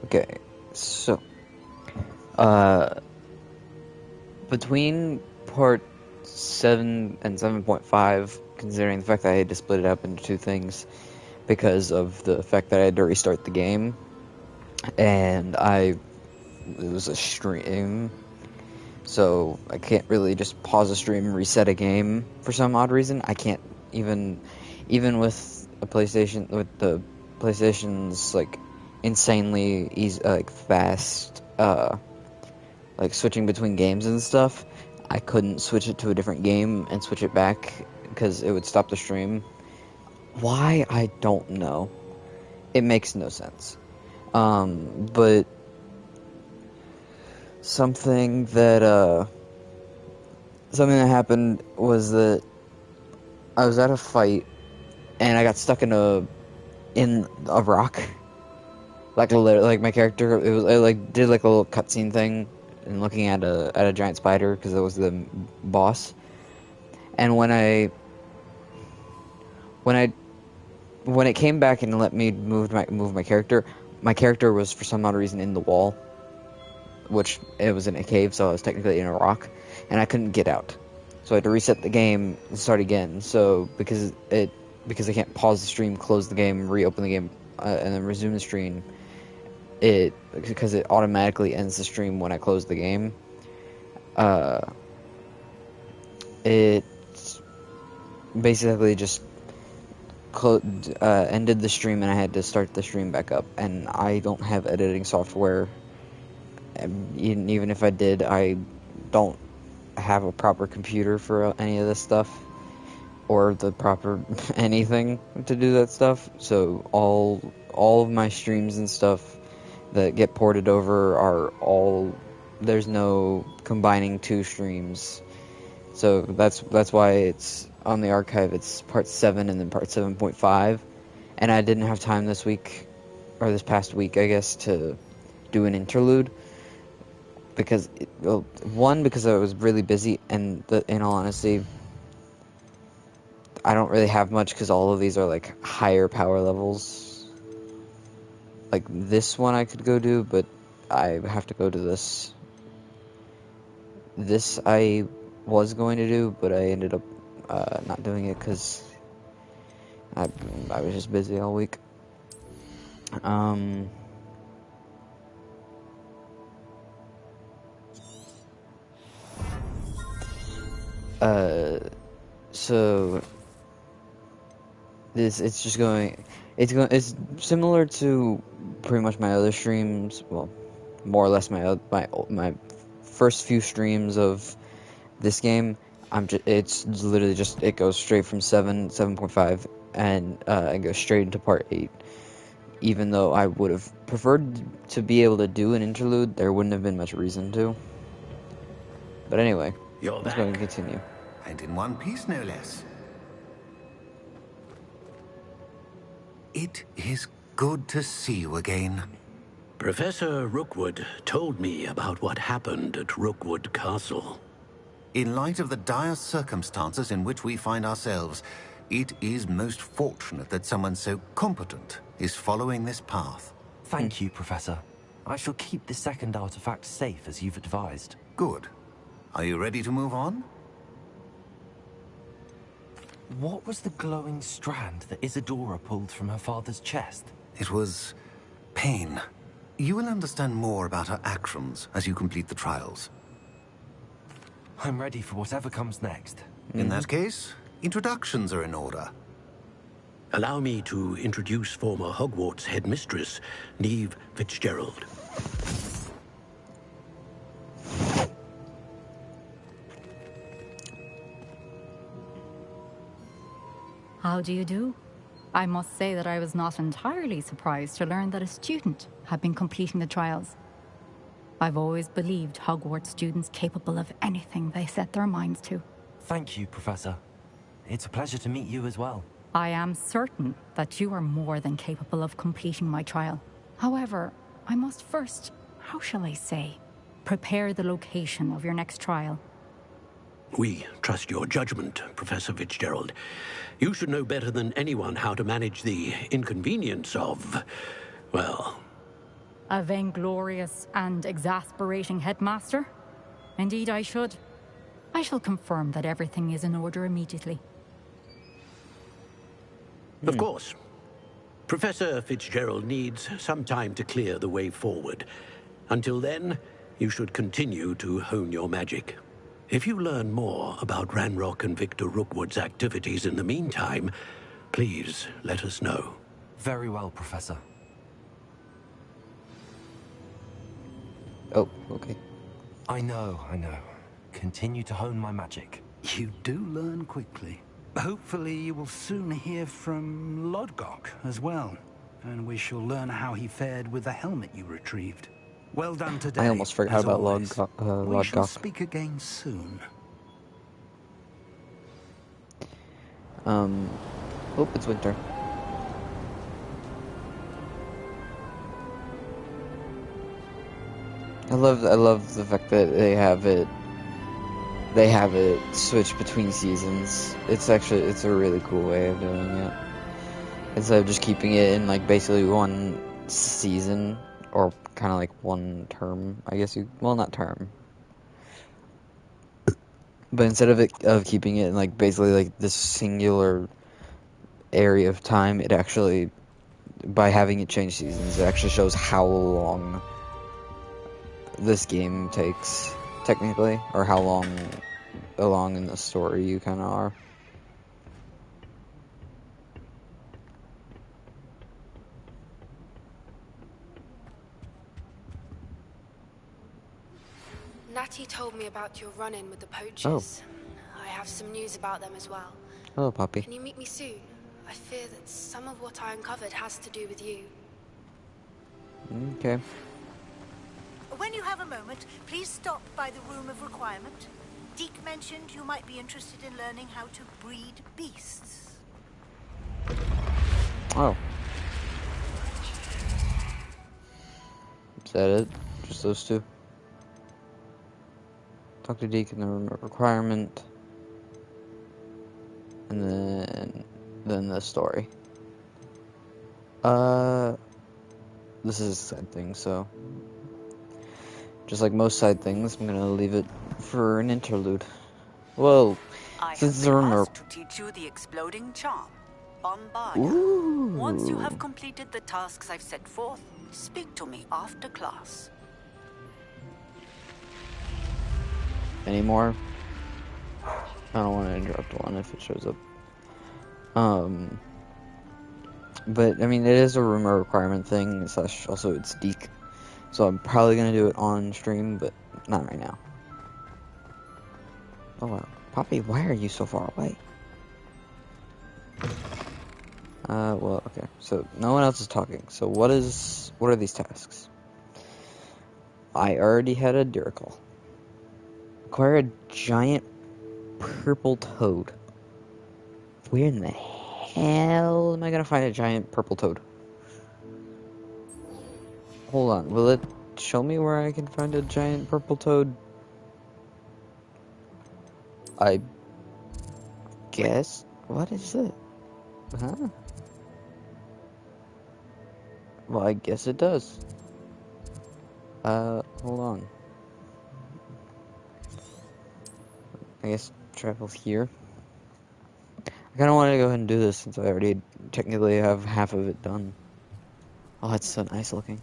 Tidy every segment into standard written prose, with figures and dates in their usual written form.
Okay, so uh, between part 7 and 7.5, considering the fact that I had to split it up into two things because of the fact that I had to restart the game, and it was a stream, so I can't really just pause a stream and reset a game for some odd reason. I can't even with a PlayStation, with the PlayStation's like insanely easy, like fast, like switching between games and stuff. I couldn't switch it to a different game and switch it back because it would stop the stream. Why? I don't know. It makes no sense. But something that happened was that I was at a fight and I got stuck in a rock. Like my character, it did like a little cutscene thing and looking at a giant spider because it was the boss. And when it came back and let me move my character was for some odd reason in the wall, which it was in a cave, so I was technically in a rock, and I couldn't get out. So I had to reset the game and start again. So because I can't pause the stream, close the game, reopen the game, and then resume the stream, because it automatically ends the stream when I close the game. It basically just ended the stream, and I had to start the stream back up. And I don't have editing software. Even if I did, I don't have a proper computer for any of this stuff, or the proper anything to do that stuff. So all of my streams and stuff that get ported over are there's no combining two streams. So that's why it's on the archive. It's part 7 and then part 7.5, and I didn't have time this week, or this past week, I guess, to do an interlude. Because because I was really busy, and in all honesty, I don't really have much because all of these are like higher power levels. Like this one I could go do, but I have to go to this. This I was going to do, but I ended up not doing it because I was just busy all week. So it's similar to pretty much my other streams. Well, more or less my first few streams of this game. It's literally just, it goes straight from 7.5 and goes straight into part 8. Even though I would have preferred to be able to do an interlude, there wouldn't have been much reason to. But anyway, let's go and continue. And in one piece, no less. It is good to see you again. Professor Rookwood told me about what happened at Rookwood Castle. In light of the dire circumstances in which we find ourselves, it is most fortunate that someone so competent is following this path. Thank you, Professor. I shall keep the second artifact safe as you've advised. Good. Are you ready to move on? What was the glowing strand that Isadora pulled from her father's chest? It was pain. You will understand more about her actions as you complete the trials. I'm ready for whatever comes next. In that case, introductions are in order. Allow me to introduce former Hogwarts headmistress, Neve Fitzgerald. How do you do? I must say that I was not entirely surprised to learn that a student had been completing the trials. I've always believed Hogwarts students capable of anything they set their minds to. Thank you, Professor. It's a pleasure to meet you as well. I am certain that you are more than capable of completing my trial. However, I must first, how shall I say, prepare the location of your next trial. We trust your judgment, Professor Fitzgerald. You should know better than anyone how to manage the inconvenience of, well... A vainglorious and exasperating headmaster? Indeed I should. I shall confirm that everything is in order immediately. Of course. Professor Fitzgerald needs some time to clear the way forward. Until then, you should continue to hone your magic. If you learn more about Ranrock and Victor Rookwood's activities in the meantime, please let us know. Very well, Professor. Oh, okay. I know. Continue to hone my magic. You do learn quickly. Hopefully you will soon hear from Lodgok as well, and we shall learn how he fared with the helmet you retrieved. Well done today. I almost forgot as about always. We shall Lodgok. speak again soon. Oh, it's winter. I love the fact that they have it switch between seasons. It's a really cool way of doing it. Instead of just keeping it in like basically one season, or kind of like one term, I guess well, not term. But instead of keeping it in like basically like this singular area of time, it actually, by having it change seasons, it actually shows how long this game takes, technically, or how long along in the story you kind of are. Natty told me about your run-in with the poachers. I have some news about them as well. Hello, Poppy. Can you meet me soon? I fear that some of what I uncovered has to do with you. Okay. When you have a moment, please stop by the Room of Requirement. Deke mentioned you might be interested in learning how to breed beasts. Oh. Is that it? Just those two? Talk to Deke in the Room of Requirement. And then the story. This is a side thing, so just like most side things, I'm gonna leave it for an interlude. Well, since it's a rumor. To teach you the exploding charm, Bombarda. Ooh. Once you have completed the tasks I've set forth, speak to me after class. Any more? I don't want to interrupt one if it shows up. But I mean, it is a rumor requirement thing. Slash, also it's Deke, so I'm probably gonna do it on stream, but not right now. Oh wow, Poppy, why are you so far away? Well, okay. So no one else is talking. So what are these tasks? I already had a Dirical. Acquire a giant purple toad. Where in the hell am I gonna find a giant purple toad? Hold on, will it show me where I can find a giant purple toad? I guess. What is it? Huh? Well, I guess it does. Hold on. I guess travel here. I kind of wanted to go ahead and do this since I already technically have half of it done. Oh, it's so nice looking.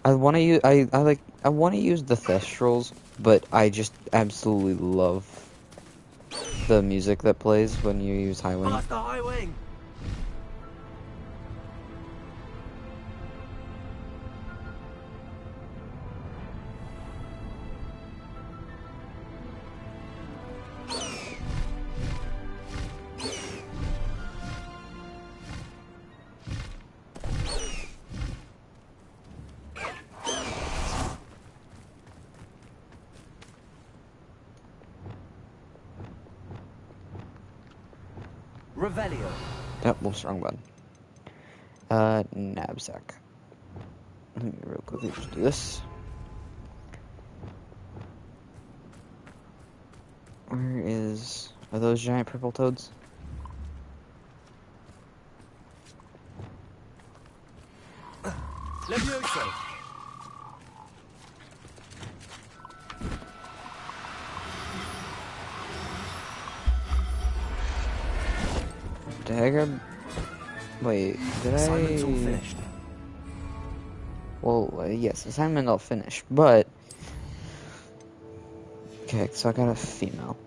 I want to use I want to use the Thestrals, but I just absolutely love the music that plays when you use High Wing. Blast the High Wing! Revelio. Yep, well, strong button. Knapsack. Let me real quickly just do this. Where is... Are those giant purple toads? Levioso! Dagger? Wait, did Assignment's all finished. Well, yes, assignment all finished, but... Okay, so I got a female.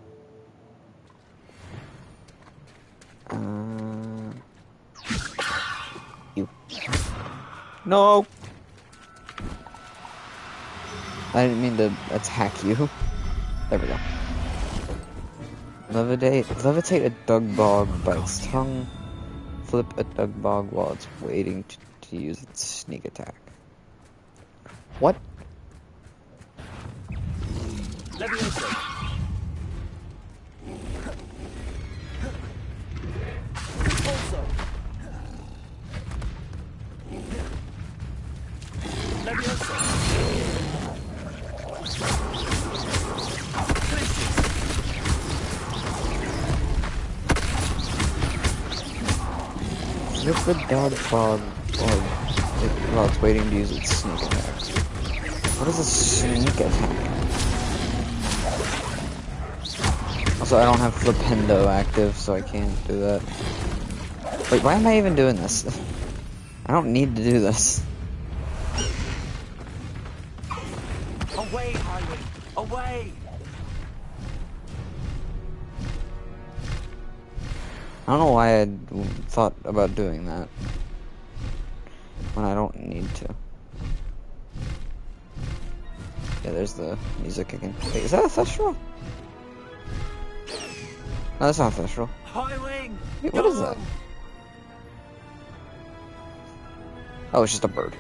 You. No! I didn't mean to attack you. There we go. Levitate a dug bog by its tongue. Flip a dug bog while it's waiting to use its sneak attack. What? Levioso! Also! Levioso! Flip the dog bog while it's waiting to use its sneak attack. What is a sneak attack? Also, I don't have Flipendo active, so I can't do that. Wait, why am I even doing this? I don't need to do this. Away, Highway! Away! I don't know why I thought about doing that when I don't need to. Yeah, there's the music kicking. Wait, is that a Thestral? No, that's not a Thestral. Highwing! Wait, what is that? Oh, it's just a bird.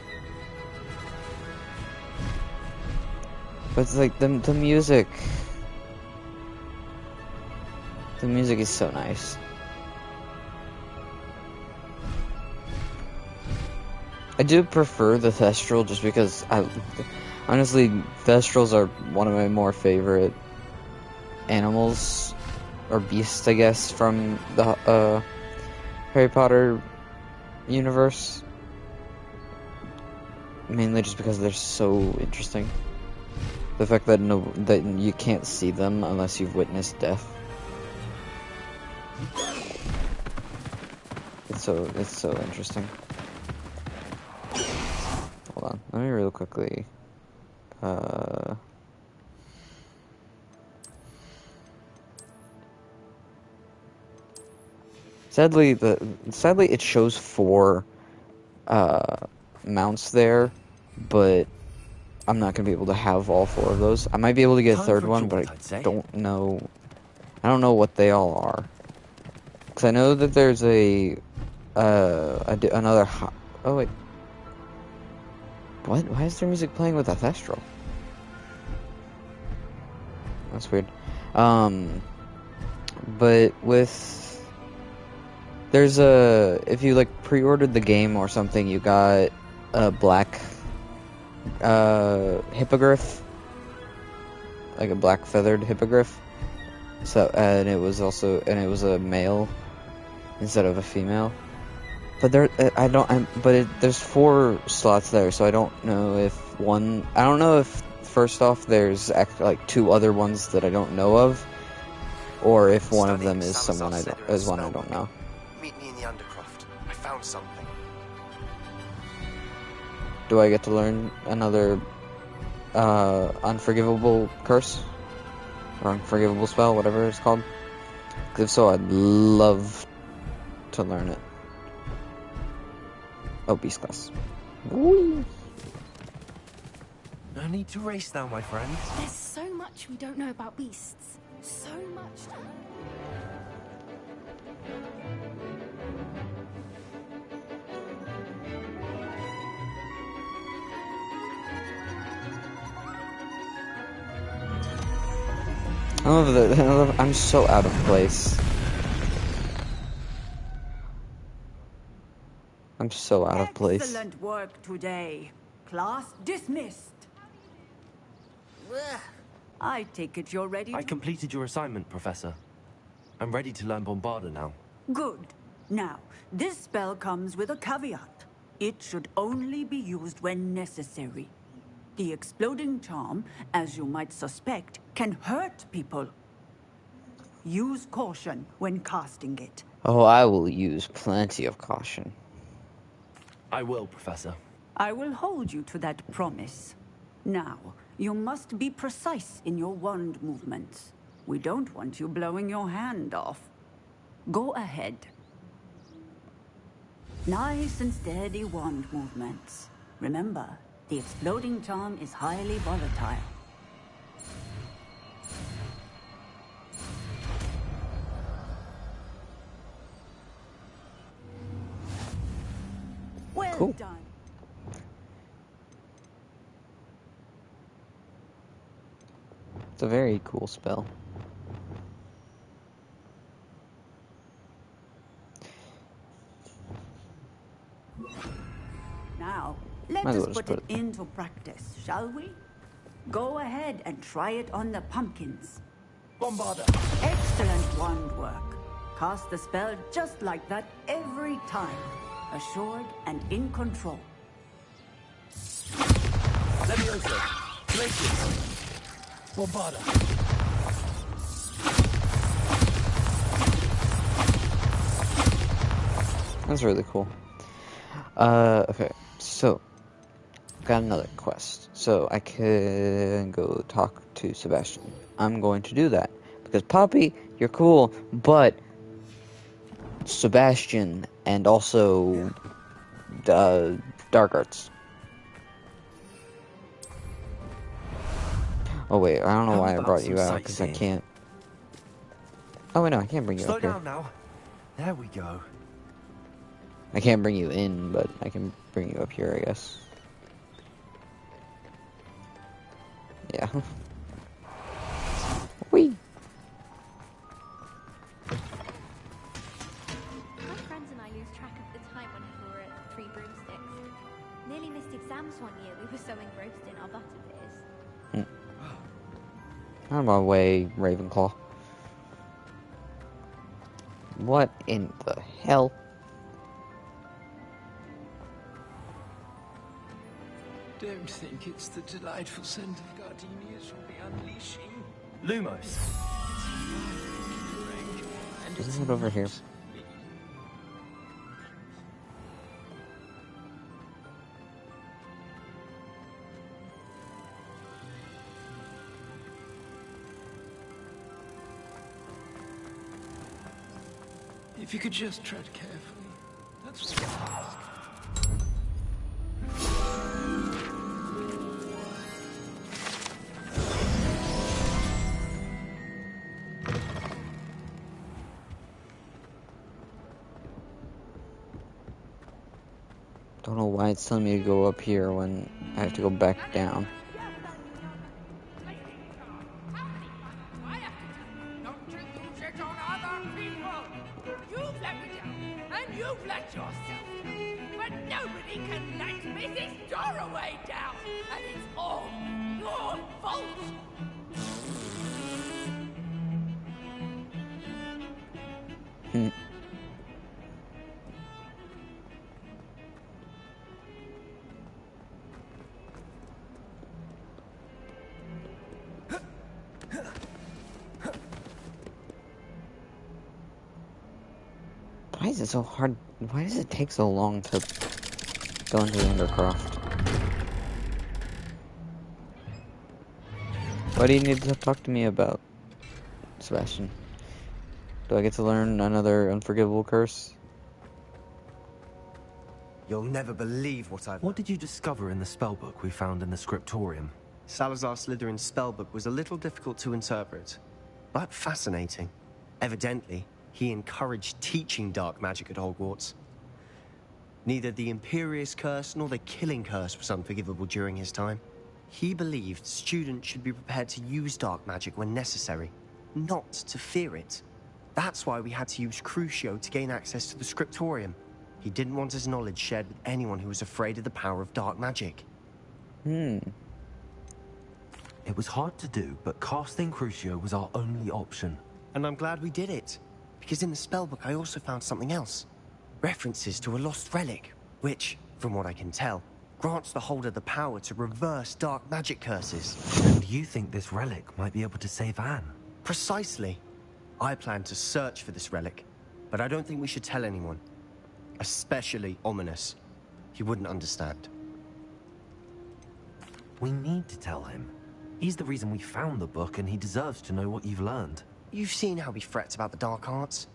But it's like the music. The music is so nice. I do prefer the Thestral just because honestly, Thestrals are one of my more favorite animals or beasts, I guess, from the Harry Potter universe. Mainly just because they're so interesting. The fact that that you can't see them unless you've witnessed death. It's so interesting. Hold on, let me real quickly. Sadly, it shows 4 mounts there, but I'm not gonna be able to have all 4 of those. I might be able to get a third one, but I don't know. I don't know what they all are. Cause I know that there's another. Oh wait. What? Why is there music playing with a Thestral? That's weird. But there's if you like pre-ordered the game or something, you got a black hippogriff, like a black feathered hippogriff. So and it was a male instead of a female. But there's 4 slots there, so I don't know if first off there's like 2 other ones that I don't know of, or if one of them is one I don't know. Meet me in the Undercroft. I found something. Do I get to learn another unforgivable curse or unforgivable spell, whatever it's called? 'Cause if so, I'd love to learn it. Oh, beast class. Whee! No need to race now, my friend. There's so much we don't know about beasts. So much. I'm so out of place. I'm so out of place. Excellent work today. Class dismissed. I take it you're ready I to... completed your assignment, Professor. I'm ready to learn Bombarda now. Good. Now, this spell comes with a caveat. It should only be used when necessary. The exploding charm, as you might suspect, can hurt people. Use caution when casting it. Oh, I will use plenty of caution. I will, Professor. I will hold you to that promise. Now, you must be precise in your wand movements. We don't want you blowing your hand off. Go ahead. Nice and steady wand movements. Remember, the exploding charm is highly volatile. Well Cool. done. It's a very cool spell. Now, let Might as us well just put put it into practice, shall we? Go ahead and try it on the pumpkins. Bombarda! Excellent wand work. Cast the spell just like that every time. Assured and in control. Leviosa! Glacius! Bombarda! That's really cool. Okay, so got another quest. So I can go talk to Sebastian. I'm going to do that because Poppy, you're cool, but Sebastian and also Dark Arts. Oh wait, I don't know How why I about brought you some out because I sightseeing? can't. Oh wait, no, I can't bring you Slow up here. down now. There we go. I can't bring you in, but I can bring you up here, I guess. Yeah. Whee! My friends and I lose track of the time whenever we're at Three Broomsticks. Nearly missed exams one year, we were so engrossed in our butterbeers. Out of my way, Ravenclaw. What in the hell? Don't think it's the delightful scent of gardenias from the unleashing. Lumos! Isn't it over here? If you could just tread carefully. That's what I ask. Don't know why it's telling me to go up here when I have to go back down. You've let me down, and you've let yourself down. But nobody can let Mrs. Doroway down, and it's all your fault. Why is it so hard? Why does it take so long to go into the Undercroft? What do you need to talk to me about, Sebastian? Do I get to learn another unforgivable curse? You'll never believe what I've... What did you discover in the spellbook we found in the scriptorium? Salazar Slytherin's spellbook was a little difficult to interpret, but fascinating. Evidently, he encouraged teaching dark magic at Hogwarts. Neither the Imperious Curse nor the Killing Curse was unforgivable during his time. He believed students should be prepared to use dark magic when necessary, not to fear it. That's why we had to use Crucio to gain access to the scriptorium. He didn't want his knowledge shared with anyone who was afraid of the power of dark magic. It was hard to do, but casting Crucio was our only option. And I'm glad we did it, because in the spellbook I also found something else. References to a lost relic, which, from what I can tell, grants the holder the power to reverse dark magic curses. And you think this relic might be able to save Anne? Precisely. I plan to search for this relic, but I don't think we should tell anyone. Especially Ominous. He wouldn't understand. We need to tell him. He's the reason we found the book, and he deserves to know what you've learned. You've seen how he frets about the dark arts.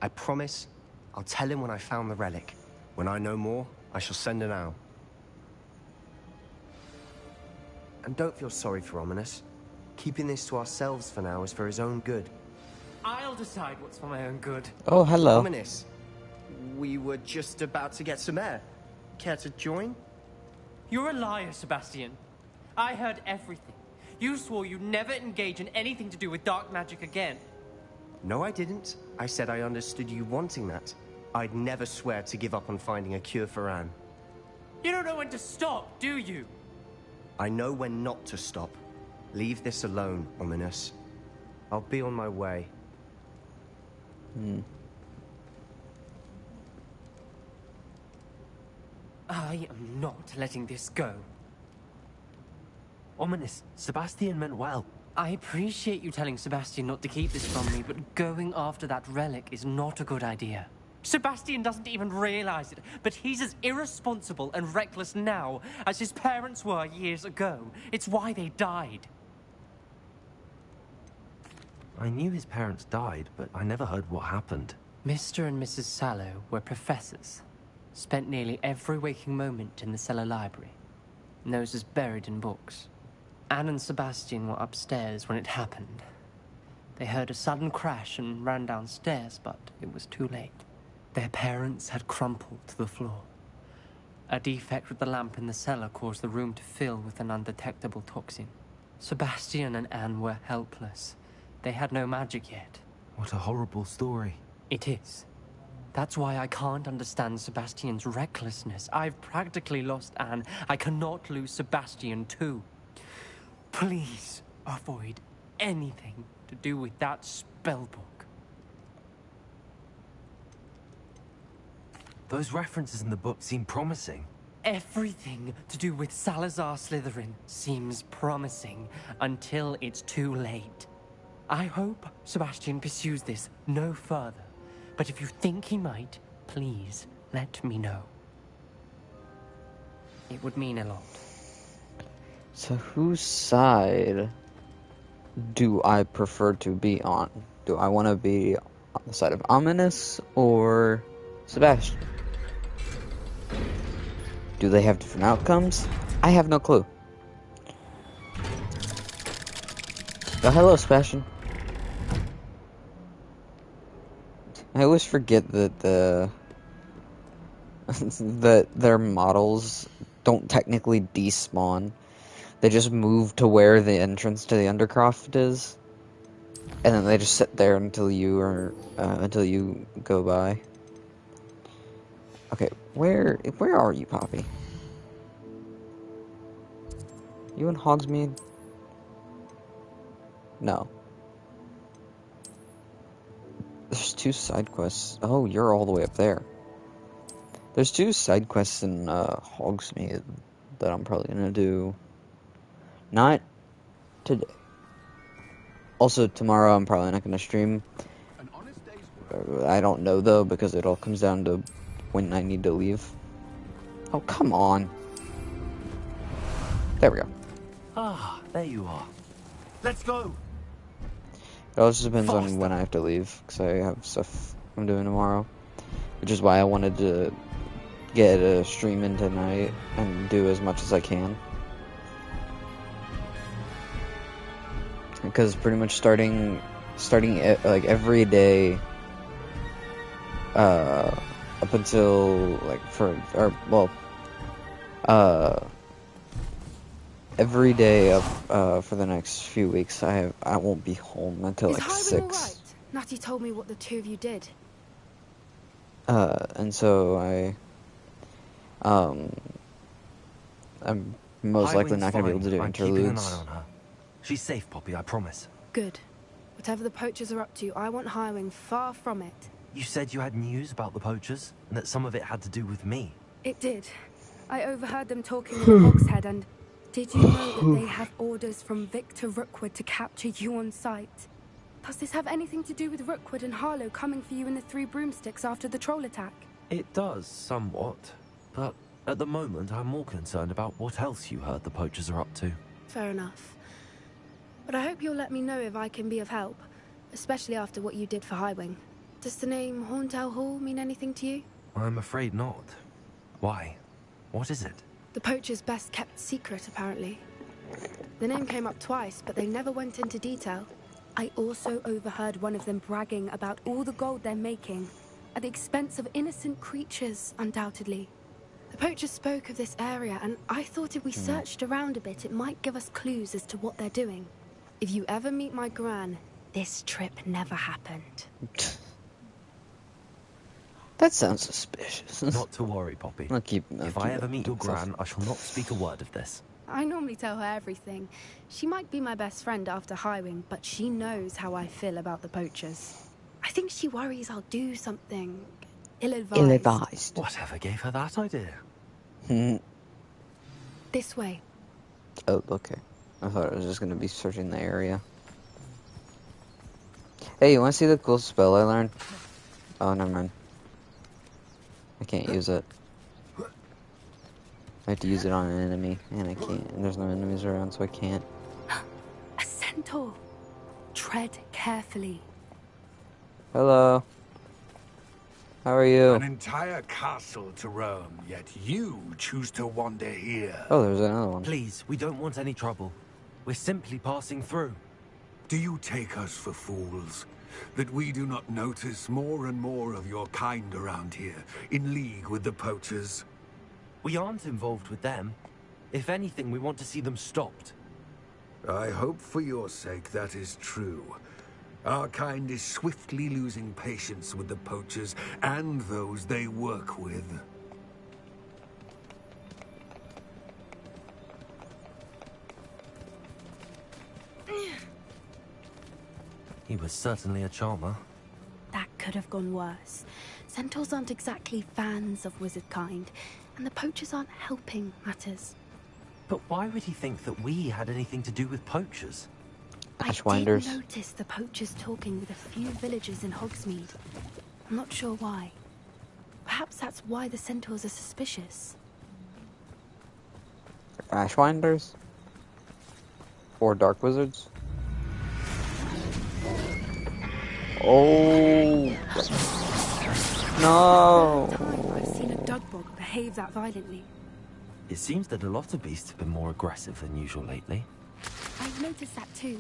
I promise, I'll tell him when I found the relic. When I know more, I shall send an owl. And don't feel sorry for Ominous. Keeping this to ourselves for now is for his own good. I'll decide what's for my own good. Oh, hello. Ominous, we were just about to get some air. Care to join? You're a liar, Sebastian. I heard everything. You swore you'd never engage in anything to do with dark magic again. No, I didn't. I said I understood you wanting that. I'd never swear to give up on finding a cure for Anne. You don't know when to stop, do you? I know when not to stop. Leave this alone, Ominous. I'll be on my way. I am not letting this go. Ominous, Sebastian meant well. I appreciate you telling Sebastian not to keep this from me, but going after that relic is not a good idea. Sebastian doesn't even realize it, but he's as irresponsible and reckless now as his parents were years ago. It's why they died. I knew his parents died, but I never heard what happened. Mr. and Mrs. Sallow were professors. Spent nearly every waking moment in the cellar library. Noses buried in books. Anne and Sebastian were upstairs when it happened. They heard a sudden crash and ran downstairs, but it was too late. Their parents had crumpled to the floor. A defect with the lamp in the cellar caused the room to fill with an undetectable toxin. Sebastian and Anne were helpless. They had no magic yet. What a horrible story. It is. That's why I can't understand Sebastian's recklessness. I've practically lost Anne. I cannot lose Sebastian too. Please avoid anything to do with that spellbook. Those references in the book seem promising. Everything to do with Salazar Slytherin seems promising until it's too late. I hope Sebastian pursues this no further. But if you think he might, please let me know. It would mean a lot. So whose side do I prefer to be on? Do I want to be on the side of Ominous or Sebastian? Do they have different outcomes? I have no clue. Oh, hello, Sebastian. I always forget that that their models don't technically despawn. They just move to where the entrance to the Undercroft is, and then they just sit there until you go by. Okay, where are you, Poppy? You in Hogsmeade? No. There's 2 side quests. Oh, you're all the way up there. There's 2 side quests in Hogsmeade that I'm probably gonna do. Not today. Also, tomorrow I'm probably not gonna stream. I don't know though, because it all comes down to when I need to leave. Oh, come on. There we go. Ah, there you are. Let's go. It also depends on when I have to leave, because I have stuff I'm doing tomorrow. Which is why I wanted to get a stream in tonight and do as much as I can. Because pretty much starting like every day, up until like every day up for the next few weeks, I won't be home until like 6. Right? Natty told me what the 2 of you did. And so I'm most likely Highwing's not going to be able to do fine. I'm keeping an eye interludes. on her. She's safe, Poppy, I promise. Good. Whatever the poachers are up to, I want Highwing far from it. You said you had news about the poachers, and that some of it had to do with me. It did. I overheard them talking with the Hogshead, and did you know that they have orders from Victor Rookwood to capture you on sight? Does this have anything to do with Rookwood and Harlow coming for you in the Three Broomsticks after the troll attack? It does, somewhat. But at the moment, I'm more concerned about what else you heard the poachers are up to. Fair enough. But I hope you'll let me know if I can be of help, especially after what you did for Highwing. Does the name Horntail Hall mean anything to you? I'm afraid not. Why? What is it? The poacher's best kept secret, apparently. The name came up twice, but they never went into detail. I also overheard one of them bragging about all the gold they're making, at the expense of innocent creatures, undoubtedly. The poacher spoke of this area, and I thought if we searched around a bit, it might give us clues as to what they're doing. If you ever meet my gran, this trip never happened. That sounds suspicious. Not to worry, Poppy. If I ever meet your gran, I shall not speak a word of this. I normally tell her everything. She might be my best friend after Highwing, but she knows how I feel about the poachers. I think she worries I'll do something ill-advised. Ill-advised. Whatever gave her that idea? This way. Oh, okay. I thought I was just going to be searching the area. Hey, you want to see the cool spell I learned? Oh, never mind. I can't use it. I have to use it on an enemy, and I can't. And there's no enemies around, so I can't. A centaur. Tread carefully. Hello. How are you? An entire castle to roam, yet you choose to wander here. Oh, there's another one. Please, we don't want any trouble. We're simply passing through. Do you take us for fools? That we do not notice more and more of your kind around here, in league with the poachers? We aren't involved with them. If anything, we want to see them stopped. I hope for your sake that is true. Our kind is swiftly losing patience with the poachers and those they work with. He was certainly a charmer. That could have gone worse. Centaurs aren't exactly fans of wizard kind, and the poachers aren't helping matters. But why would he think that we had anything to do with poachers? Ashwinders. I did notice the poachers talking with a few villagers in Hogsmeade. I'm not sure why. Perhaps that's why the centaurs are suspicious. Ashwinders? Or dark wizards? Oh no! I've seen a dugbog behave that violently. It seems that a lot of beasts have been more aggressive than usual lately. I've noticed that too.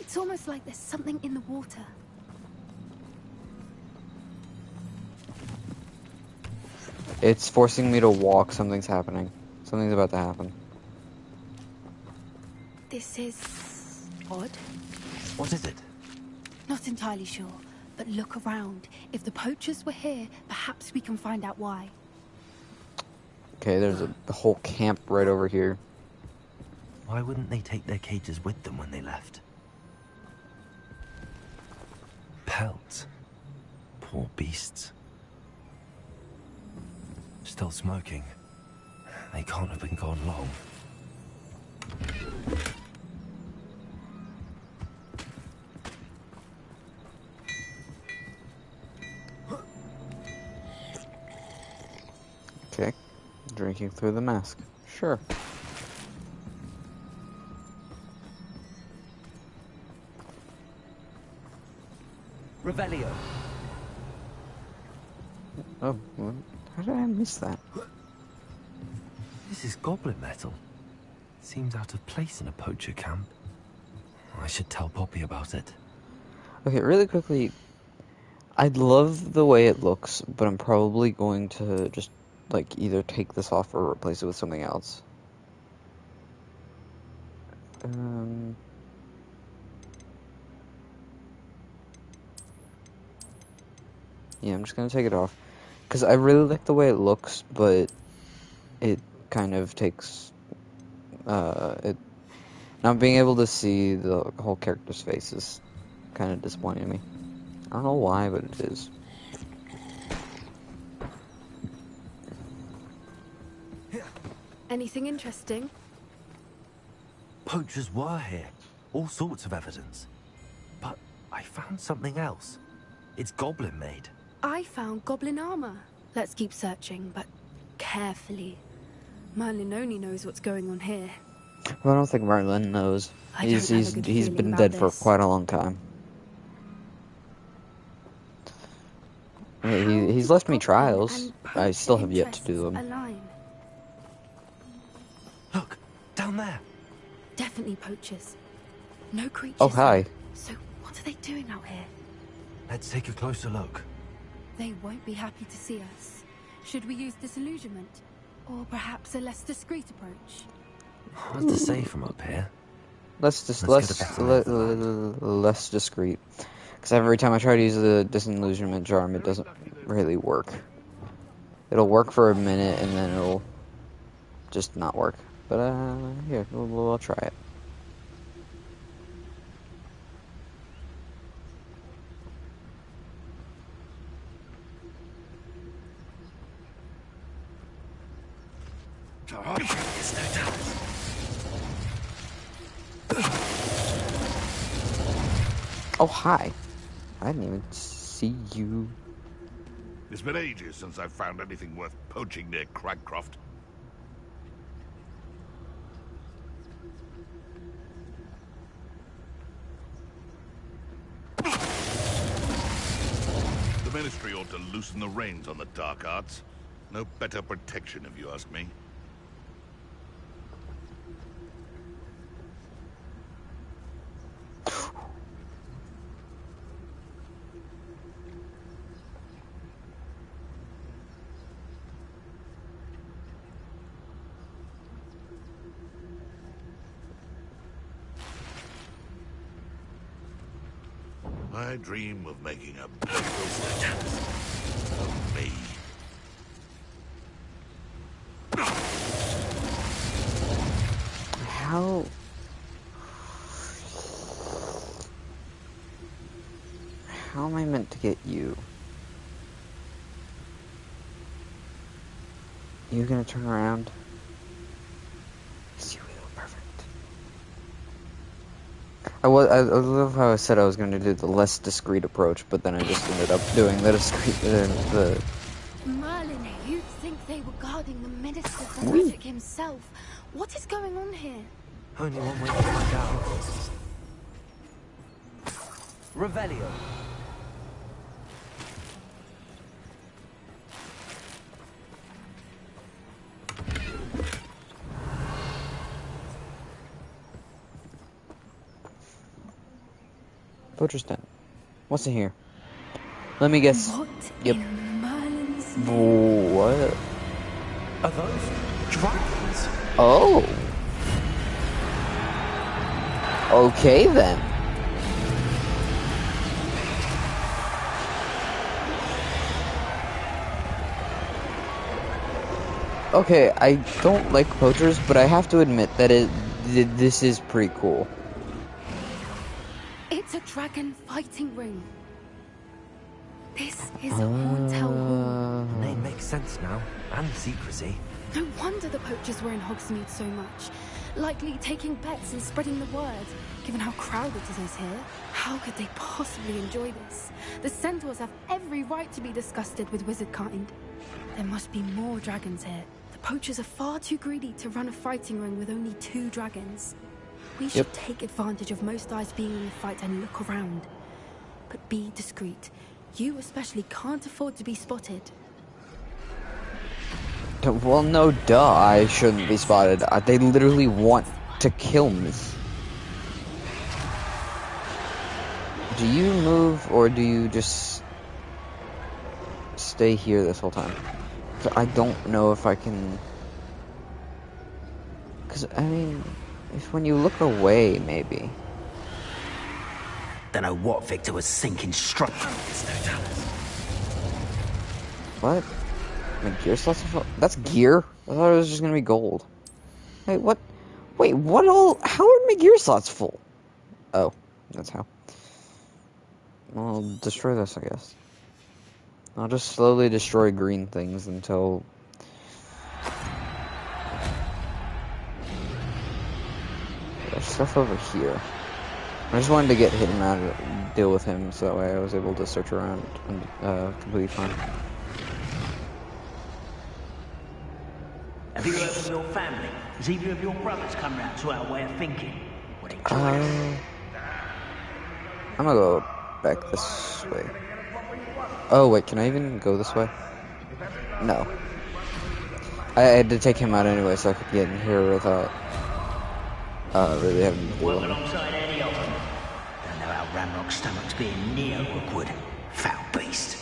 It's almost like there's something in the water. It's forcing me to walk. Something's happening. Something's about to happen. This is odd. What is it? Not entirely sure, but look around. If the poachers were here, perhaps we can find out why. Okay, there's a whole camp right over here. Why wouldn't they take their cages with them when they left? Pelts. Poor beasts. Still smoking. They can't have been gone long. Okay, drinking through the mask. Sure. Revelio. Oh, how did I miss that? This is goblin metal. Seems out of place in a poacher camp. I should tell Poppy about it. Okay, really quickly, I love the way it looks, but I'm probably going to just, like, either take this off or replace it with something else. Yeah, I'm just gonna take it off. Because I really like the way it looks, but it kind of takes, it, not being able to see the whole character's face is kind of disappointing to me. I don't know why, but it is. Anything interesting? Poachers were here. All sorts of evidence. But I found something else. It's goblin-made. I found goblin armor. Let's keep searching, but carefully. Merlin only knows what's going on here. Well, I don't think Merlin knows. He's been about dead for this. quite a long time. He's left me trials. I still have yet to do them. Align. Look, down there. Definitely poachers. No creatures. Oh, hi. So what are they doing out here? Let's take a closer look. They won't be happy to see us. Should we use disillusionment? Or perhaps a less discreet approach? Hard to say from up here. Less discreet. Because every time I try to use the disillusionment charm, it doesn't really work. It'll work for a minute and then it'll just not work. But here, we'll try it. Oh, hi. I didn't even see you. It's been ages since I've found anything worth poaching near Cragcroft. The Ministry ought to loosen the reins on the dark arts. No better protection, if you ask me. I dream of making a beautiful of me. How am I meant to get you? You gonna turn around? Yes, you will. Perfect. I love how I said I was going to do the less discreet approach, but then I just ended up doing the discreet, Merlin, you'd think they were guarding the Minister for Magic himself. What is going on here? Only one way to find out. Revelio. Poacher's Den. What's in here? Let me guess. What Yep. in Merlin's What? Are those dragons? Oh. Okay then. Okay, I don't like poachers, but I have to admit that this is pretty cool. It's a dragon fighting ring. This is Horntail Hall. The name makes sense now, and the secrecy. No wonder the poachers were in Hogsmeade so much. Likely taking bets and spreading the word, given how crowded it is here. How could they possibly enjoy this? The centaurs have every right to be disgusted with wizard kind. There must be more dragons here. The poachers are far too greedy to run a fighting ring with only 2 dragons. We should take advantage of most eyes being in the fight and look around. But be discreet. You especially can't afford to be spotted. Well, no, duh, I shouldn't be spotted. They literally want to kill me. Do you move, or do you just stay here this whole time? I don't know if I can... Because, I mean, if when you look away, maybe. Don't know what Victor was thinking, struck. What? My gear slots are full? That's gear? I thought it was just gonna be gold. Wait, what? Wait, what all? How are my gear slots full? Oh, that's how. Well, I'll destroy this, I guess. I'll just slowly destroy green things until... There's stuff over here. I just wanted to get him out of deal with him, so that way I was able to search around and completely fine. Have you heard from your family? Has either of your brothers come round to our way of thinking? I'm gonna go back this way. Oh wait, can I even go this way? No. I had to take him out anyway, so I could get in here without really having to deal with him. Alongside any of them. Don't know how Ramrock's stomach's being near Rookwood. Foul beast.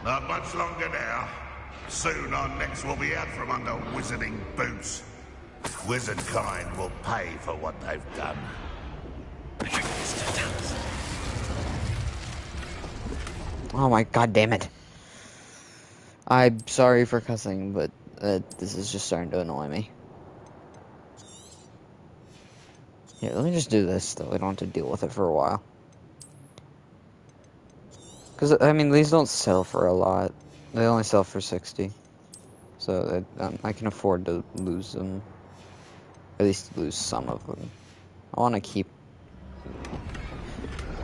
Not much longer now. Soon our necks will be out from under wizarding boots. Wizard kind will pay for what they've done. Oh my god damn it. I'm sorry for cussing, but this is just starting to annoy me. Yeah, let me just do this, though. I don't have to deal with it for a while. Because, I mean, these don't sell for a lot. They only sell for 60. So, I can afford to lose them. At least lose some of them. I want to keep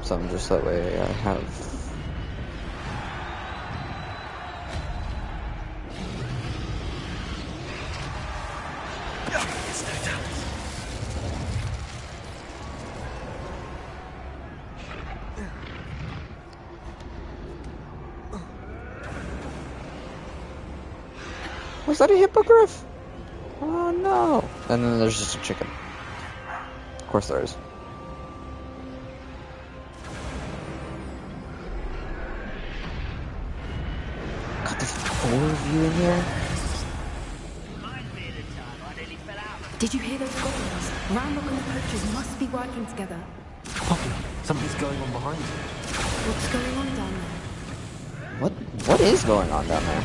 some just that way I have... Was that a hippogriff? Oh no. And then there's just a chicken. Of course there is. God, there's 4 of you in here? Did you hear those goblins? Ramrock and the poachers must be working together. Poppy, something's going on behind you. What's going on down there? What is going on down there?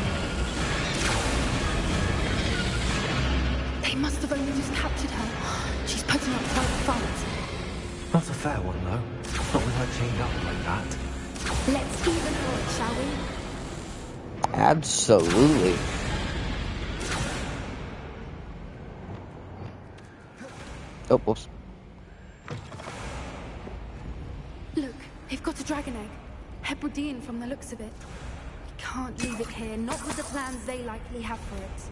They must have only just captured her. She's putting up quite a fight. Not a fair one, though. Not with her chained up like that. Let's even for it, shall we? Absolutely. Oh, whoops. Look, they've got a dragon egg. Hebridean from the looks of it. We can't leave it here, not with the plans they likely have for it.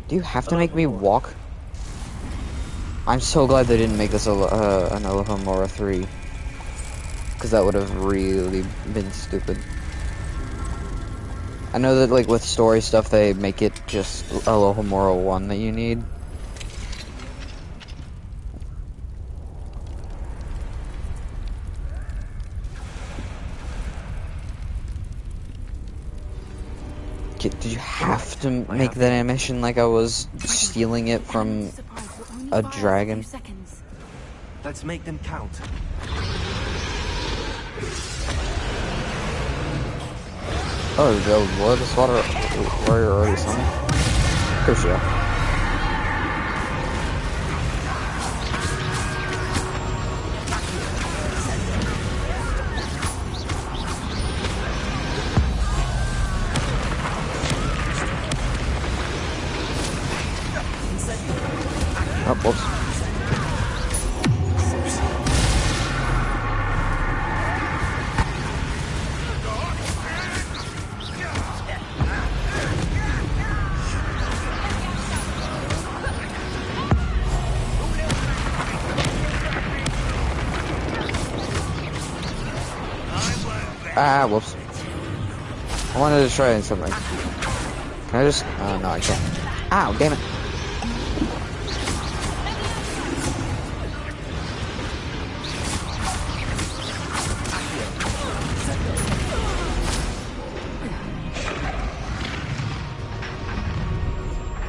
Do you have to make me walk? I'm so glad they didn't make this an Alohomora 3. Because that would have really been stupid. I know that, like, with story stuff, they make it just Alohomora 1 that you need. Did you have to make that animation like I was stealing it from a dragon? Let's make them count. Oh, the blood is water warrior already summoned? Pretty sure. Oh, whoops. Ah, whoops. I wanted to try something. Can I just... Oh, no, I can't. Ow, damn it.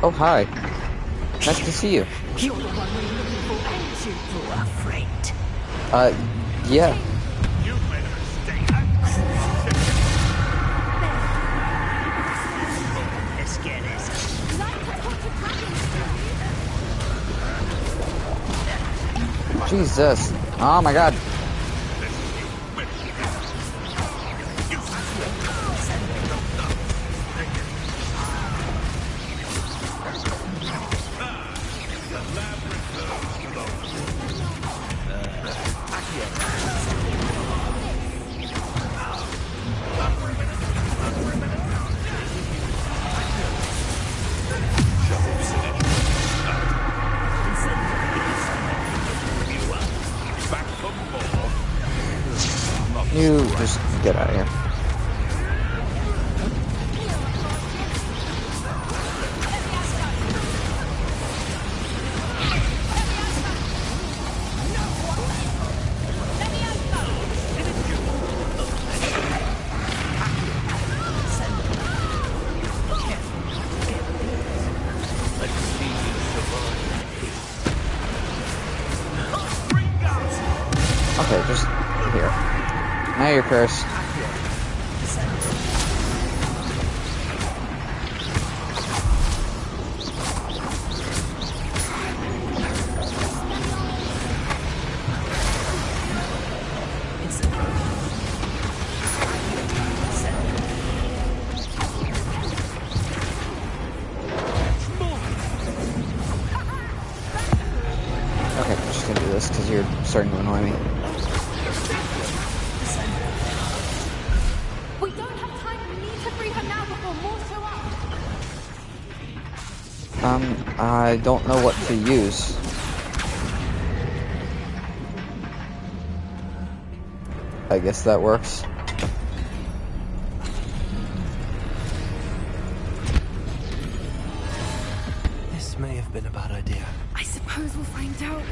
Oh, hi. Nice to see you. You're the one we're looking for, ain't you, poor friend? Yeah. You've made a mistake. Jesus. Oh my god. You just get out of here. Okay, just here. Now you're cursed. Okay, I'm just gonna do this because you're starting to annoy me. We don't have time. We need to free her now before more show up. I don't know what to use. I guess that works. This may have been a bad idea. I suppose we'll find out.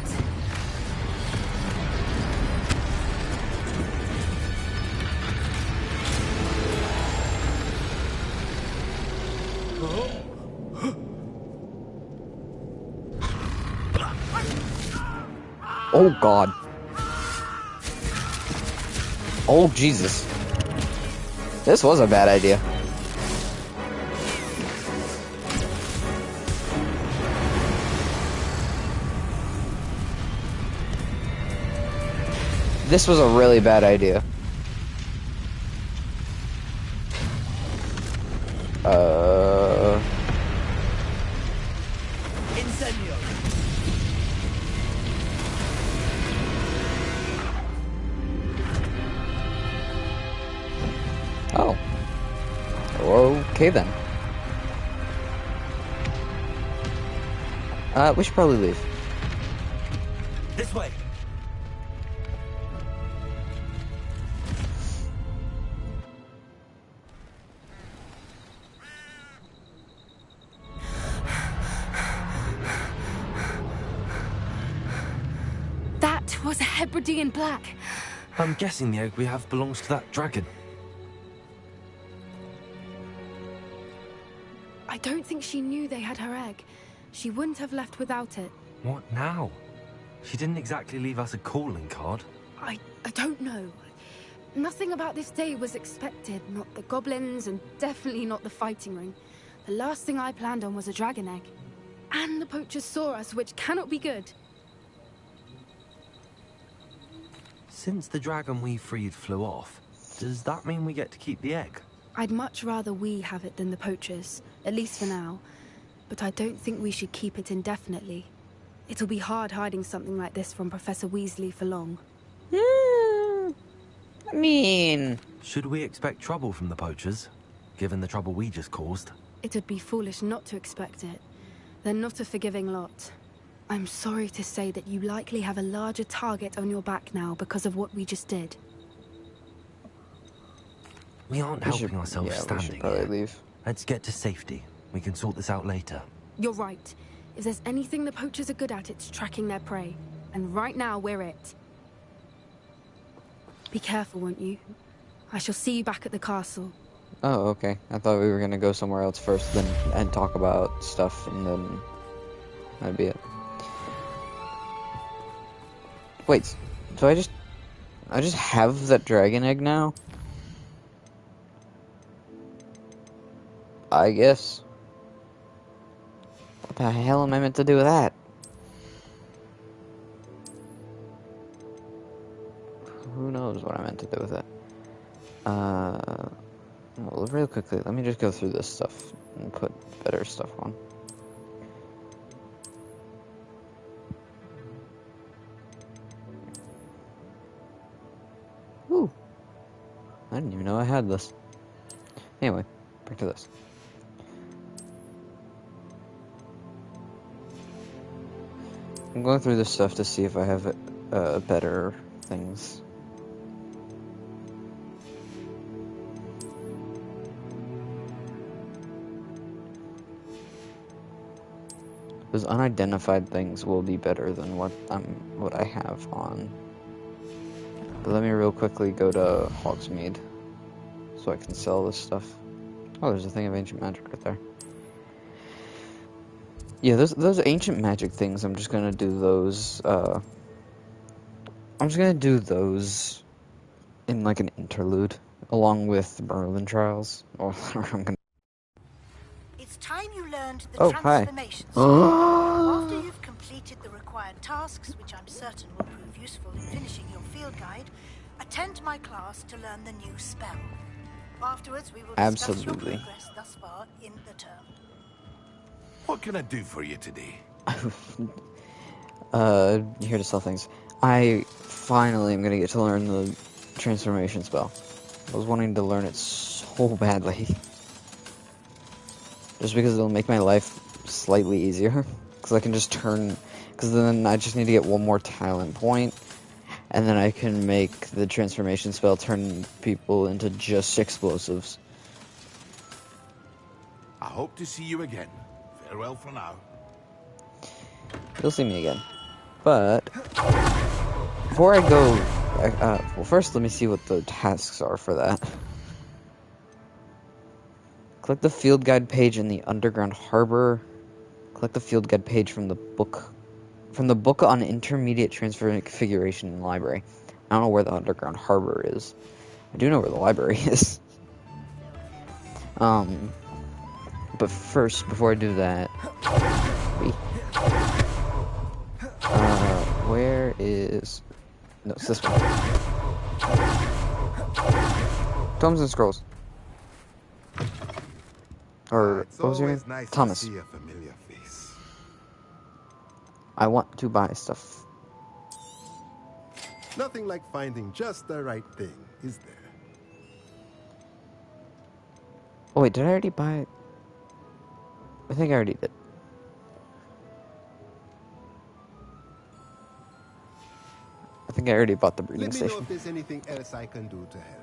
Oh god. Oh Jesus. This was a bad idea. This was a really bad idea. Incendio. Oh. Okay then. We should probably leave. This way. That was a Hebridean black. I'm guessing the egg we have belongs to that dragon. I don't think she knew they had her egg. She wouldn't have left without it. What now? She didn't exactly leave us a calling card. I don't know. Nothing about this day was expected. Not the goblins, and definitely not the fighting ring. The last thing I planned on was a dragon egg. And the poachers saw us, which cannot be good. Since the dragon we freed flew off, does that mean we get to keep the egg? I'd much rather we have it than the poachers, at least for now. But I don't think we should keep it indefinitely. It'll be hard hiding something like this from Professor Weasley for long. I mean... Should we expect trouble from the poachers, given the trouble we just caused? It'd be foolish not to expect it. They're not a forgiving lot. I'm sorry to say that you likely have a larger target on your back now because of what we just did. We aren't helping ourselves we standing should probably here. leave. Let's get to safety. We can sort this out later. You're right. If there's anything the poachers are good at, it's tracking their prey. And right now, we're it. Be careful, won't you? I shall see you back at the castle. Oh, okay. I thought we were gonna go somewhere else first, then and talk about stuff, and then that'd be it. Wait, so I just have that dragon egg now? I guess. What the hell am I meant to do with that? knows what I meant to do with it. Well, real quickly, let me just go through this stuff and put better stuff on. Woo! I didn't even know I had this. Anyway, back to this. I'm going through this stuff to see if I have better things. Those unidentified things will be better than what I have on. But let me real quickly go to Hogsmeade so I can sell this stuff. Oh, there's a thing of ancient magic right there. Yeah, those ancient magic things, I'm just gonna do those, I'm just gonna do those in like an interlude, along with Merlin Trials. Or I'm gonna... It's time you learned the Oh, hi. transformation spell. After you've completed the required tasks, which I'm certain will prove useful in finishing your field guide, attend my class to learn the new spell. Afterwards, we will discuss your progress thus far in the term. What can I do for you today? Here to sell things. I finally am gonna get to learn the transformation spell. I was wanting to learn it so badly. Just because it'll make my life slightly easier. Because I can just turn... Because then I just need to get one more talent point. And then I can make the transformation spell turn people into just explosives. I hope to see you again. Farewell for now. You'll see me again. But... before I go... well, first let me see what the tasks are for that. Click the field guide page in the Underground Harbor. Click the field guide page from the book on intermediate transfiguration in the library. I don't know where the Underground Harbor is. I do know where the library is. But first, before I do that, where is... No, it's this one. Tomes and Scrolls. Or, what was your name? Nice Thomas. To see a familiar face. I want to buy stuff. Nothing like finding just the right thing, is there? Oh wait, did I already buy it? I think I already did. I think I already bought the breeding Let me know station. if there's anything else I can do to help.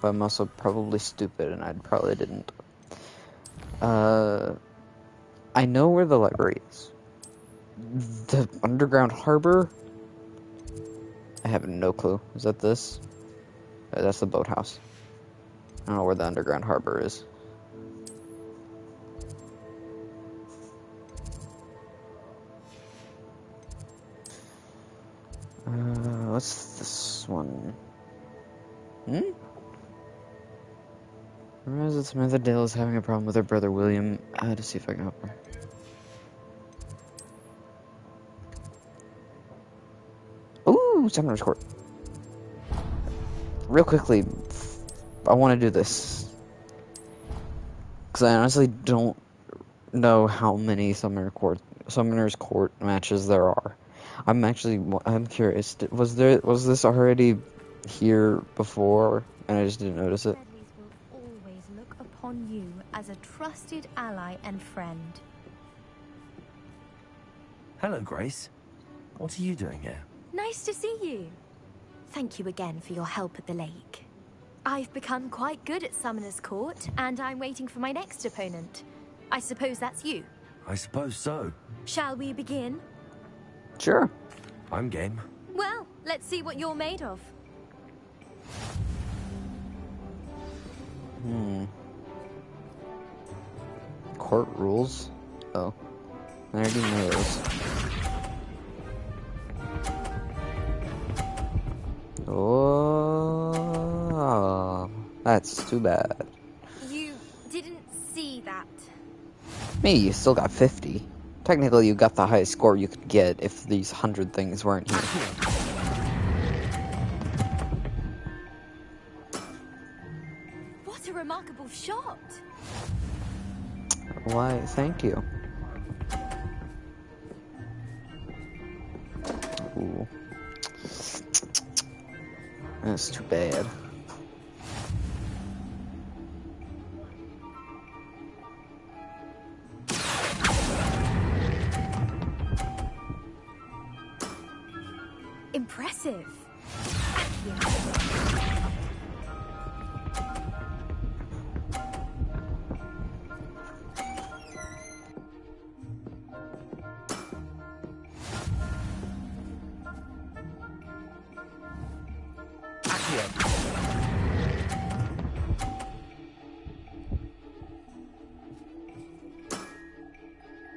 But I'm also probably stupid and I probably didn't. I know where the library is. The Underground Harbor? I have no clue. Is that this? That's the boathouse. I don't know where the Underground Harbor is. What's this one? Realize that Samantha Dale is having a problem with her brother William. I had to see if I can help her. Ooh, Summoner's Court. Real quickly, I want to do this. Because I honestly don't know how many Summoner's Court matches there are. I'm curious. Was this already here before and I just didn't notice it? Will always look upon you as a trusted ally and friend. Hello, Grace. What are you doing here? Nice to see you. Thank you again for your help at the lake. I've become quite good at Summoner's Court, and I'm waiting for my next opponent. I suppose that's you. I suppose so. Shall we begin? Sure. I'm game. Well, let's see what you're made of. Court rules? Oh. I already know those. Oh, that's too bad. You didn't see that. Me, you still got 50. technically you got the highest score you could get if these 100 things weren't here. What a remarkable shot! Why, thank you. Ooh. That's too bad. Impressive.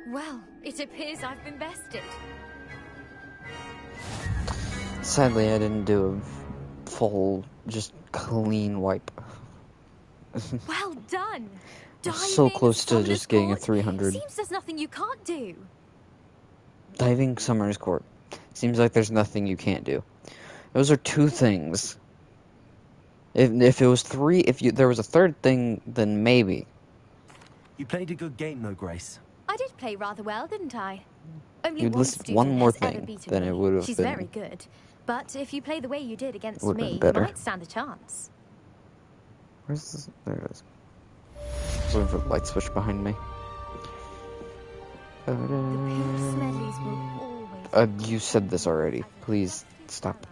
Well, it appears I've been bested. Sadly, I didn't do a full, just clean wipe. Well done. So close to just getting a 300. Seems there's nothing you can't do. Diving Summoner's Court. Seems like there's nothing you can't do. Those are two things. If it was three, there was a third thing, then maybe. You played a good game, though, Grace. I did play rather well, didn't I? Only You'd one listed student one more has ever thing, beaten then me. it would have She's been. very good. But if you play the way you did against Would've been me, you better. might stand a chance. Where's this? There it is. Just looking for the light switch behind me. Smedleys will always... You said this already. Please stop.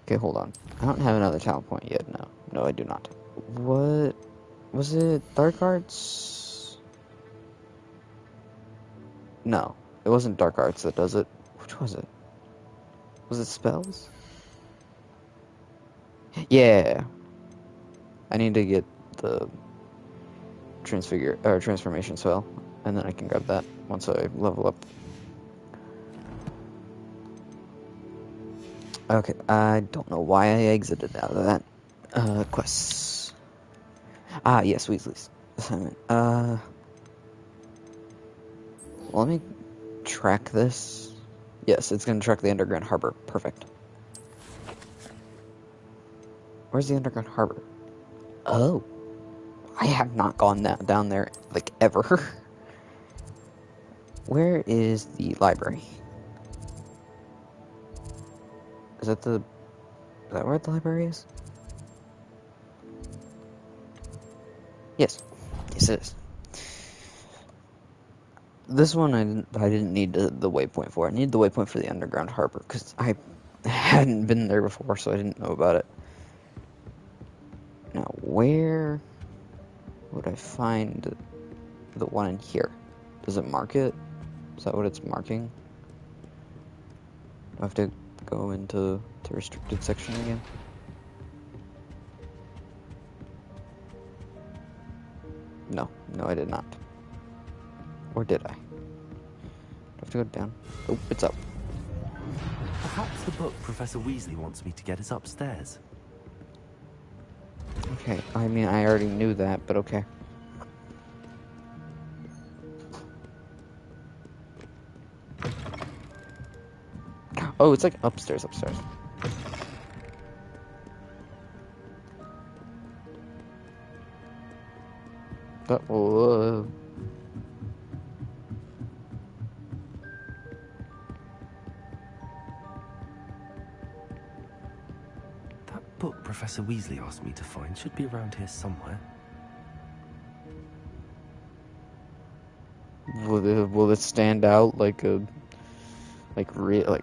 Okay, hold on. I don't have another talent point yet. No, I do not. What was it? Dark Arts? No, it wasn't Dark Arts that does it. Which was it? Was it spells? Yeah. I need to get the transformation spell, and then I can grab that once I level up. Okay, I don't know why I exited out of that. Quests. Ah, yes, Weasley's assignment. Let me track this. Yes, it's going to track the Underground Harbor. Perfect. Where's the Underground Harbor? Oh. I have not gone down there, like, ever. Where is the library? Is that where the library is? Yes. Yes, it is. This one I didn't need the waypoint for. I need the waypoint for the Underground Harbor, because I hadn't been there before, so I didn't know about it. Now, where would I find the one in here? Does it mark it? Is that what it's marking? Do I have to go into the restricted section again? No, I did not. Or did I? Do I have to go down? Oh, it's up. Perhaps the book Professor Weasley wants me to get is upstairs. Okay, I mean, I already knew that, but okay. Oh, it's like upstairs. Whoa. That book Professor Weasley asked me to find should be around here somewhere. Will it stand out like a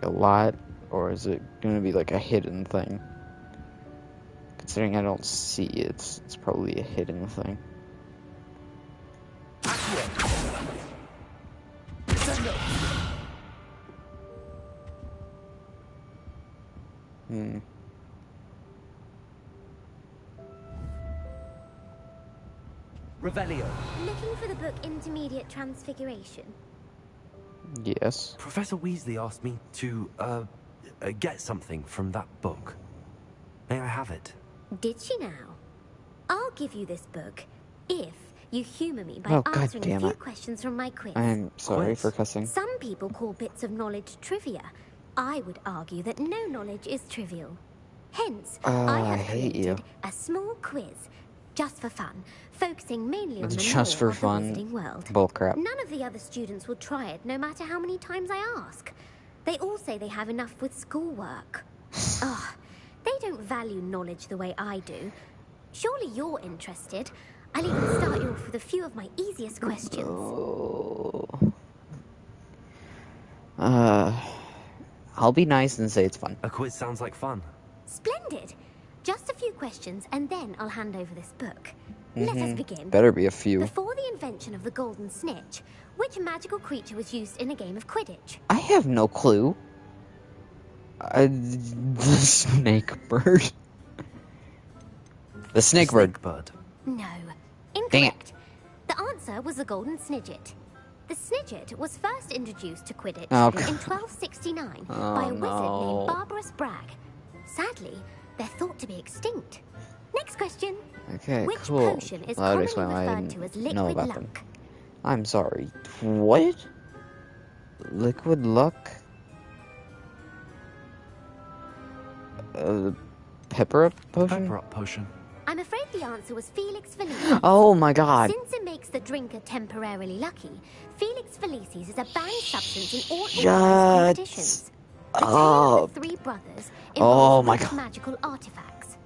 lot, or is it gonna be like a hidden thing? Considering I don't see it, it's probably a hidden thing. Revelio. Looking for the book Intermediate Transfiguration? Yes. Professor Weasley asked me to, get something from that book. May I have it? Did she now? I'll give you this book if You humor me by Oh, God answering a damn few it. questions from my quiz. I'm sorry for cussing. Some people call bits of knowledge trivia. I would argue that no knowledge is trivial. Hence, I I have hate you. created a small quiz, just for fun, focusing mainly on the Just lore for of the fun. Wizarding world. Bullcrap. None of the other students will try it, no matter how many times I ask. They all say they have enough with schoolwork. Ugh, they don't value knowledge the way I do. Surely you're interested. I'll even start you off with a few of my easiest questions. I'll be nice and say it's fun. A quiz sounds like fun. Splendid. Just a few questions, and then I'll hand over this book. Let us begin. Better be a few. Before the invention of the golden snitch, which magical creature was used in a game of Quidditch? I have no clue. The snake bird. The snake bird. No. Incorrect. Dang it. The answer was the golden snidget. The snidget was first introduced to Quidditch Oh, in 1269 by a wizard named Barbarous Bragg. Sadly, they're thought to be extinct. Next question. Okay, Which cool. potion is That would commonly explain why I referred to as didn't know liquid about them. luck? I'm sorry. What? Liquid luck? Pepper up potion? Pepper up potion. I'm afraid the answer was Felix Felicis. Oh my god. Since it makes the drinker temporarily lucky, Felix Felicis is a banned substance in all Shut organized competitions. The tale of up. the three brothers Oh involves my rich god. magical artifacts.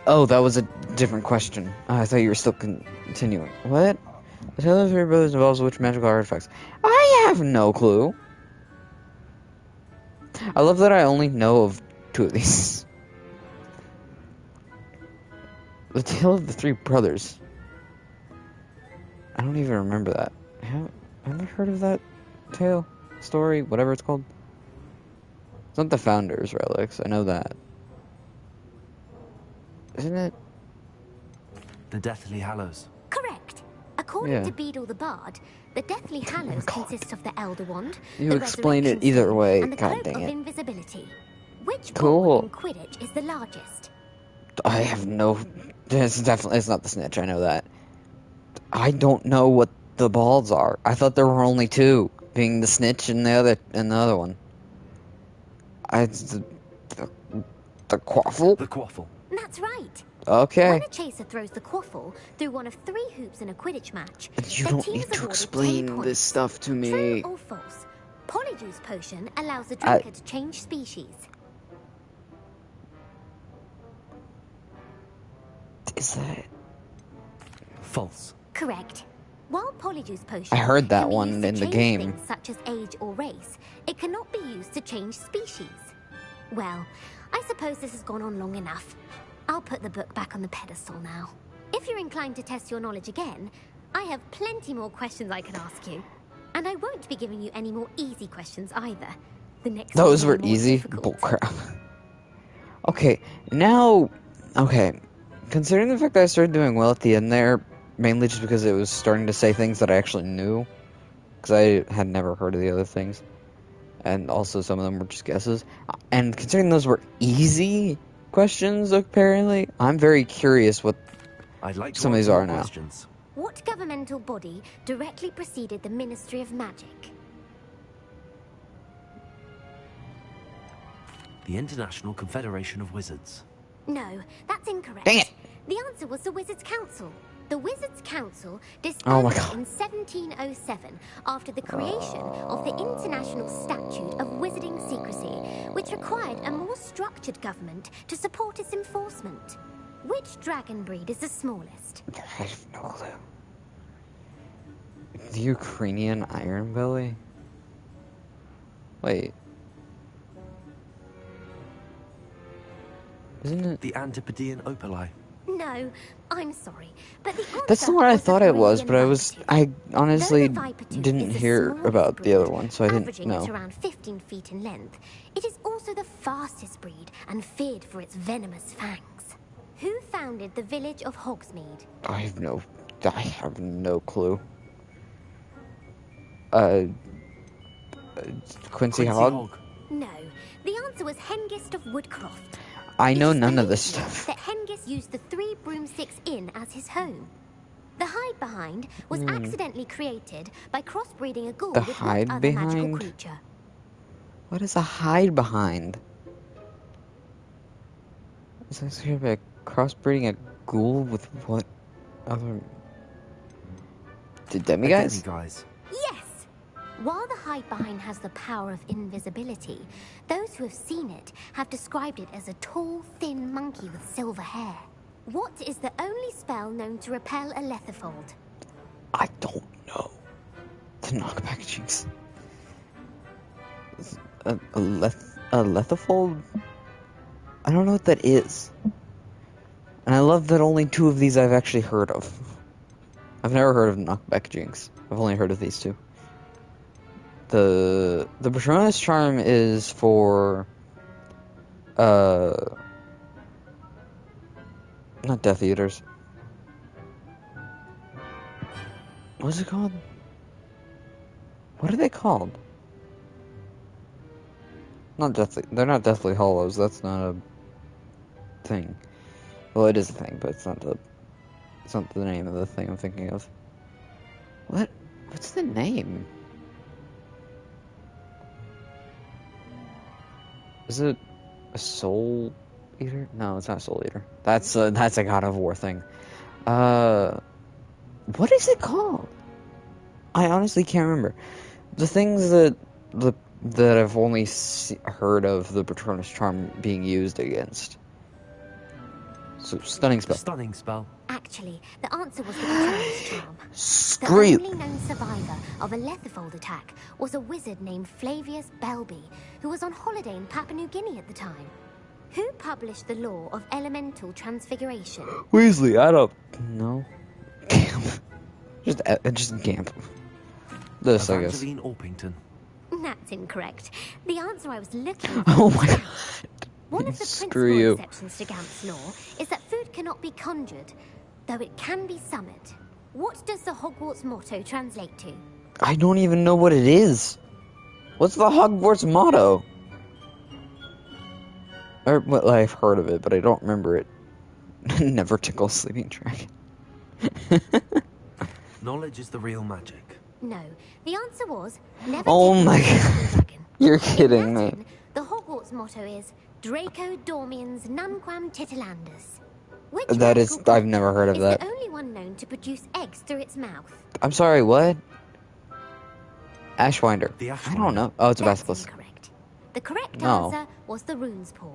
Oh, that was a different question. I thought you were still continuing. What? The Tale of the Three Brothers involves which magical artifacts? I have no clue. I love that I only know of two of these. The Tale of the Three Brothers. I don't even remember that. Have I heard of that tale? Story? Whatever it's called? It's not the Founder's Relics. I know that. Isn't it? The Deathly Hallows. Correct. According Yeah. to Beedle the Bard, the Deathly Hallows consists of the Elder Wand, You the explain it Resurrection either Stone, way. and the God Cloak dang of it. Invisibility. Which Cool. ball in Quidditch is the largest? I have no. It's not the snitch. I know that. I don't know what the balls are. I thought there were only two, being the snitch and the other one. The quaffle. The quaffle. That's right. Okay. When a chaser throws the quaffle through one of 3 hoops in a Quidditch match, You their don't team need is to awarded 10 explain points. this stuff to True me. or false? Polyjuice potion allows the drinker to change species. Is that? False. Correct. While Polyjuice potion I heard that can be one used to in the change game. things such as age or race, it cannot be used to change species. Well, I suppose this has gone on long enough. I'll put the book back on the pedestal now. If you're inclined to test your knowledge again, I have plenty more questions I can ask you. And I won't be giving you any more easy questions either. The next Those ones were are more easy. difficult. Bullcrap. Okay, now. Okay. Considering the fact that I started doing well at the end there, mainly just because it was starting to say things that I actually knew, because I had never heard of the other things, and also some of them were just guesses, and considering those were easy questions, apparently, I'm very curious what I'd like to some of these answer are more now. questions. What governmental body directly preceded the Ministry of Magic? The International Confederation of Wizards. No, that's incorrect. Dang it. The answer was the Wizards' Council. The Wizards' Council Oh my disbanded God. in 1707 after the creation of the International Statute of Wizarding Secrecy, which required a more structured government to support its enforcement. Which dragon breed is the smallest? I have no clue. The Ukrainian Iron Belly? Wait. Isn't it? The Antipodean Opali. No, I'm sorry, but the answer That's the one I was the thought it was, but Peruvian I honestly Though the Vipertooth didn't is the hear smallest about the breed, other one, so I didn't averaging at know. around 15 feet in length, it is also the fastest breed and feared for its venomous fangs. Who founded the village of Hogsmeade? I have no clue. Quincy Hogg? No, the answer was Hengist of Woodcroft. I know It is none of this believed stuff. that Hengist used the 3 Broomsticks Inn as his home. The hide behind was accidentally created by crossbreeding a ghoul The with hide what other magical behind? creature? What is a hide behind? Is that sort of a crossbreeding a ghoul with what other... The demi-guys? Demi-guys. Yes! While the hide behind has the power of invisibility, those who have seen it have described it as a tall, thin monkey with silver hair. What is the only spell known to repel a lethifold? I don't know. The knockback jinx. A lethifold? I don't know what that is. And I love that only 2 of these I've actually heard of. I've never heard of knockback jinx. I've only heard of these 2. The Patronus charm is for not Death Eaters. What's it called? What are they called? Not Deathly. They're not Deathly Hollows. That's not a thing. Well, it is a thing, but it's not the name of the thing I'm thinking of. What's the name? Is it a Soul Eater? No, it's not a Soul Eater. That's a God of War thing. What is it called? I honestly can't remember. The things that I've only heard of the Patronus charm being used against. So, stunning spell. Stunning spell. Actually, the answer was the Patronus charm. Screw you. The only known survivor of a lethifold attack was a wizard named Flavius Belby, who was on holiday in Papua New Guinea at the time. Who published the law of elemental transfiguration? Weasley, I don't know. Gamp. Just Gamp. This, I guess. Evangeline Orpington. That's incorrect. The answer I was looking for. Oh my god. One of the Screw principal you. exceptions to Gamp's law is that food cannot be conjured, though it can be summoned. What does the Hogwarts motto translate to? I don't even know what it is. What's the Hogwarts motto? Well, I've heard of it, but I don't remember it. Never tickle sleeping dragon. Knowledge is the real magic. No, the answer was never. Oh tickle my the sleeping god. dragon. You're kidding me. The Hogwarts motto is Draco Dormiens Nunquam Titilandus. Which That is, magical I've never heard of creature that. is the only one known to produce eggs through its mouth? I'm sorry, what? Ashwinder. The I don't know. Oh, it's a basilisk. The correct No. answer was the rune's paw.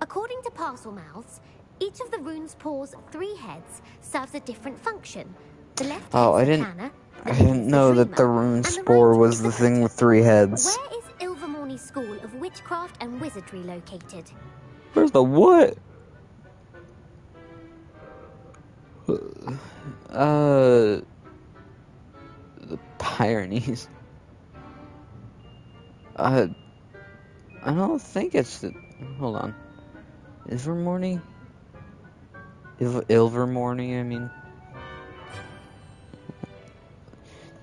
According to Parselmouths, each of the rune's paw's 3 heads serves a different function. The left Oh, I head's the didn't. planner, I didn't know that the rune spore was the thing with 3 heads. Where is Ilvermorny School of Witchcraft and Wizardry located? Where's the what? The Pyrenees. I don't think it's the. Hold on. Ilvermorny? Ilvermorny, I mean.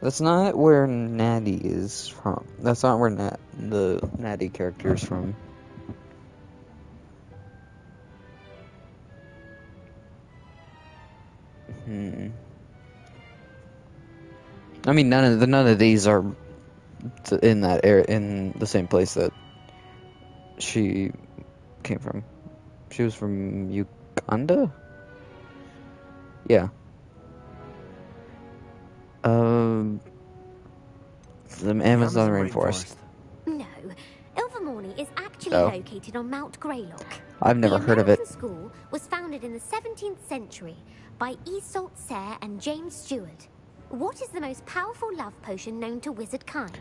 That's not where Natty is from. That's not where the Natty character is from. I mean, none of these are in that area, in the same place that she came from. She was from Uganda? Yeah. The Amazon rainforest. No, Ilvermorny is actually Oh. located on Mount Greylock. I've never heard of it. The school was founded in the 17th century by Iseult Sayre and James Stewart. What is the most powerful love potion known to wizard kind?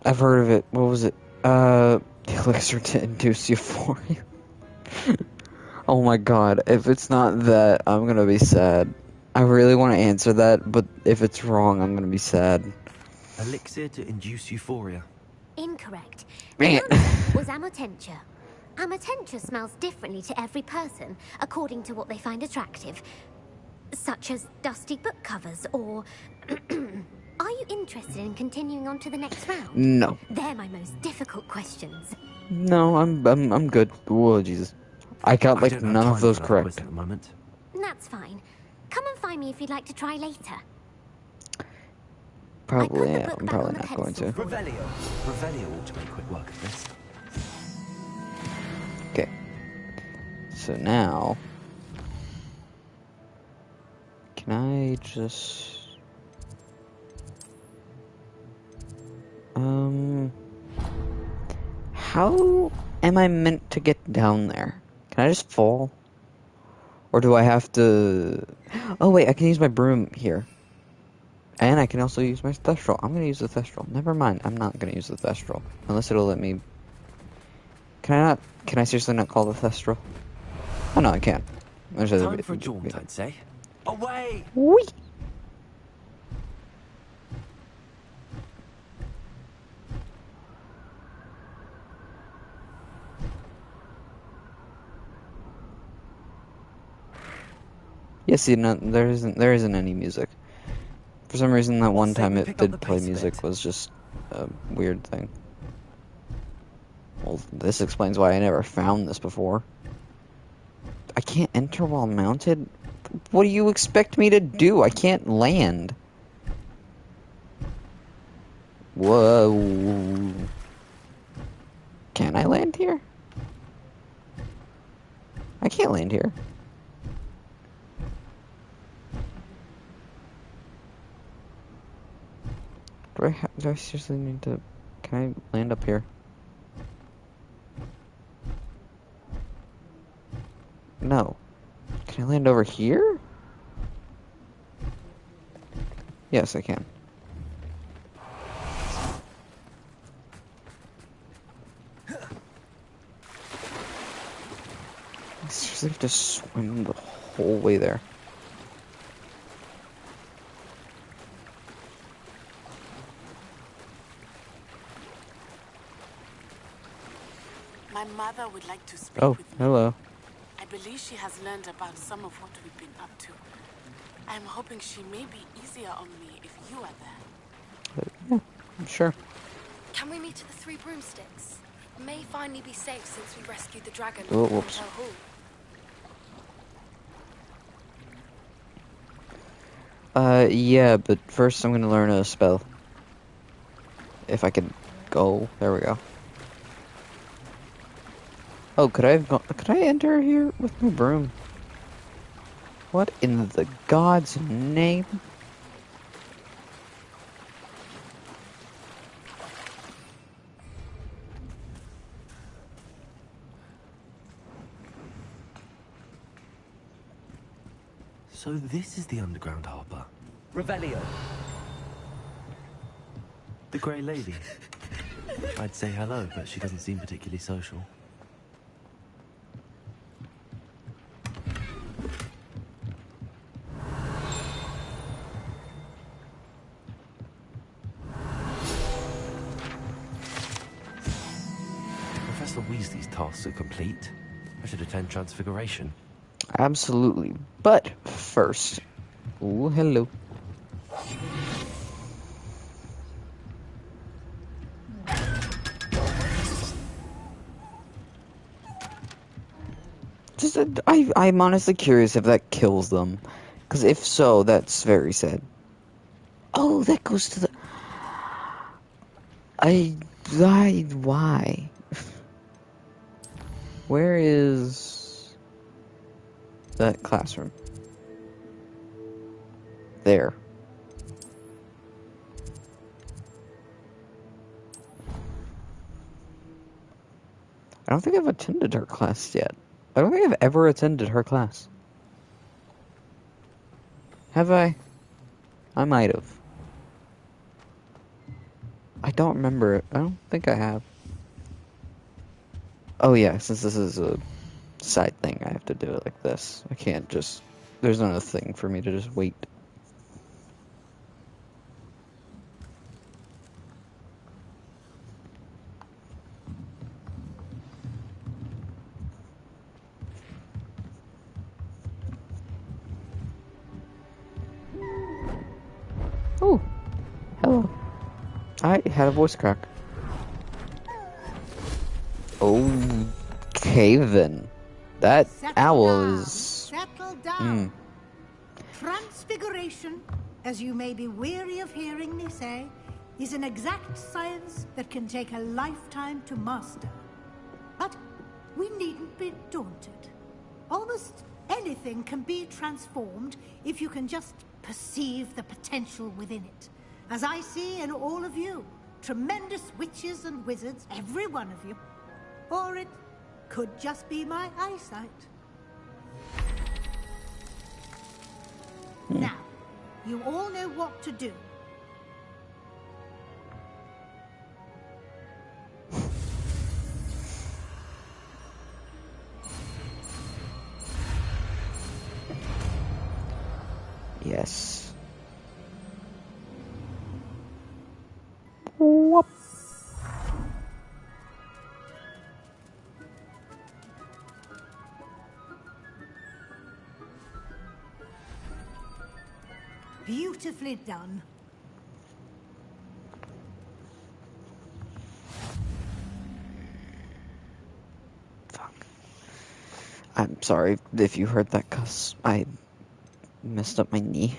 I've heard of it. What was it? Elixir to induce euphoria. Oh my god, if it's not that, I'm gonna be sad. I really want to answer that, but if it's wrong, I'm gonna be sad. Elixir to induce euphoria. Incorrect. Dang The it. answer was Amotentia. Amotentia smells differently to every person, according to what they find attractive. Such as dusty book covers, or... Are you interested in continuing on to the next round? No. They're my most difficult questions. No, I'm good. Whoa, Jesus. I got like none of those correct. At the moment. That's fine. Come and find me if you'd like to try later. Probably, yeah, I'm probably not going to. Revelio ought to make quick work of this. Okay. So now, can I just... How am I meant to get down there? Can I just fall? Or do I have to... Oh wait, I can use my broom here. And I can also use my Thestral. I'm gonna use the Thestral. Never mind, I'm not gonna use the Thestral. Unless it'll let me... Can I seriously not call the Thestral? Oh no, I can. Time for a jaunt, I'd say. Away! Whee! Yeah, see, no, there isn't any music. For some reason, that one time it did play music was just a weird thing. Well, this explains why I never found this before. I can't enter while mounted? What do you expect me to do? I can't land. Whoa. Can I land here? I can't land here. Do I seriously need to... Can I land up here? No. Can I land over here? Yes, I can. I seriously have to swim the whole way there. My mother would like to speak Oh, with me. hello. I believe she has learned about some of what we've been up to. I'm hoping she may be easier on me if you are there. Yeah, sure. Can we meet at the Three Broomsticks? It may finally be safe since we rescued the dragon Oh, from whoops. Hotel Hall. Yeah, but first I'm gonna learn a spell. If I can go. There we go. Oh, could I enter here with my broom? What in the God's name? So this is the underground harbour. Revelio. The Grey Lady. I'd say hello, but she doesn't seem particularly social. Professor Weasley's tasks are complete. I should attend Transfiguration. Absolutely. But first... Ooh, hello. I'm honestly curious if that kills them. Because if so, that's very sad. Oh, that goes to the... Why? Where is that classroom? There. I don't think I've attended her class yet. I don't think I've ever attended her class. Have I? I might have. I don't remember it. I don't think I have. Oh yeah, since this is a side thing, I have to do it like this. I can't just... There's not a thing for me to just wait. Oh, hello. I had a voice crack. Oh, cave then. That owl is... Settle down. Transfiguration, as you may be weary of hearing me say, is an exact science that can take a lifetime to master. But we needn't be daunted. Almost anything can be transformed if you can just perceive the potential within it. As I see in all of you, tremendous witches and wizards, every one of you. Or it could just be my eyesight. Now, you all know what to do. Yes. Whoop. Beautifully done. Fuck. I'm sorry if you heard that cuss. I messed up my knee.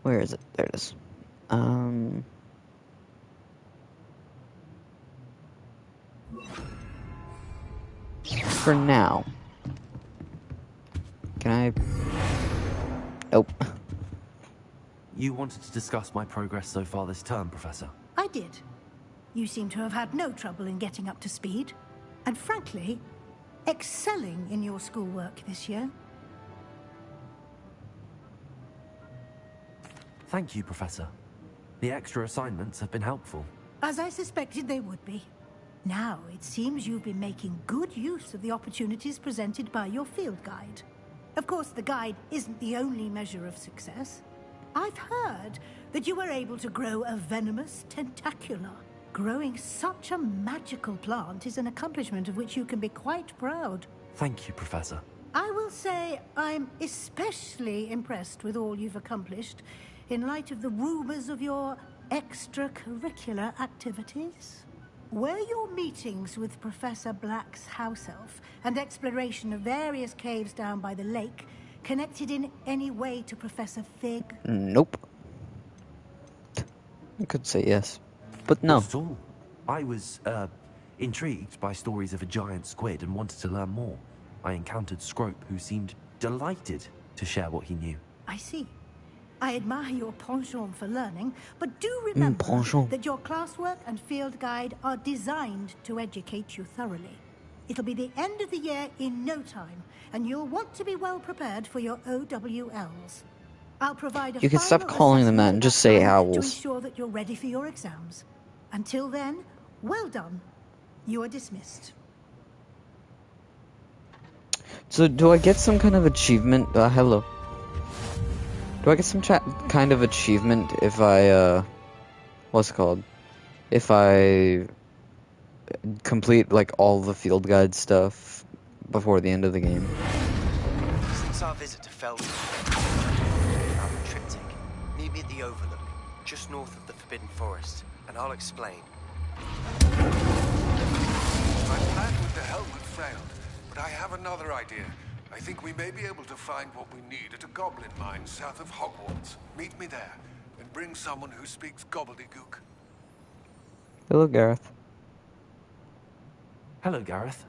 Where is it? There it is. For now. Can I... Nope. You wanted to discuss my progress so far this term, Professor? I did. You seem to have had no trouble in getting up to speed. And frankly, excelling in your schoolwork this year. Thank you, Professor. The extra assignments have been helpful. As I suspected they would be. Now, it seems you've been making good use of the opportunities presented by your field guide. Of course, the guide isn't the only measure of success. I've heard that you were able to grow a venomous tentacula. Growing such a magical plant is an accomplishment of which you can be quite proud. Thank you, Professor. I will say I'm especially impressed with all you've accomplished in light of the rumors of your extracurricular activities. Were your meetings with Professor Black's house elf and exploration of various caves down by the lake connected in any way to Professor Fig? Nope. I could say yes, but no. Not at all. I was, intrigued by stories of a giant squid and wanted to learn more. I encountered Scrope, who seemed delighted to share what he knew. I see. I admire your penchant for learning, but do remember that your classwork and field guide are designed to educate you thoroughly. It'll be the end of the year in no time, and you'll want to be well prepared for your OWLs. I'll provide a You can stop final calling them that assessment and at just say time owls. to ensure that you're ready for your exams. Until then, well done. You are dismissed. So, do I get some kind of achievement? Hello. Do I get some kind of achievement if I, what's it called? If I complete, like, all the field guide stuff before the end of the game? Since our visit to Felden, found the triptych. Meet me at the Overlook, just north of the Forbidden Forest, and I'll explain. My plan with the helmet failed, but I have another idea. I think we may be able to find what we need at a goblin mine south of Hogwarts. Meet me there, and bring someone who speaks gobbledygook. Hello, Gareth. Hello, Gareth.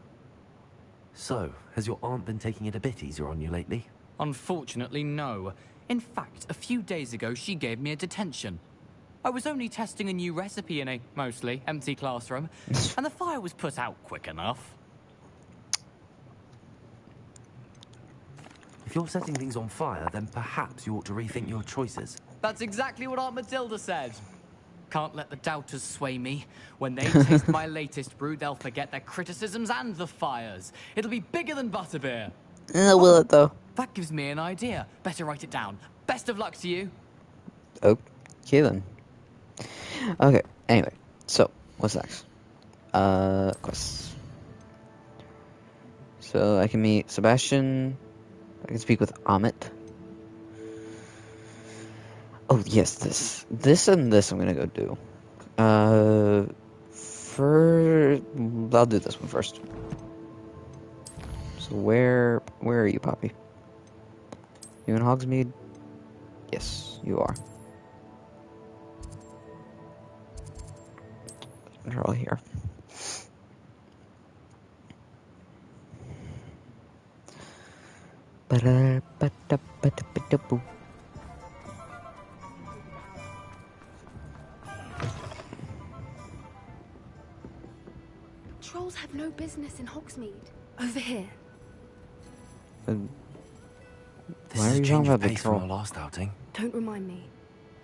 So, has your aunt been taking it a bit easier on you lately? Unfortunately, no. In fact, a few days ago, she gave me a detention. I was only testing a new recipe in a mostly empty classroom, and the fire was put out quick enough. If you're setting things on fire, then perhaps you ought to rethink your choices. That's exactly what Aunt Matilda said. Can't let the doubters sway me. When they taste my latest brew, they'll forget their criticisms and the fires. It'll be bigger than butterbeer. Will it, though? That gives me an idea. Better write it down. Best of luck to you. Okay, then. Okay, anyway. So, what's next? Quests. So, I can meet Sebastian. I can speak with Amit. Oh, yes, this and this I'm gonna go do. I'll do this one first. So where are you, Poppy? You in Hogsmeade? Yes, you are. They're all here. Trolls have no business in Hogsmeade. Over here. This is a change of pace from our last outing. Don't remind me.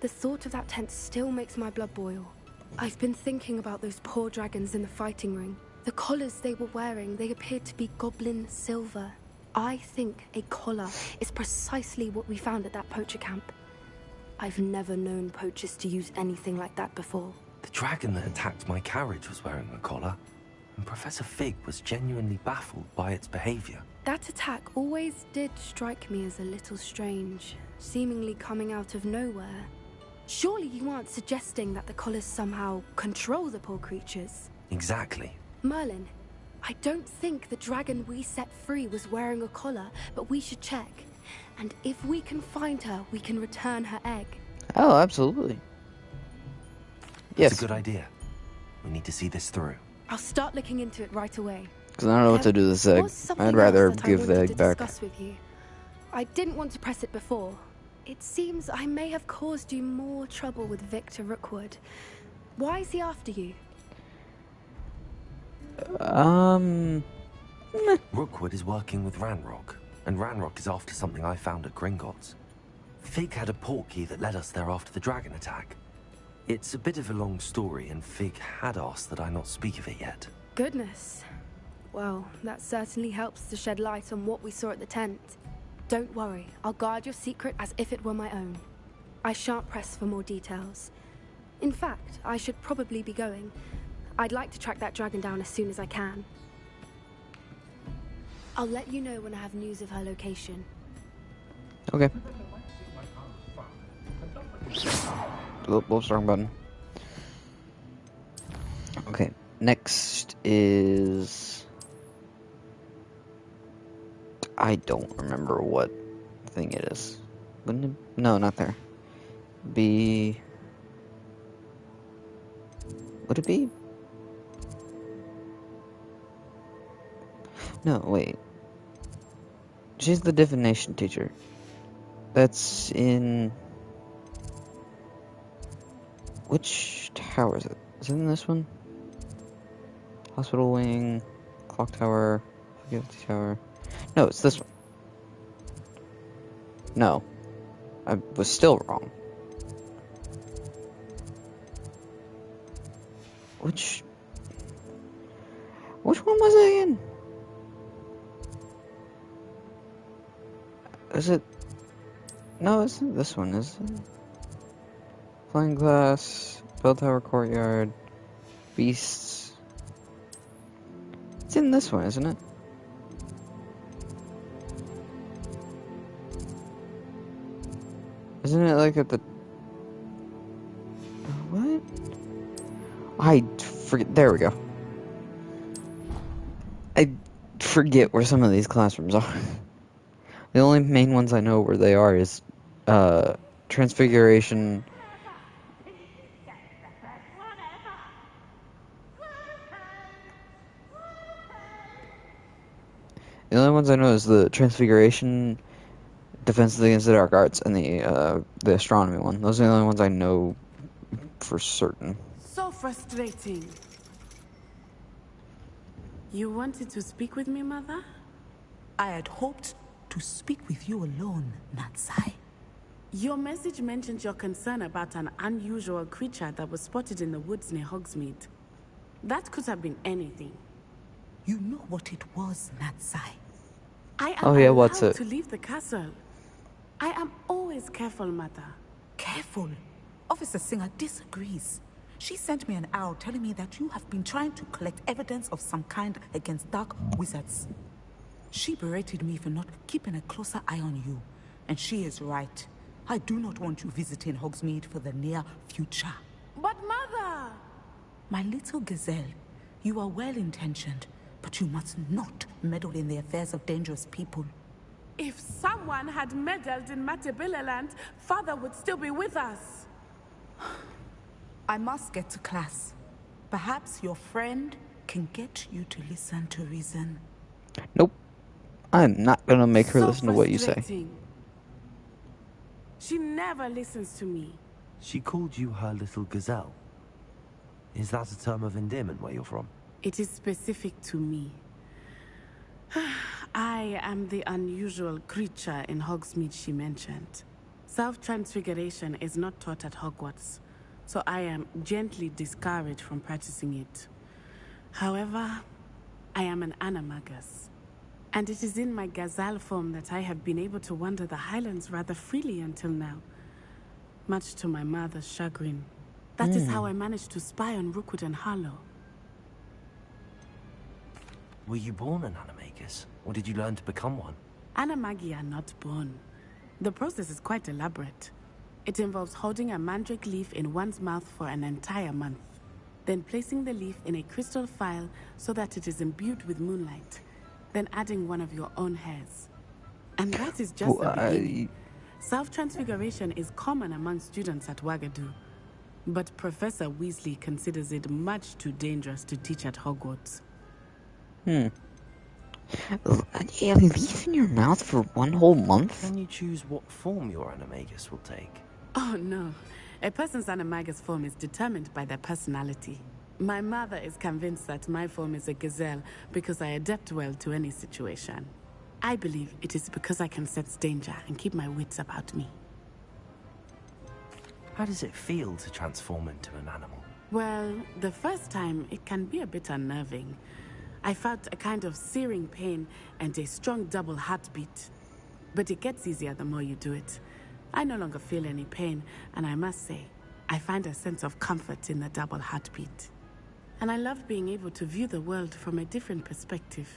The thought of that tent still makes my blood boil. I've been thinking about those poor dragons in the fighting ring. The collars they were wearing, they appeared to be goblin silver. I think a collar is precisely what we found at that poacher camp. I've never known poachers to use anything like that before. The dragon that attacked my carriage was wearing a collar, and Professor Fig was genuinely baffled by its behavior. That attack always did strike me as a little strange, seemingly coming out of nowhere. Surely you aren't suggesting that the collars somehow control the poor creatures? Exactly. Merlin, I don't think the dragon we set free was wearing a collar, but we should check. And if we can find her, we can return her egg. Oh, absolutely. Yes. It's a good idea. We need to see this through. I'll start looking into it right away. Because I don't know what to do with this egg. I'd rather give the egg back. With you. I didn't want to press it before. It seems I may have caused you more trouble with Victor Rookwood. Why is he after you? Rookwood is working with Ranrock, and Ranrock is after something I found at Gringotts. Fig had a portkey that led us there after the dragon attack. It's a bit of a long story, and Fig had asked that I not speak of it yet. Goodness. Well, that certainly helps to shed light on what we saw at the tent. Don't worry, I'll guard your secret as if it were my own. I shan't press for more details. In fact, I should probably be going. I'd like to track that dragon down as soon as I can. I'll let you know when I have news of her location. Okay. Whoops, wrong button. Okay, next is... I don't remember what thing it is. Wouldn't it? No, not there. Be... Would it be? No, wait. She's the divination teacher. That's in... Which tower is it? Is it in this one? Hospital wing, clock tower, faculty tower. No, it's this one. No. I was still wrong. Which one was it again? Is it? No, isn't this one, is it? Flying glass, bell tower courtyard, beasts. It's in this one, isn't it? Isn't it like at the... What? I forget. There we go. I forget where some of these classrooms are. The only main ones I know where they are is Transfiguration. The only ones I know is the Transfiguration, Defense Against the Dark Arts, and the Astronomy one. Those are the only ones I know for certain. So frustrating. You wanted to speak with me, Mother? I had hoped to speak with you alone, Natsai. Your message mentioned your concern about an unusual creature that was spotted in the woods near Hogsmeade. That could have been anything. You know what it was, Natsai. I am allowed to leave the castle. I am always careful, Mother. Careful? Officer Singer disagrees. She sent me an owl telling me that you have been trying to collect evidence of some kind against dark wizards. She berated me for not keeping a closer eye on you. And she is right. I do not want you visiting Hogsmeade for the near future. But Mother! My little gazelle, you are well-intentioned, but you must not meddle in the affairs of dangerous people. If someone had meddled in Matabeleland, Father would still be with us. I must get to class. Perhaps your friend can get you to listen to reason. Nope. I'm not gonna make her So listen to what you say. frustrating. She never listens to me. She called you her little gazelle. Is that a term of endearment where you're from? It is specific to me. I am the unusual creature in Hogsmeade she mentioned. Self-transfiguration is not taught at Hogwarts, so I am gently discouraged from practicing it. However, I am an animagus, and it is in my gazelle form that I have been able to wander the Highlands rather freely until now, much to my mother's chagrin. That is how I managed to spy on Rookwood and Harlow. Were you born an animagus, or did you learn to become one? Animagi are not born. The process is quite elaborate. It involves holding a mandrake leaf in one's mouth for an entire month, then placing the leaf in a crystal phial so that it is imbued with moonlight, then adding one of your own hairs. And that is just the beginning. Self-transfiguration is common among students at Wagadu, but Professor Weasley considers it much too dangerous to teach at Hogwarts. A leaf in your mouth for one whole month? Can you choose what form your animagus will take? Oh no, a person's animagus form is determined by their personality. My mother is convinced that my form is a gazelle because I adapt well to any situation. I believe it is because I can sense danger and keep my wits about me. How does it feel to transform into an animal? Well, the first time it can be a bit unnerving. I felt a kind of searing pain and a strong double heartbeat. But it gets easier the more you do it. I no longer feel any pain, and I must say, I find a sense of comfort in the double heartbeat. And I love being able to view the world from a different perspective.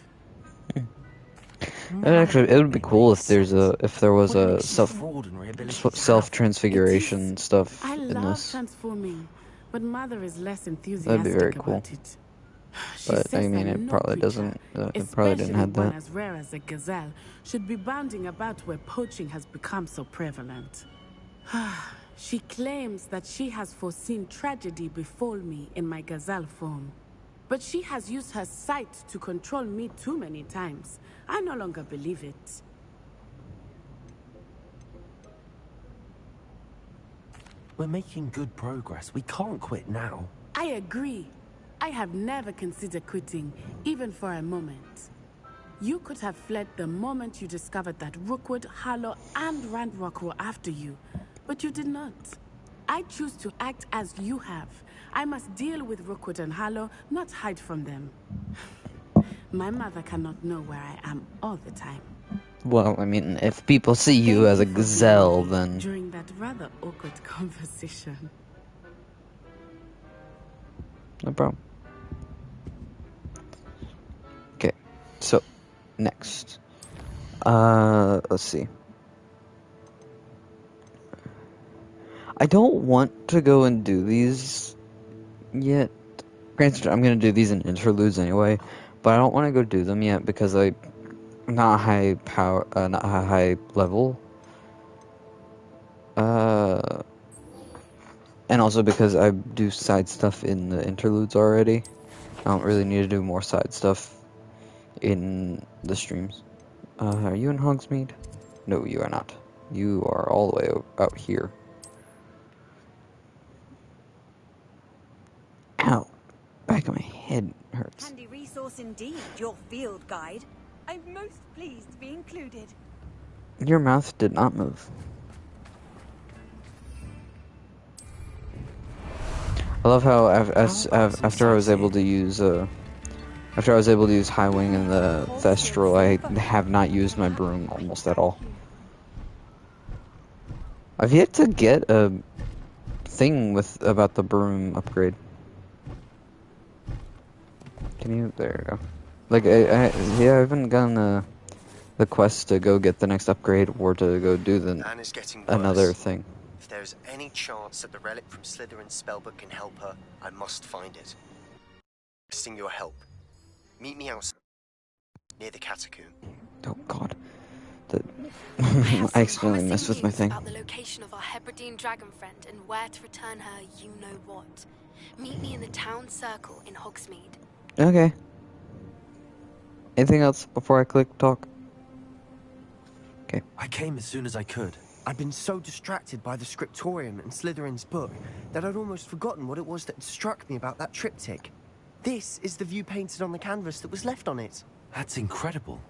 Actually, it would be cool if there was a self-transfiguration stuff I in love this. transforming, but Mother is less enthusiastic That'd be very cool. about it. She But I says mean, that it no probably creature, doesn't. It probably didn't have especially one that. as rare as a gazelle, should be bounding about where poaching has become so prevalent. She claims that she has foreseen tragedy befall me in my gazelle form. But she has used her sight to control me too many times. I no longer believe it. We're making good progress. We can't quit now. I agree. I have never considered quitting, even for a moment. You could have fled the moment you discovered that Rookwood, Harlow, and Ranrock were after you, but you did not. I choose to act as you have. I must deal with Rookwood and Harlow, not hide from them. My mother cannot know where I am all the time. Well, I mean, if people see you as a gazelle, then During that rather awkward conversation. no problem. Okay, so next, let's see. I don't want to go and do these yet. Granted, I'm gonna do these in interludes anyway, but I don't want to go do them yet because I'm not high power, not high level. And also because I do side stuff in the interludes already. I don't really need to do more side stuff in the streams. Are you in Hogsmeade? No, you are not. You are all the way out here. Ow. Back of my head hurts. Handy resource indeed, your field guide. I'm most pleased to be included. Your mouth did not move. I love how after I was able to use High Wing and the Thestral, I have not used my broom almost at all. I've yet to get a thing about the broom upgrade. Can you? There you go. Like I haven't gotten the quest to go get the next upgrade or to go do another thing. If there's any chance that the relic from Slytherin's spellbook can help her, I must find it. Requesting your help. Meet me outside near the catacomb. Oh God. I I accidentally messed with my news thing. about the location of our Hebridean dragon friend and where to return her you know what. Meet me in the town circle in Hogsmeade. Okay. Anything else before I click talk? Okay. I came as soon as I could. I'd been so distracted by the scriptorium and Slytherin's book that I'd almost forgotten what it was that struck me about that triptych. This is the view painted on the canvas that was left on it. That's incredible.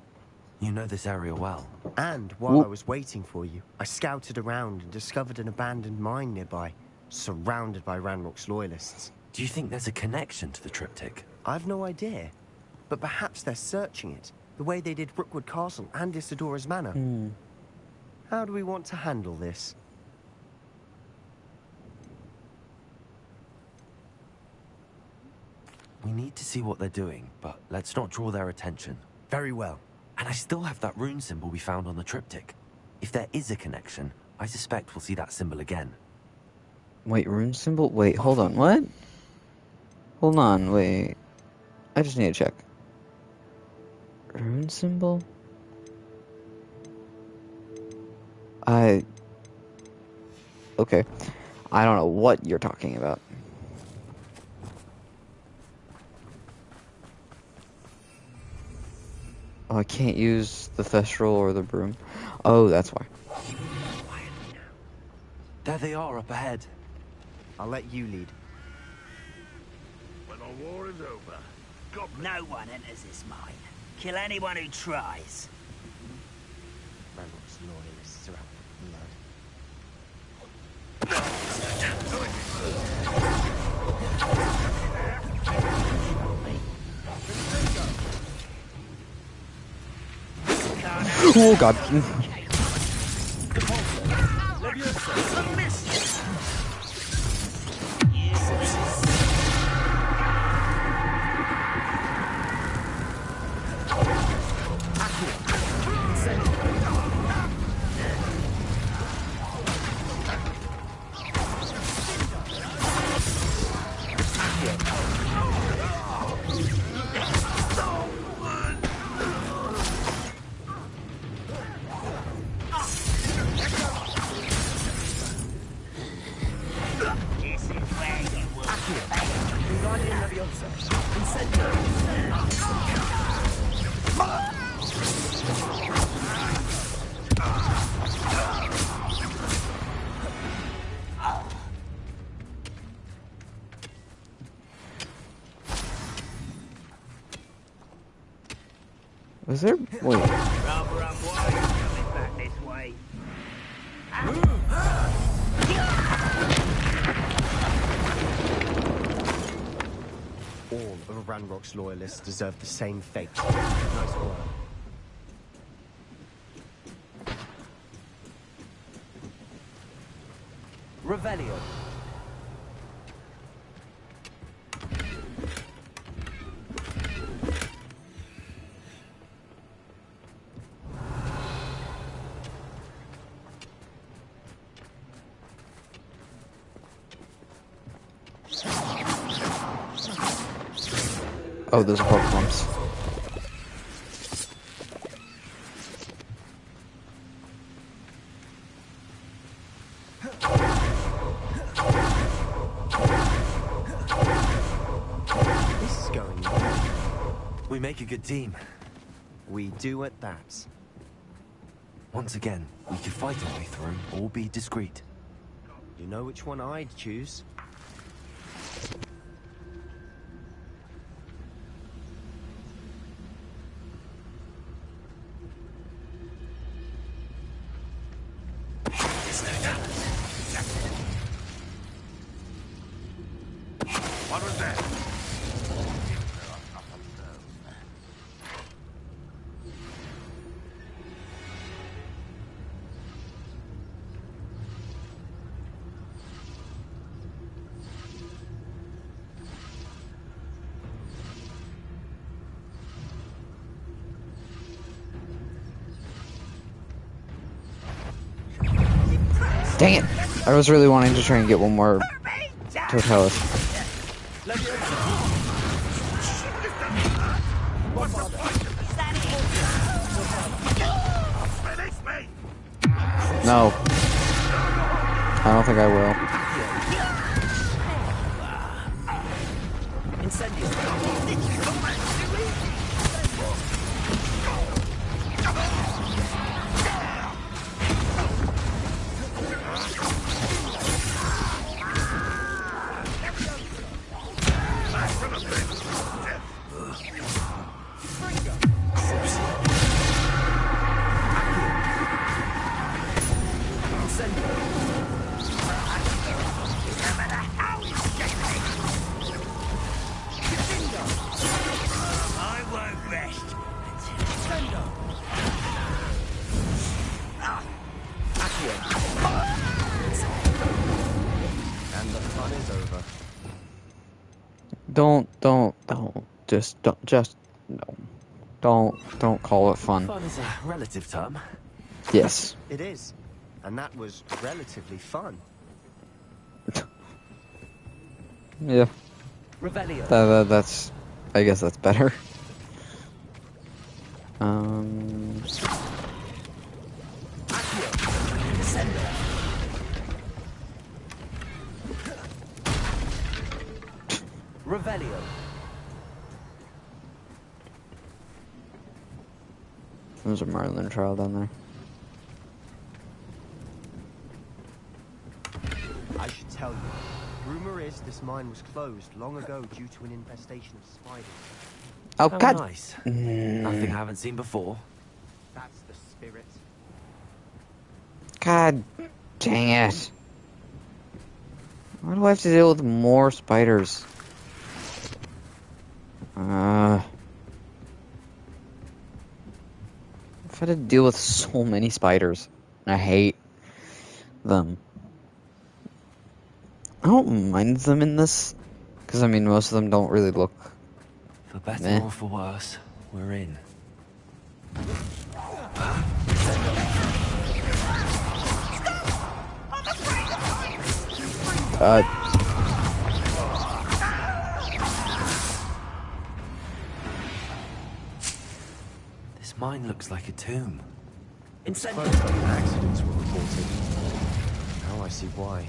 You know this area well. And while I was waiting for you, I scouted around and discovered an abandoned mine nearby, surrounded by Ranrock's loyalists. Do you think there's a connection to the triptych? I've no idea, but perhaps they're searching it, the way they did Rookwood Castle and Isidora's Manor. How do we want to handle this? We need to see what they're doing, but let's not draw their attention. Very well. And I still have that rune symbol we found on the triptych. If there is a connection, I suspect we'll see that symbol again. Wait, rune symbol? Wait, hold on, what? Hold on, wait. I just need to check. Rune symbol? Okay. I don't know what you're talking about. Oh, I can't use the thestral or the broom. Oh, that's why. There they are up ahead. I'll let you lead. When the war is over, No one enters this mine. Kill anyone who tries. Ranrock's loyalists are out for blood. Oh God. Was there? Wait. Rather unwise coming back this way. All of Ranrock's loyalists deserve the same fate. Nice work. Revelio. Oh, those are pork clumps. This is going well. We make a good team. We do at that. Once again, we could fight our way through or be discreet. You know which one I'd choose? What was that? Dang it! I was really wanting to try and get one more Totalis. No. I don't think I will. Don't call it fun. Fun is a relative term. Yes. It is. And that was relatively fun. Yeah. Revelio. That's... I guess that's better. Revelio. There's a Merlin trial down there. I should tell you. Rumor is this mine was closed long ago due to an infestation of spiders. Oh, How God. nice. Nothing I haven't seen before. That's the spirit. God dang it. Why do I have to deal with more spiders? I've had to deal with so many spiders. I hate them. I don't mind them in this, because I mean most of them don't really look For better meh. or for worse, we're in. This mine looks like a tomb. Accidents were reported. Now I see why.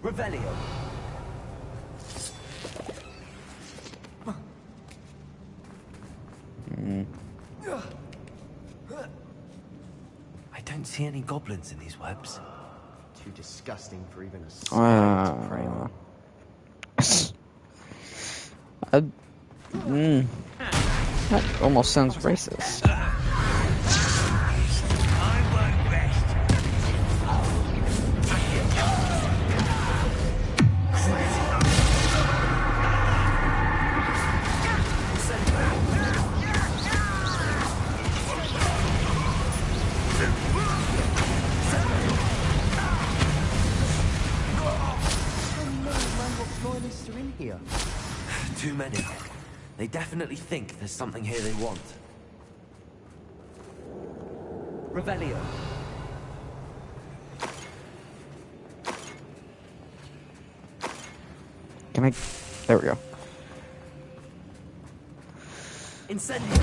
Revelio. I don't see any goblins in these webs. Too disgusting for even a spider to prey on. That almost sounds racist. Too many. They definitely think there's something here they want. Revelio. Can I... There we go. Incendio.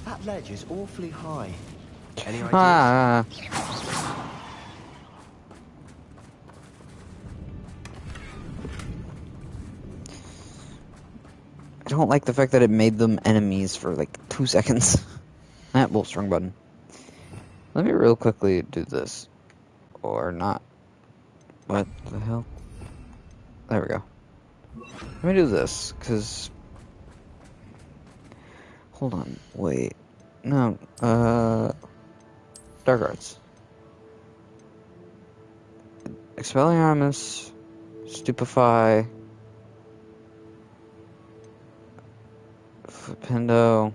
That ledge is awfully high. Any ideas? I don't like the fact that it made them enemies for like 2 seconds. Wolf's wrong button. Let me real quickly do this. Or not. What the hell? There we go. Let me do this, because... Hold on, wait. No, Dark Arts. Expelliarmus, Stupefy, Flipendo,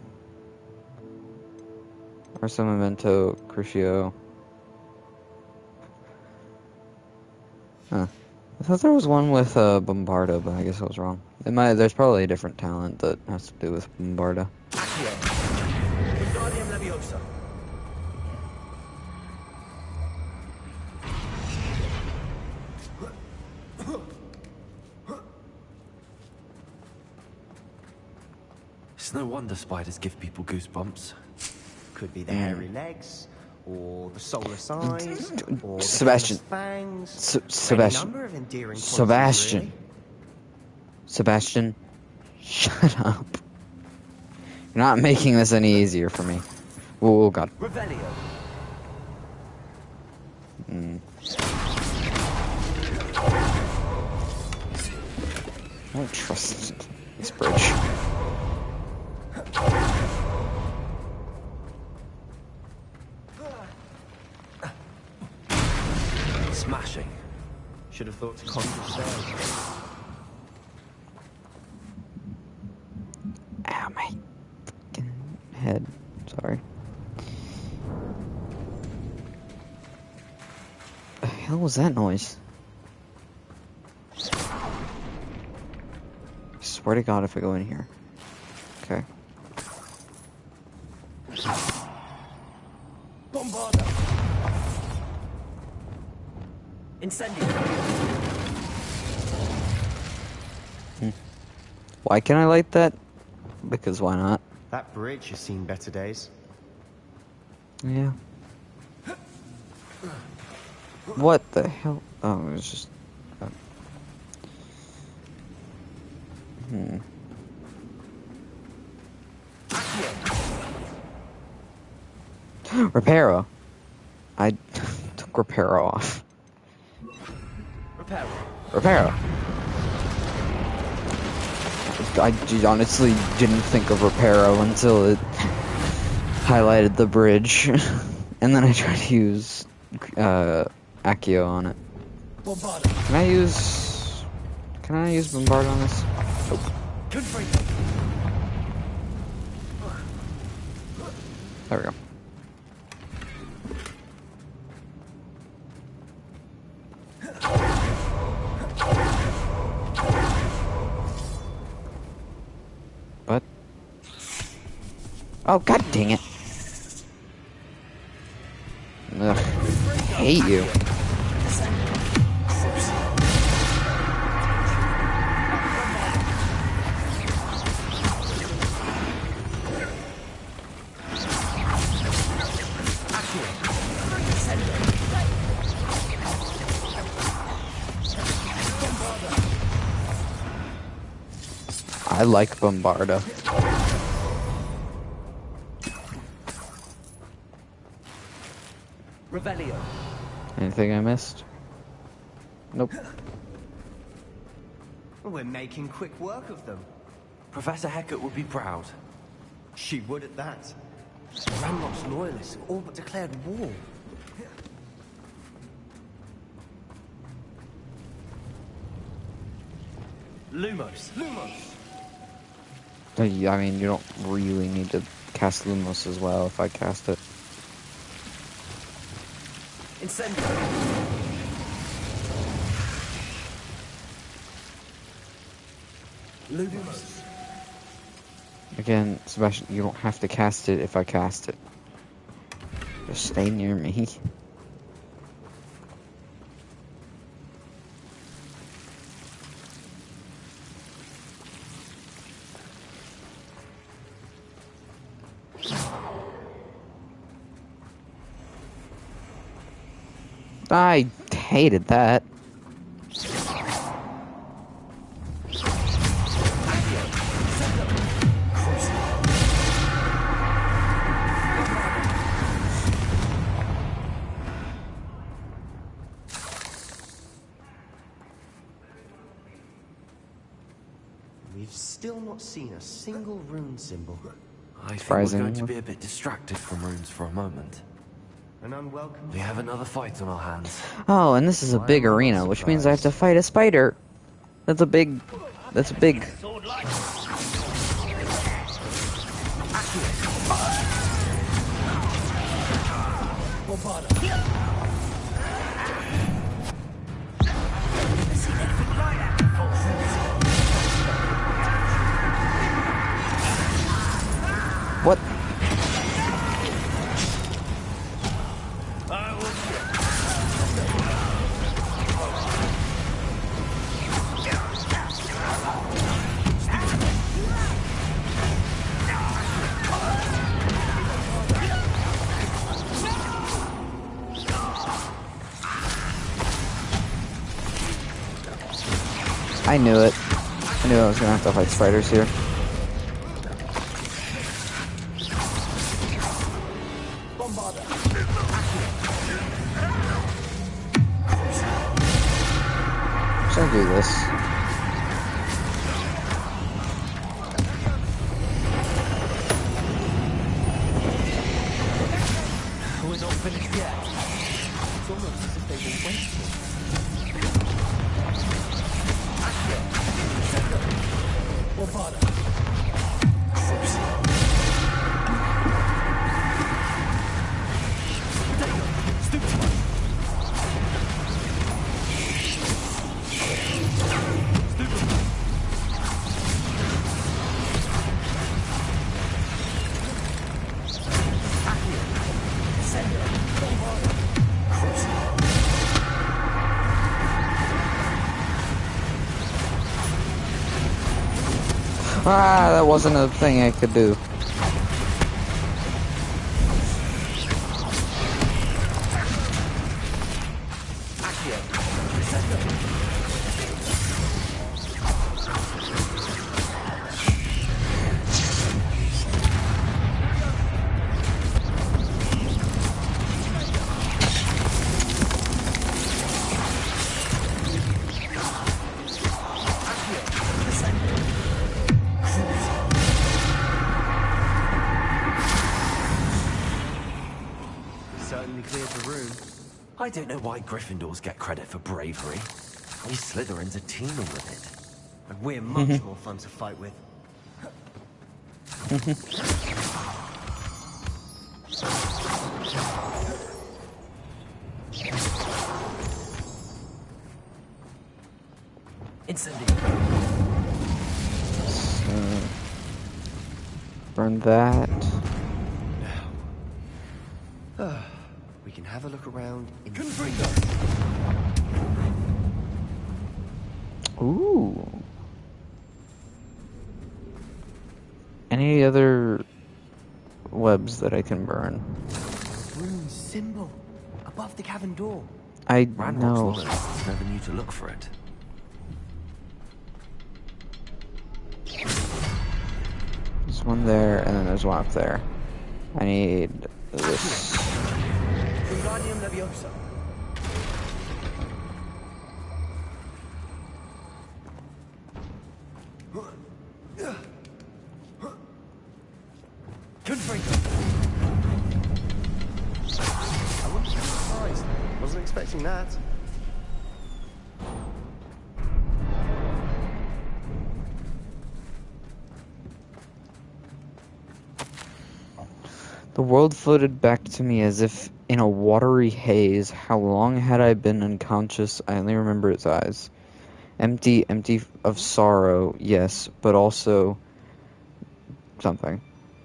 Arso Memento, Crucio. Huh. I thought there was one with Bombarda, but I guess I was wrong. There's probably a different talent that has to do with Bombarda. It's no wonder spiders give people goosebumps. Could be the hairy legs, or the soulless eyes, or the Sebastian. fangs. Sebastian. Any number of endearing Sebastian. qualities, Sebastian, shut up. You're not making this any easier for me. Oh, God. Revelio. I don't trust this bridge. Smashing. Should have thought to conjure stairs. Ow, my fucking head. Sorry. The hell was that noise? I swear to God if I go in here. Okay. Bombarda. Incendio. Why can I light that? Because why not? That bridge has seen better days. Yeah. What the hell? Oh, it was just... Reparo. I took Reparo off. Reparo. I honestly didn't think of Reparo until it highlighted the bridge. And then I tried to use Accio on it. Can I use Bombard on this? Nope. There we go. What? Oh, god dang it. Ugh. I hate you. I like Bombarda. Revelio. Anything I missed? Nope. We're making quick work of them. Professor Hecat would be proud. She would at that. Ranrock's loyalists have all but declared war. Lumos. I mean, you don't really need to cast Lumos as well if I cast it. Incendio. Lumos. Again, Sebastian, you don't have to cast it if I cast it. Just stay near me. I hated that. We've still not seen a single rune symbol. I think we're going to be a bit distracted from runes for a moment. An unwelcome. We have another fight on our hands. Oh, and this is a big arena, which means I have to fight a spider. That's a big... What? I knew it. I knew I was gonna have to fight spiders here. I'm gonna do this. We're not finished yet. It's almost as if they were waiting. Ah, that wasn't a thing I could do. I don't know why Gryffindors get credit for bravery. We Slytherins are teeming with it. And we're much more fun to fight with. Burn that. We can have a look around in Ooh. Any other webs that I can burn? Rune symbol above the cavern door. I Ranrock's know. loyalists never knew to look for it. There's one there, and then there's one up there. I need this. Wingardium Leviosa. I wouldn't be surprised. Wasn't expecting that. The world floated back to me as if in a watery haze. How long had I been unconscious? I only remember its eyes. Empty, empty of sorrow, yes, but also something.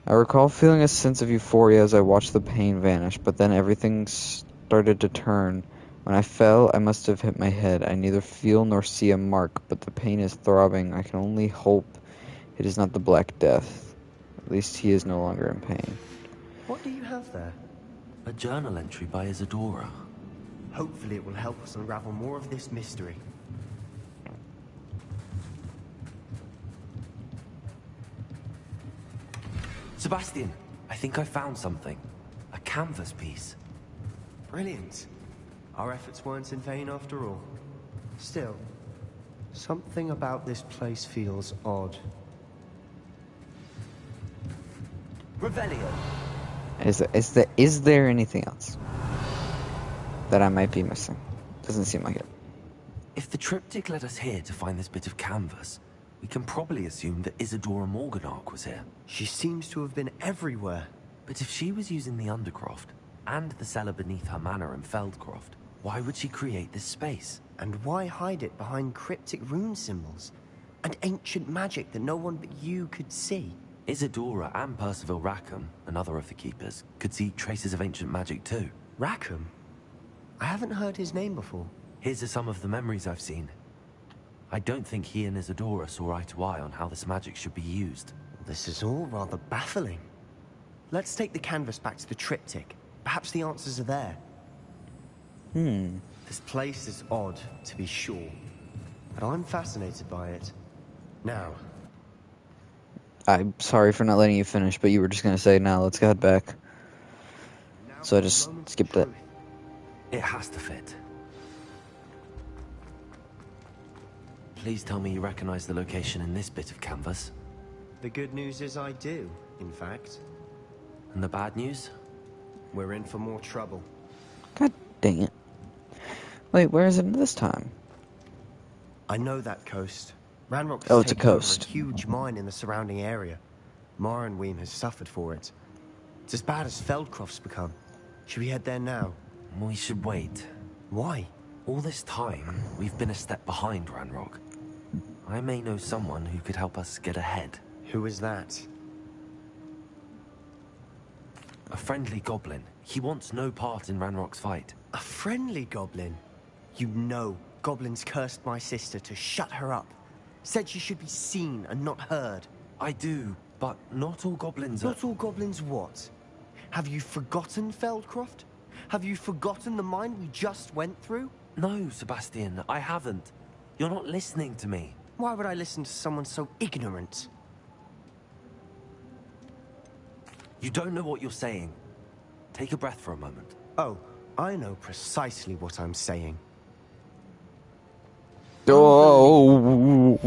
I recall feeling a sense of euphoria as I watched the pain vanish, but then everything started to turn. When I fell, I must have hit my head. I neither feel nor see a mark, but the pain is throbbing. I can only hope it is not the Black Death. At least he is no longer in pain. What do you have there? A journal entry by Isadora. Hopefully it will help us unravel more of this mystery. Sebastian, I think I found something. A canvas piece. Brilliant. Our efforts weren't in vain after all. Still, something about this place feels odd. Revelio. Is there anything else that I might be missing? Doesn't seem like it. If the triptych led us here to find this bit of canvas, we can probably assume that Isadora Morganach was here. She seems to have been everywhere. But if she was using the Undercroft, and the cellar beneath her manor in Feldcroft, why would she create this space? And why hide it behind cryptic rune symbols? And ancient magic that no one but you could see? Isadora and Percival Rackham, another of the keepers, could see traces of ancient magic too. Rackham? I haven't heard his name before. His are some of the memories I've seen. I don't think he and Isadora saw eye to eye on how this magic should be used. This is all rather baffling. Let's take the canvas back to the triptych. Perhaps the answers are there. This place is odd, to be sure, but I'm fascinated by it. Now. I'm sorry for not letting you finish, but you were just gonna say, now let's head back. So I just skipped it. It has to fit. Please tell me you recognize the location in this bit of canvas. The good news is I do, in fact. And the bad news? We're in for more trouble. God dang it. Wait, where is it this time? I know that coast. Ranrock has Oh, it's a taken over coast. a huge mine in the surrounding area. Morinweem has suffered for it. It's as bad as Feldcroft's become. Should we head there now? We should wait. Why? All this time, we've been a step behind Ranrock. I may know someone who could help us get ahead. Who is that? A friendly goblin. He wants no part in Ranrock's fight. A friendly goblin? You know, goblins cursed my sister to shut her up. Said she should be seen and not heard. I do, but not all goblins are... Not all goblins what? Have you forgotten Feldcroft? Have you forgotten the mine we just went through? No, Sebastian, I haven't. You're not listening to me. Why would I listen to someone so ignorant? You don't know what you're saying. Take a breath for a moment. Oh, I know precisely what I'm saying. Oh.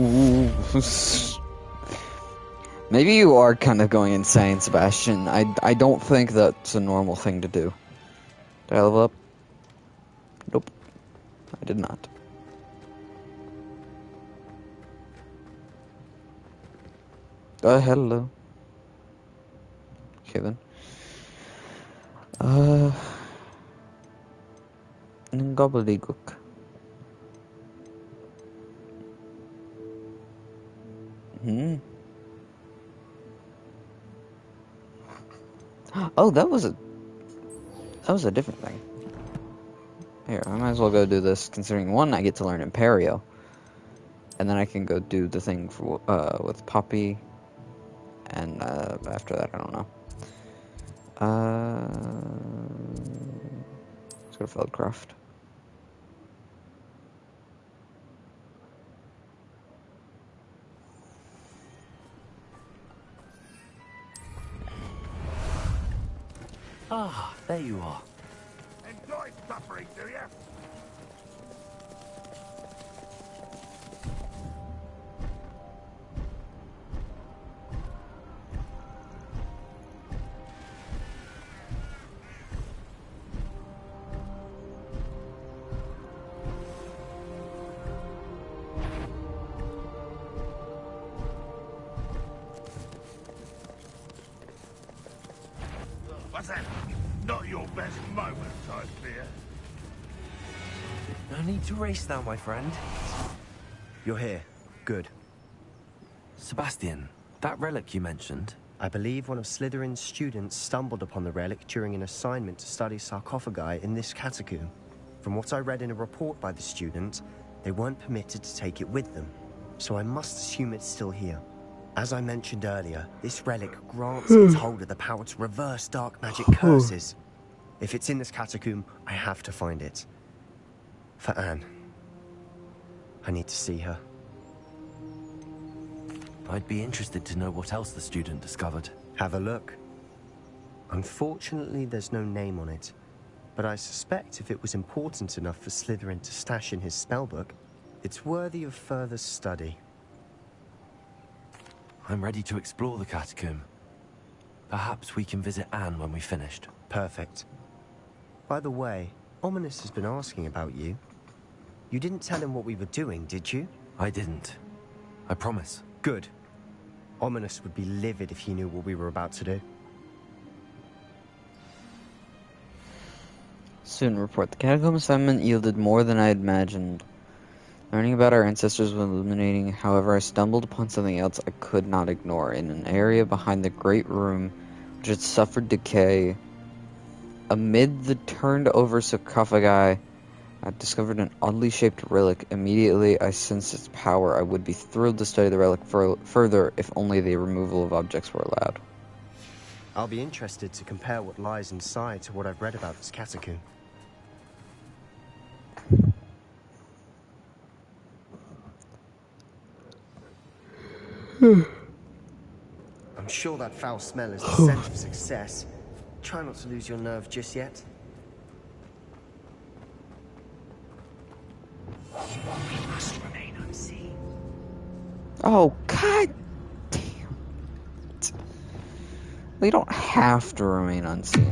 Maybe you are kind of going insane, Sebastian. I don't think that's a normal thing to do. Did I level up? Nope. I did not. Hello. Okay then. Gobbledygook. Oh, that was a different thing. Here, I might as well go do this, considering one, I get to learn Imperio. And then I can go do the thing for with Poppy. And after that, I don't know. Let's go to Feldcroft. Ah, there you are. Enjoy suffering, do you? What's that? Not your best moment, I fear. No need to race now, my friend. You're here. Good. Sebastian, that relic you mentioned... I believe one of Slytherin's students stumbled upon the relic during an assignment to study sarcophagi in this catacomb. From what I read in a report by the student, they weren't permitted to take it with them, so I must assume it's still here. As I mentioned earlier, this relic grants its holder the power to reverse dark magic curses. If it's in this catacomb, I have to find it. For Anne. I need to see her. I'd be interested to know what else the student discovered. Have a look. Unfortunately, there's no name on it, but I suspect if it was important enough for Slytherin to stash in his spellbook, it's worthy of further study. I'm ready to explore the catacomb. Perhaps we can visit Anne when we've finished. Perfect. By the way, Ominous has been asking about you. You didn't tell him what we were doing, did you? I didn't. I promise. Good. Ominous would be livid if he knew what we were about to do. Soon report. The catacomb assignment yielded more than I had imagined. Learning about our ancestors was illuminating. However, I stumbled upon something else I could not ignore. In an area behind the great room, which had suffered decay, amid the turned-over sarcophagi, I discovered an oddly shaped relic. Immediately, I sensed its power. I would be thrilled to study the relic further if only the removal of objects were allowed. I'll be interested to compare what lies inside to what I've read about this catacomb. I'm sure that foul smell is the scent of success. Try not to lose your nerve just yet. We must remain unseen. Oh, god damn it. They don't have to remain unseen.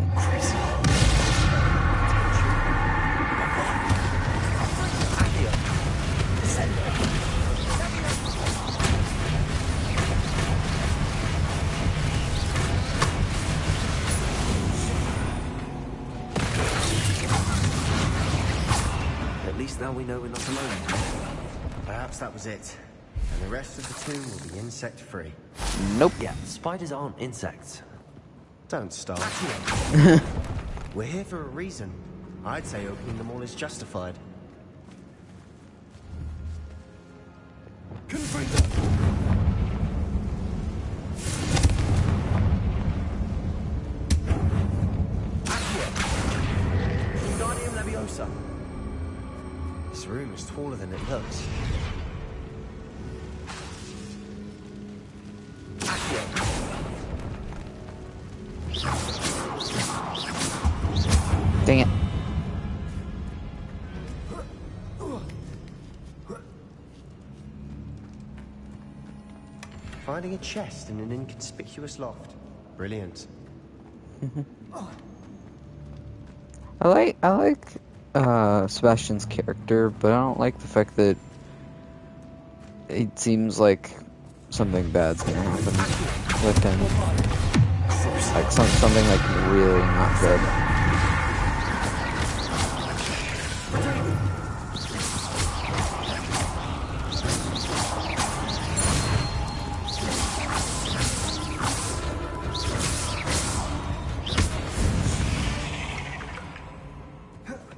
At least now we know we're not alone. Perhaps that was it. And the rest of the tomb will be insect-free. Nope. Yeah, spiders aren't insects. Don't start. We're here for a reason. I'd say opening them all is justified. Wingardium Leviosa. This room is taller than it looks. Dang it. Finding a chest in an inconspicuous loft. Brilliant. I like Sebastian's character, but I don't like the fact that it seems like something bad's gonna happen with him. Like something like really not good.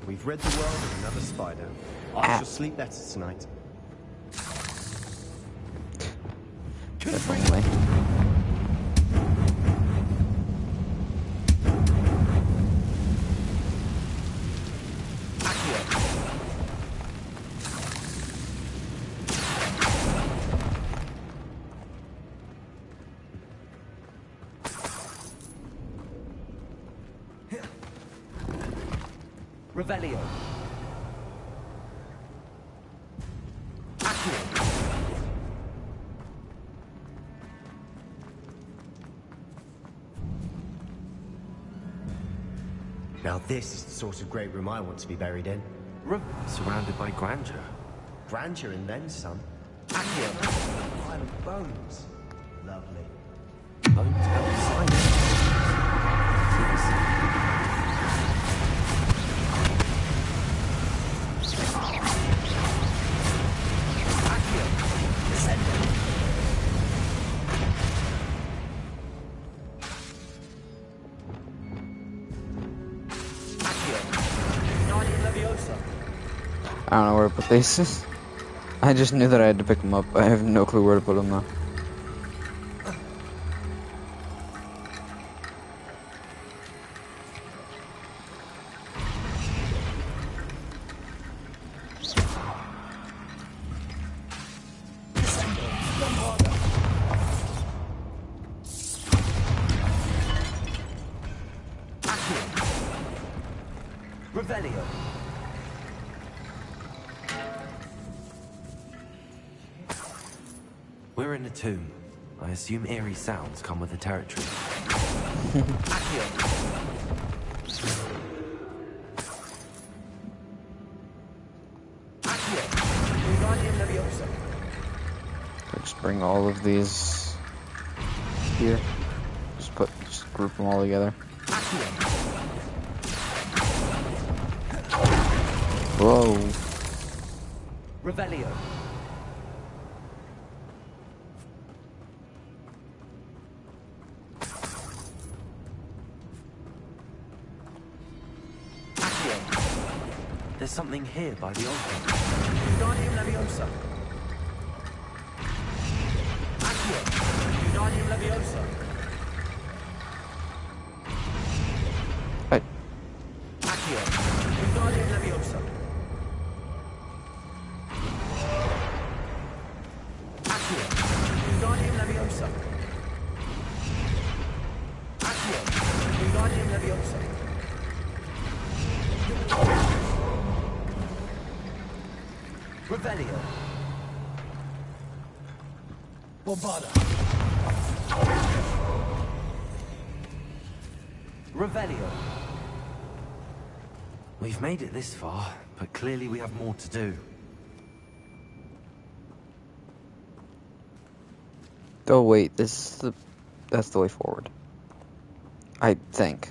We've rid the world of another spider. I shall sleep better tonight. Definitely. Revelio. Now this is the sort of great room I want to be buried in. Surrounded by grandeur. Grandeur and then some. Accio. A pile of bones. Lovely. Bones outside. I don't know where to put these. I just knew that I had to pick them up. I have no clue where to put them though. Revelio. We're in a tomb. I assume eerie sounds come with the territory. Just bring all of these here. Just group them all together. Whoa. Revelio. There's something here by the altar. Wingardium Leviosa. Accio. Wingardium Leviosa. What? Accio. Wingardium Leviosa. Accio. Wingardium Leviosa. Accio. Wingardium Leviosa. Revelio. Bombarda. Revelio. We've made it this far, but clearly we have more to do. Oh wait, that's the way forward. I think.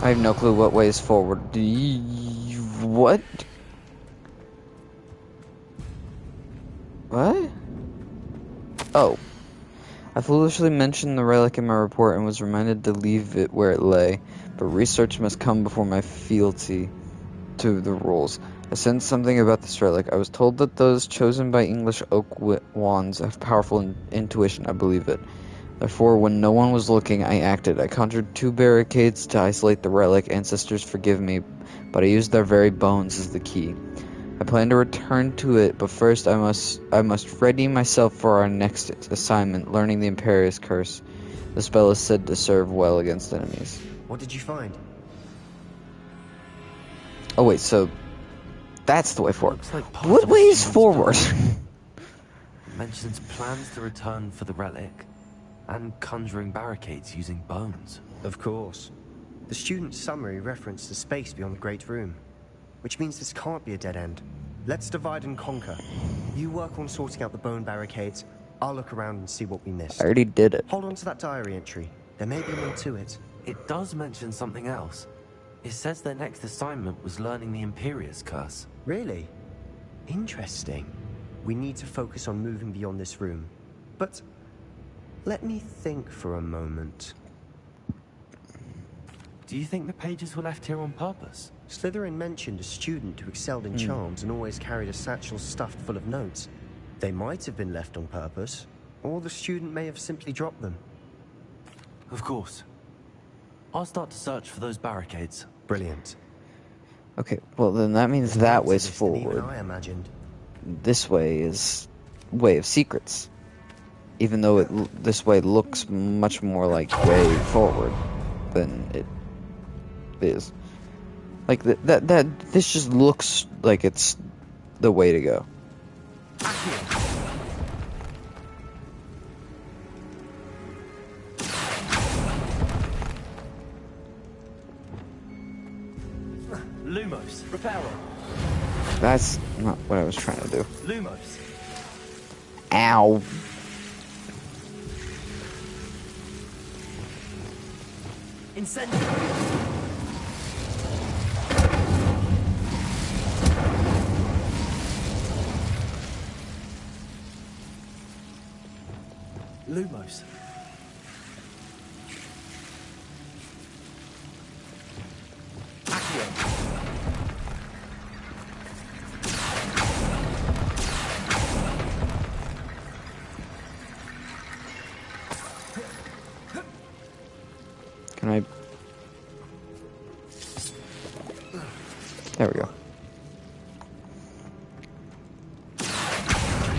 I have no clue what way is forward. What? What? Oh. I foolishly mentioned the relic in my report and was reminded to leave it where it lay, but research must come before my fealty to the rules. I sensed something about this relic. I was told that those chosen by English oak wands have powerful intuition. I believe it. Therefore, when no one was looking, I acted. I conjured 2 barricades to isolate the relic. Ancestors, forgive me, but I used their very bones as the key. I plan to return to it, but first I must ready myself for our next assignment, learning the Imperious Curse. The spell is said to serve well against enemies. What did you find? Oh wait, so that's the way forward. Like what way is forward? Mentions plans to return for the relic. And conjuring barricades using bones. Of course. The student's summary referenced the space beyond the Great Room, which means this can't be a dead end. Let's divide and conquer. You work on sorting out the bone barricades. I'll look around and see what we missed. I already did it. Hold on to that diary entry. There may be more to it. It does mention something else. It says their next assignment was learning the Imperious Curse. Really? Interesting. We need to focus on moving beyond this room. But let me think for a moment. Do you think the pages were left here on purpose? Slytherin mentioned a student who excelled in charms and always carried a satchel stuffed full of notes. They might have been left on purpose, or the student may have simply dropped them. Of course. I'll start to search for those barricades. Brilliant. Okay, well then that means that way's forward. Even I imagined. This way is way of secrets. Even though this way looks much more like way forward than it is. Like this just looks like it's the way to go. Lumos, Reparo. That's not what I was trying to do. Lumos. Ow. Incendio. Lumos. Accio. Can I? There we go.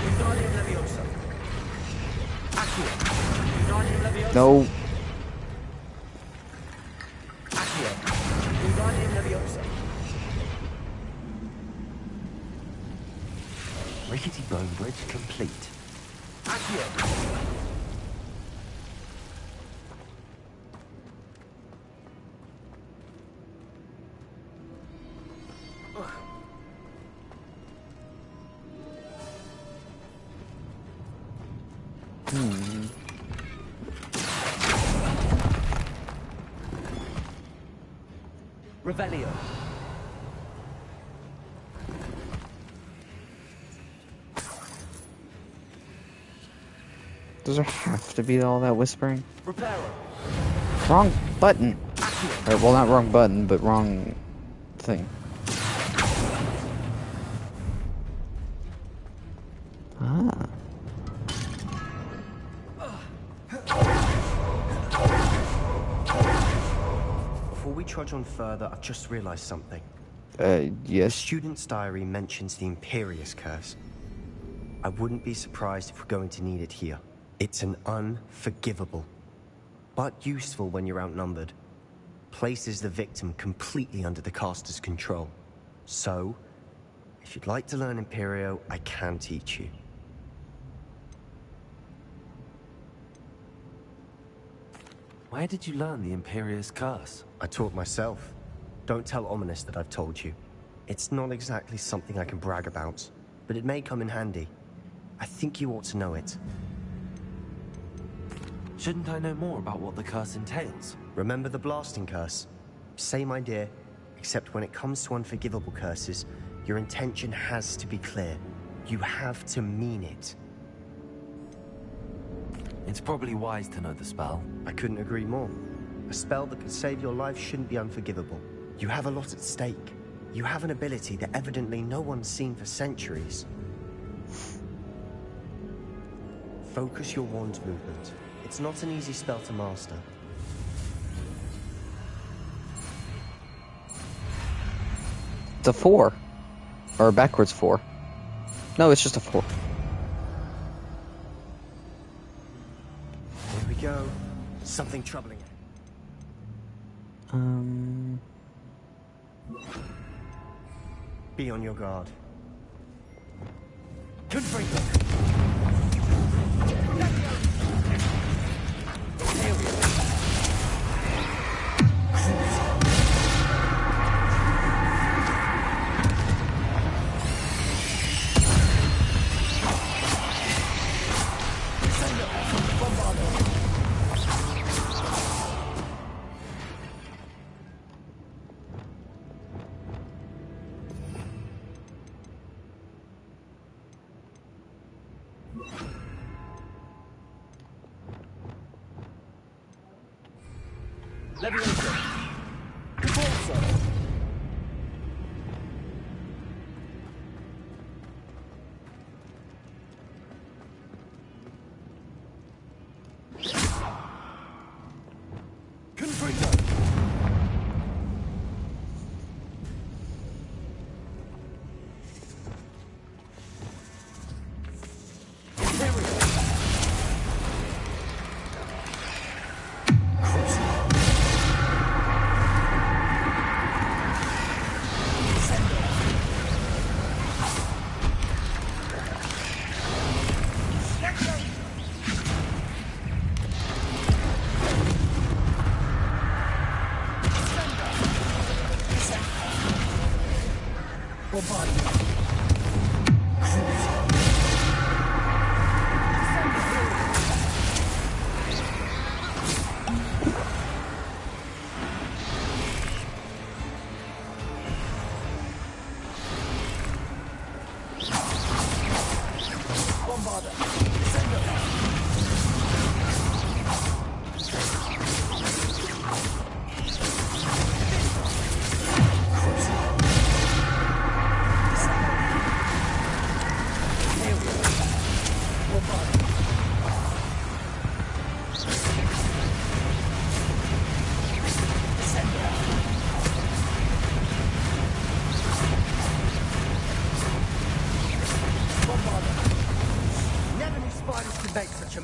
Wingardium Leviosa. Accio. Wingardium Leviosa. No. Accio. Wingardium Leviosa. Rickety bone bridge complete. Accio. Revelio. Does there have to be all that whispering? Reparo. Wrong button. Or, well, not wrong button, but wrong thing. Ah. Before we trudge on further, I've just realized something. Yes? The student's diary mentions the Imperious Curse. I wouldn't be surprised if we're going to need it here. It's an unforgivable, but useful when you're outnumbered. Places the victim completely under the caster's control. So, if you'd like to learn Imperio, I can teach you. Where did you learn the Imperious Curse? I taught myself. Don't tell Ominous that I've told you. It's not exactly something I can brag about, but it may come in handy. I think you ought to know it. Shouldn't I know more about what the curse entails? Remember the blasting curse? Same idea, except when it comes to unforgivable curses, your intention has to be clear. You have to mean it. It's probably wise to know the spell. I couldn't agree more. A spell that could save your life shouldn't be unforgivable. You have a lot at stake. You have an ability that evidently no one's seen for centuries. Focus your wand movement. It's not an easy spell to master. It's a 4. Or a backwards 4. No, it's just a 4. Here we go. Something troubling it. Be on your guard. Leviosa. Repulsor. Confringo.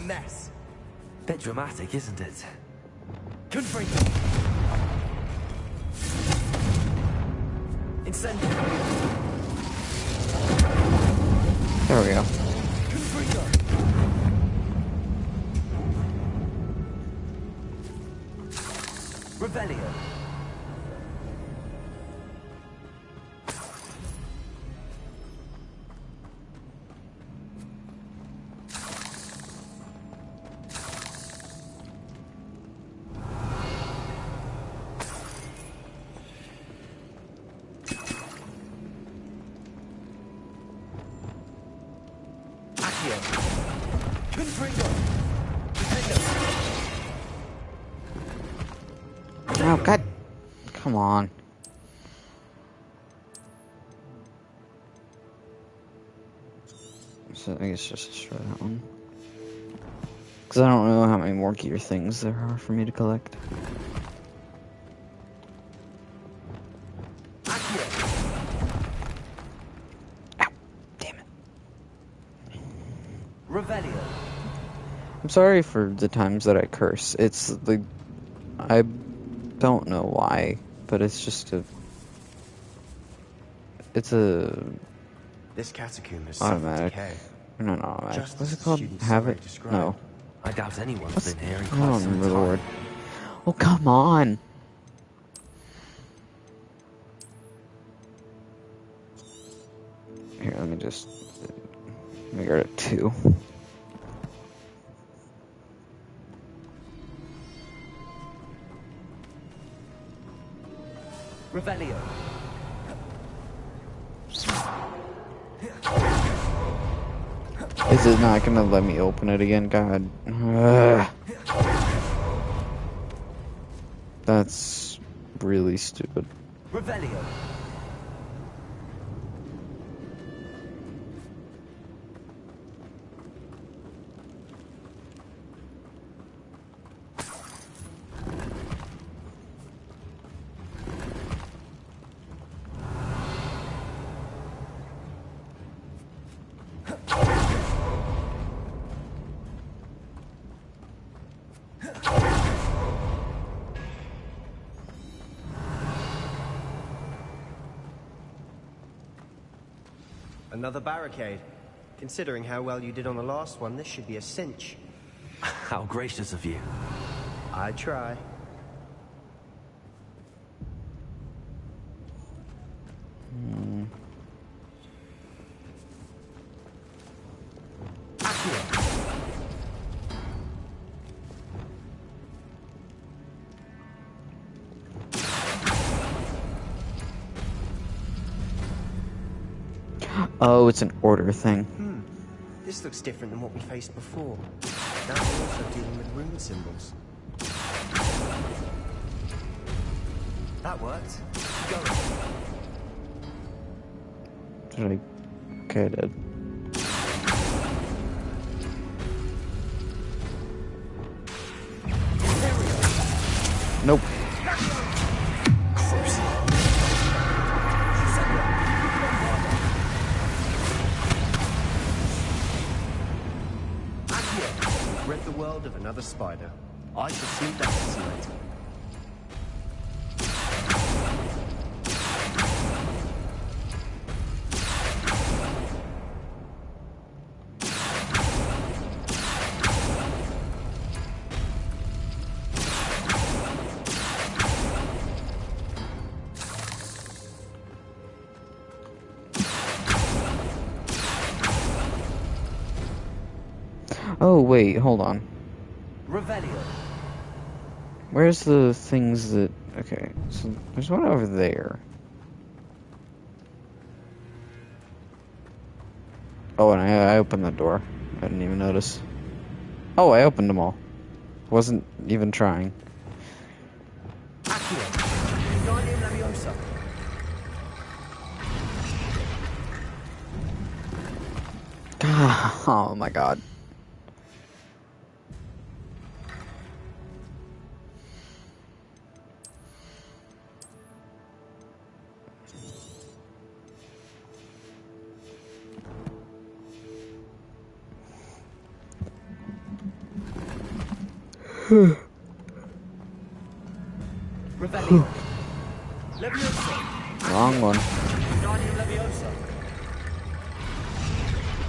Mess. Bit dramatic, isn't it? Confringo. Incendio. There we go. Confringo. Revelio. Accio. Confringo. Oh, God. Come on. So I guess just destroy that one. Because I don't know how many more gear things there are for me to collect. Revelio. I'm sorry for the times that I curse. It's like, I don't know why, but it's just it's a This catacomb has automatic. suffered decay. No, not automatic. Just What's as it the called? student Habit? summary described. No. I doubt anyone's What's, been here in I quite don't some remember the time. word. Oh, come on! Here, let me just make it 2. Revelio. Is it not gonna let me open it again? God. Ugh. That's really stupid. Revelio. Another barricade. Considering how well you did on the last one, this should be a cinch. How gracious of you. I try. Oh, it's an order thing. This looks different than what we faced before. Now we're also dealing with rune symbols. That worked. Go. Did I? Okay, I did. Nope. Rid the world of another spider. I shall see that later. Oh, wait, hold on. Revelio. Where's the things that... Okay, so there's one over there. Oh, and I opened the door. I didn't even notice. Oh, I opened them all. Wasn't even trying. Oh my god. Revelio. Leviosa. Wrong one. Wingardium Leviosa.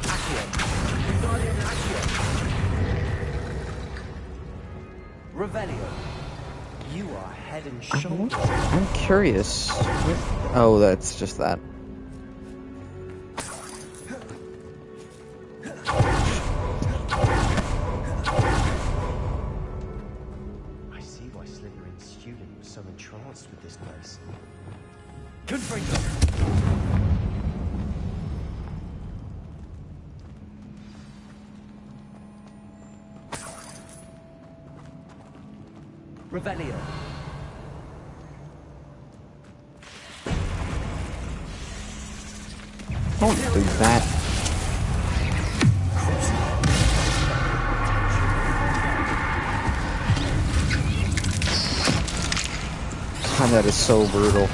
Accio. Wingardium Accio. Revelio. You are head and shoulders. I'm curious. Oh, that's just that. I see why Slytherin's student was so entranced with this place. Confringo. Revelio. Don't do that. God, that is so brutal.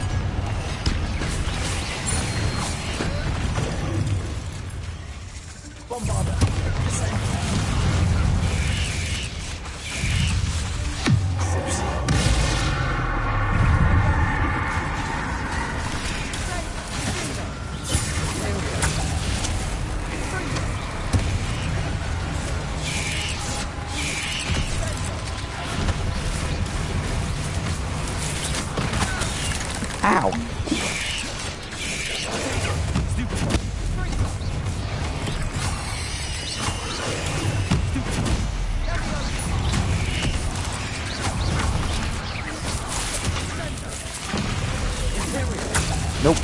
Ow. Nope.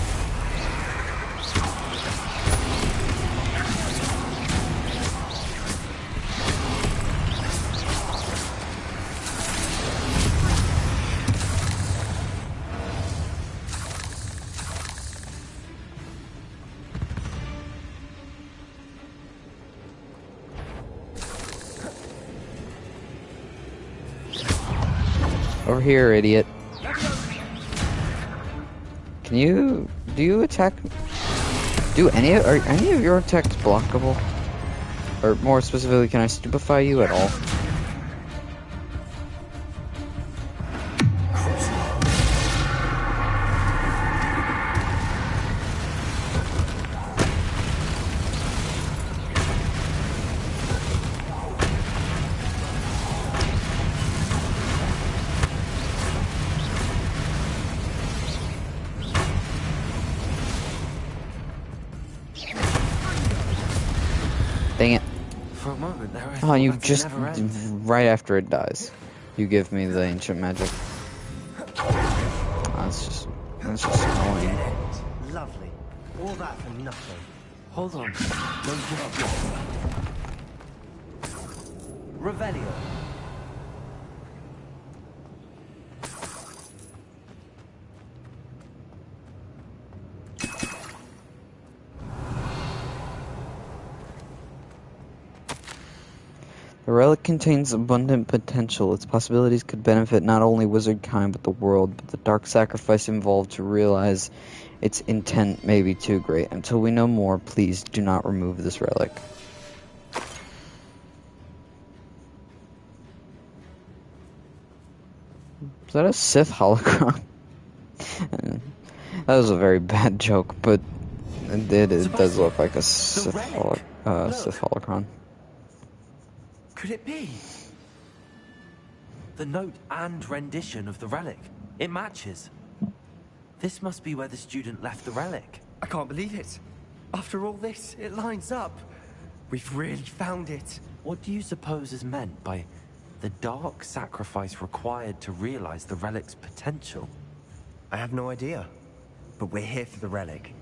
Over here, idiot. Do you attack? Are any of your attacks blockable? Or more specifically, can I stupefy you at all? Dang it. For a moment there, Oh, you just, right after it dies, you give me the ancient magic. Oh, that's just annoying. Lovely. All that for nothing. Hold on. Don't give up yet. Revelio. The relic contains abundant potential. Its possibilities could benefit not only wizard kind but the world, but the dark sacrifice involved to realize its intent may be too great. Until we know more, please do not remove this relic. Is that a Sith holocron? That was a very bad joke, but it does look like a Sith holocron. Could it be? The note and rendition of the relic. It matches. This must be where the student left the relic. I can't believe it. After all this, it lines up. We've really found it. What do you suppose is meant by the dark sacrifice required to realize the relic's potential? I have no idea. But we're here for the relic.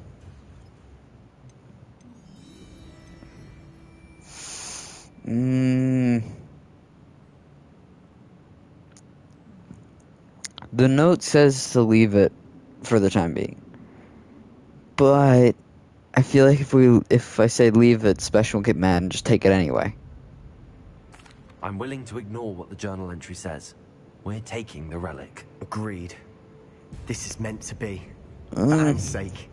The note says to leave it for the time being. But I feel like if I say leave it, Special will get mad and just take it anyway. I'm willing to ignore what the journal entry says. We're taking the relic. Agreed. This is meant to be. For Anne's sake.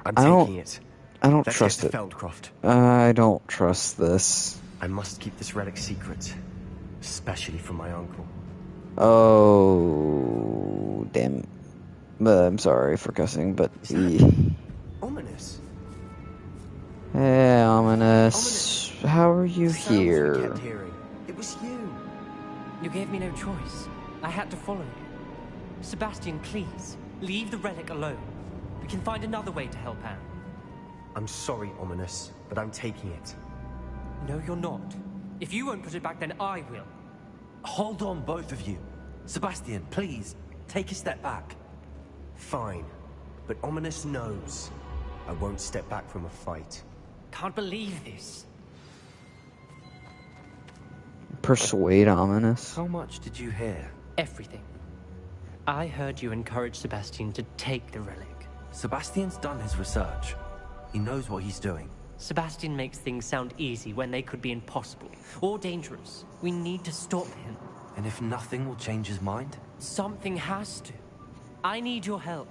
I'm taking it. I don't Let's trust get it. to Feldcroft. I don't trust this. I must keep this relic secret. Especially from my uncle. Oh, damn. I'm sorry for cussing, but... Ominous. Hey, Ominous. How are you here? It was you. You gave me no choice. I had to follow you. Sebastian, please, leave the relic alone. We can find another way to help Anne. I'm sorry, Ominous, but I'm taking it. No, you're not. If you won't put it back, then I will. Hold on, both of you. Sebastian, please, take a step back. Fine, but Ominous knows I won't step back from a fight. Can't believe this. Persuade Ominous. How much did you hear? Everything. I heard you encourage Sebastian to take the relic. Sebastian's done his research. He knows what he's doing. Sebastian makes things sound easy when they could be impossible or dangerous. We need to stop him. And if nothing will change his mind? Something has to. I need your help.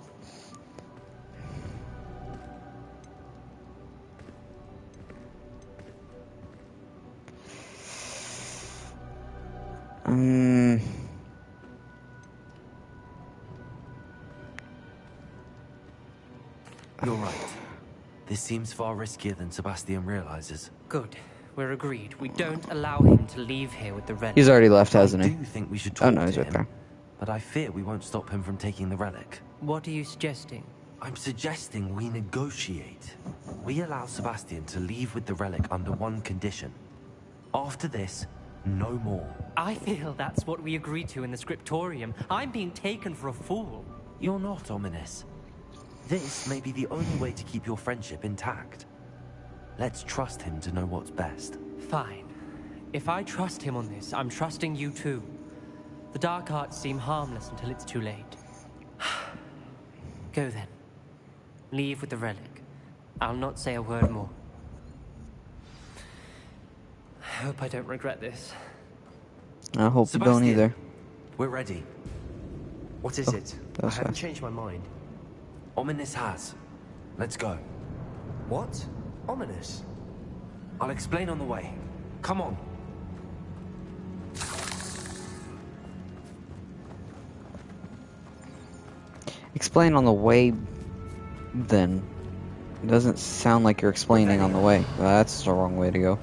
You're right. This seems far riskier than Sebastian realizes. Good. We're agreed. We don't allow him to leave here with the relic. He's already left, hasn't he? I do think we should talk no, he's to right him, there. but I fear we won't stop him from taking the relic. What are you suggesting? I'm suggesting we negotiate. We allow Sebastian to leave with the relic under one condition. After this, no more. I feel that's what we agreed to in the scriptorium. I'm being taken for a fool. You're not, Ominous. This may be the only way to keep your friendship intact. Let's trust him to know what's best. Fine. If I trust him on this, I'm trusting you too. The dark arts seem harmless until it's too late. Go then. Leave with the relic. I'll not say a word more. I hope I don't regret this. I hope you don't either. We're ready. What is it? I haven't changed my mind. Ominous has. Let's go. What? Ominous? I'll explain on the way. Come on. Explain on the way, then. It doesn't sound like you're explaining on the way. That's the wrong way to go.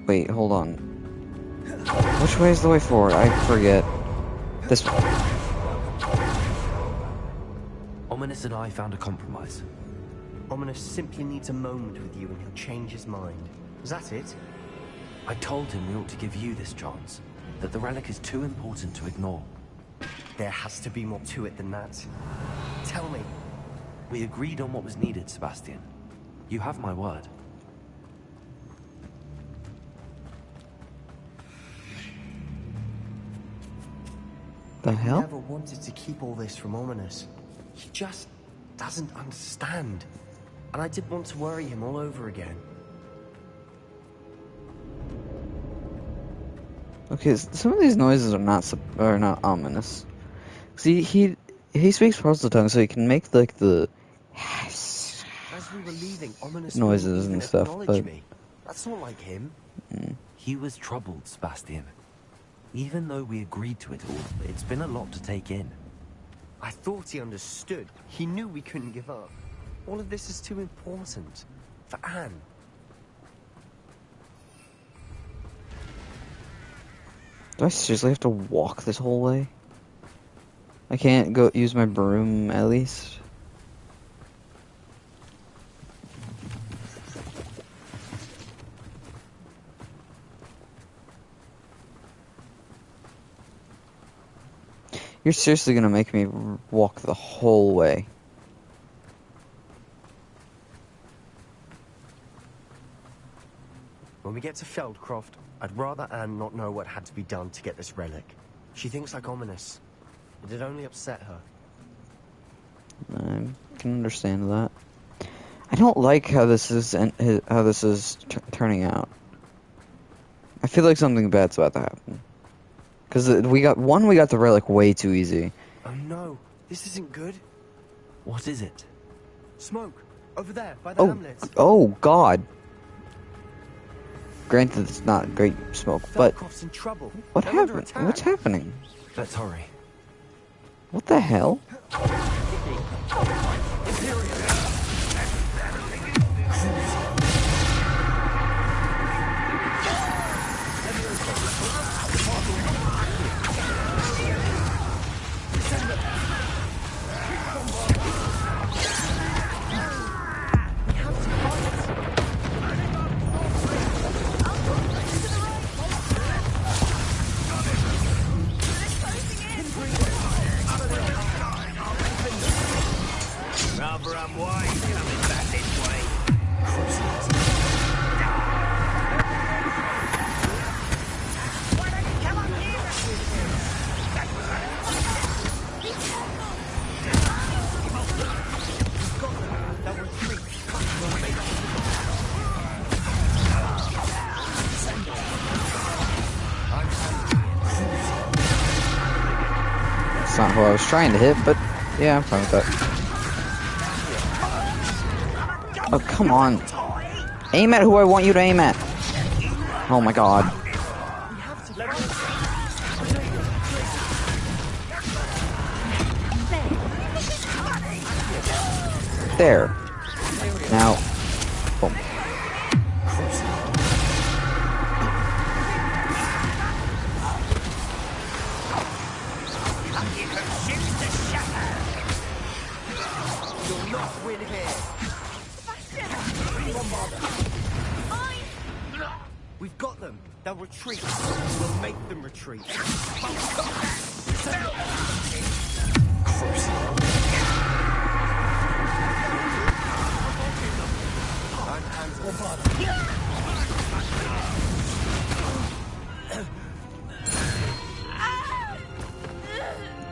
Wait, hold on. Which way is the way forward? I forget. This way. Ominous and I found a compromise. Ominous simply needs a moment with you and he'll change his mind. Is that it? I told him we ought to give you this chance. That the relic is too important to ignore. There has to be more to it than that. Tell me. We agreed on what was needed, Sebastian. You have my word. The hell? I never wanted to keep all this from Ominous. He just doesn't understand. And I didn't want to worry him all over again. Okay, some of these noises are not ominous. See, he speaks Parcel Tongue, so he can make like the As we were leaving, Ominous noises and stuff. But me. That's not like him. He was troubled, Sebastian. Even though we agreed to it all, it's been a lot to take in. I thought he understood. He knew we couldn't give up. All of this is too important. For Anne. do I seriously have to walk this whole way? I can't go use my broom at least. You're seriously gonna make me walk the whole way. When we get to Feldcroft, I'd rather Anne not know what had to be done to get this relic. She thinks like Ominous. It'd only upset her. I can understand that. I don't like how this is turning out. I feel like something bad's about to happen. Because we got the relic way too easy. Oh no, this isn't good. What is it? Smoke, over there, by the hamlet. Oh God. Granted, it's not great smoke, but Feldcroft's in trouble. what They're under happened? attack. What's happening? Let's hurry. What the hell? That's not who I was trying to hit, but yeah, I'm fine with that. Oh, come on. Aim at who I want you to aim at. Oh my god. There. Now. Boom. You'll not win here. We've got them. They'll retreat. We'll make them retreat.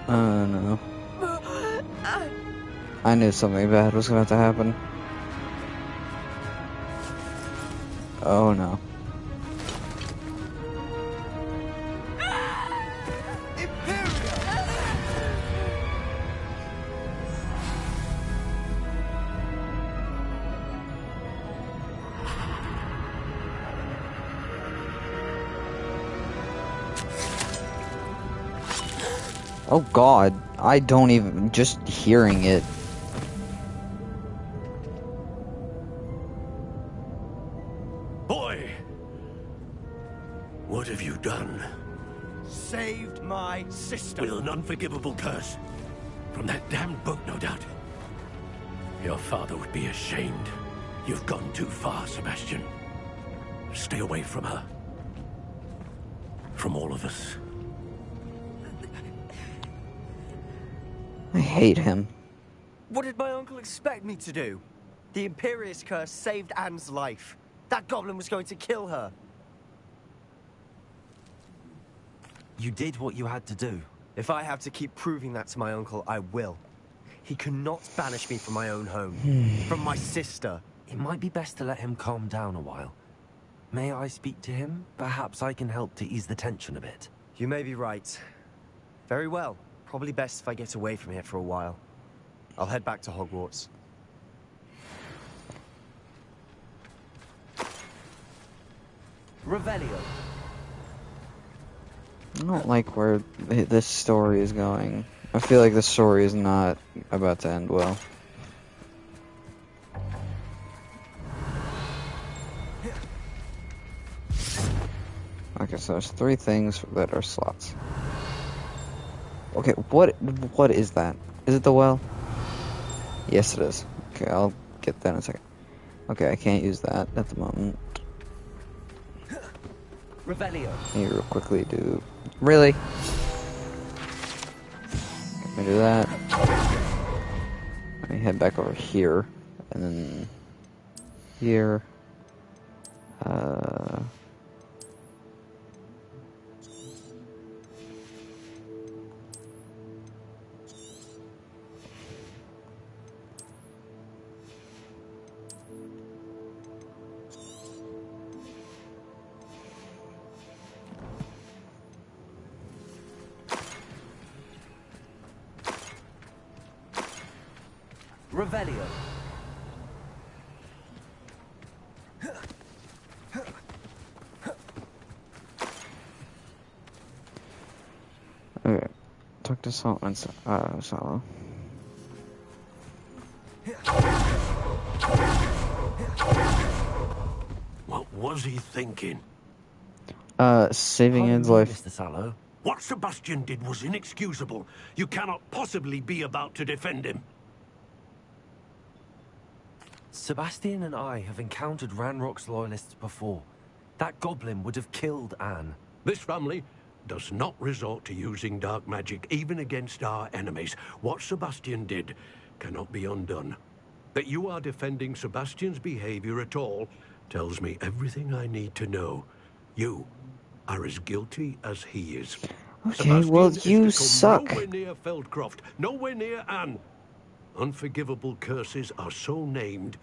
No. I knew something bad was about to happen. Oh no. Oh god, I don't even, just hearing it. Boy! What have you done? Saved my sister. With an unforgivable curse. From that damned book, no doubt. Your father would be ashamed. You've gone too far, Sebastian. Stay away from her. From all of us. I hate him. What did my uncle expect me to do? The Imperious curse saved Anne's life. That goblin was going to kill her. You did what you had to do. If I have to keep proving that to my uncle, I will. He cannot banish me from my own home. From my sister. It might be best to let him calm down a while. May I speak to him? Perhaps I can help to ease the tension a bit. You may be right. Very well. Probably best if I get away from here for a while. I'll head back to Hogwarts. Revelio. I don't like where this story is going. I feel like this story is not about to end well. Okay, so there's 3 things that are slots. Okay, what is that? Is it the well? Yes, it is. Okay, I'll get that in a second. Okay, I can't use that at the moment. Revelio. Need to real quickly do... Really? Let me do that. Let me head back over here. And then... Here. Revelio. Okay. Talk to Solomon. Solo. What was he thinking? Saving Ed's life. Mr. Sallow. What Sebastian did was inexcusable. You cannot possibly be about to defend him. Sebastian and I have encountered Ranrock's loyalists before. That goblin would have killed Anne. This family does not resort to using dark magic even against our enemies. What Sebastian did cannot be undone. That you are defending Sebastian's behavior at all tells me everything I need to know. You are as guilty as he is. Okay, Sebastian well, is to you come suck. Nowhere near Feldcroft, nowhere near Anne. Unforgivable curses are so named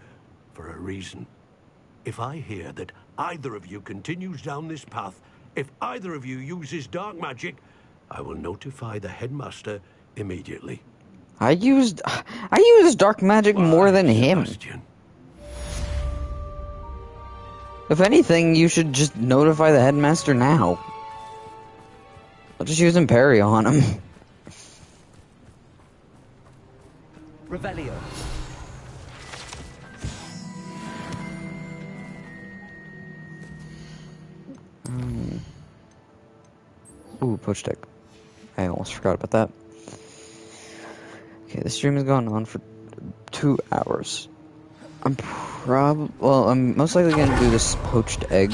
for a reason. If I hear that either of you continues down this path, if either of you uses dark magic, I will notify the headmaster immediately. I used dark magic more than him. Sebastian. If anything, you should just notify the headmaster now. I'll just use Imperio on him. Revelio. Ooh, poach deck. I almost forgot about that. Okay, the stream has gone on for 2 hours. I'm most likely gonna do this poached egg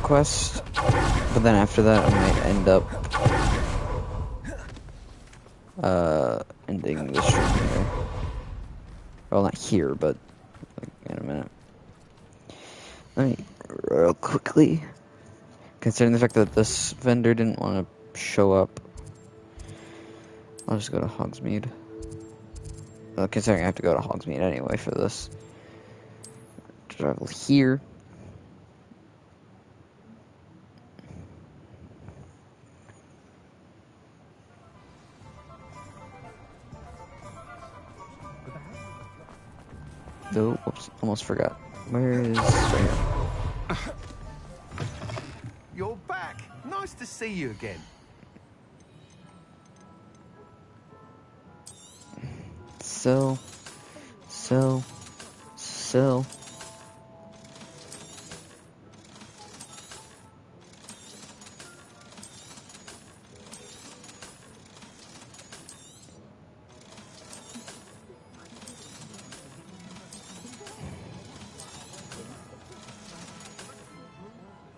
quest, but then after that I might end up ending the stream here. Well, not here, but like, in a minute. Let me real quickly, considering the fact that this vendor didn't want to show up, I'll just go to Hogsmeade. Considering I have to go to Hogsmeade anyway for this. Travel here. Oh, whoops, almost forgot. Where is right here? You're back. Nice to see you again. Sell.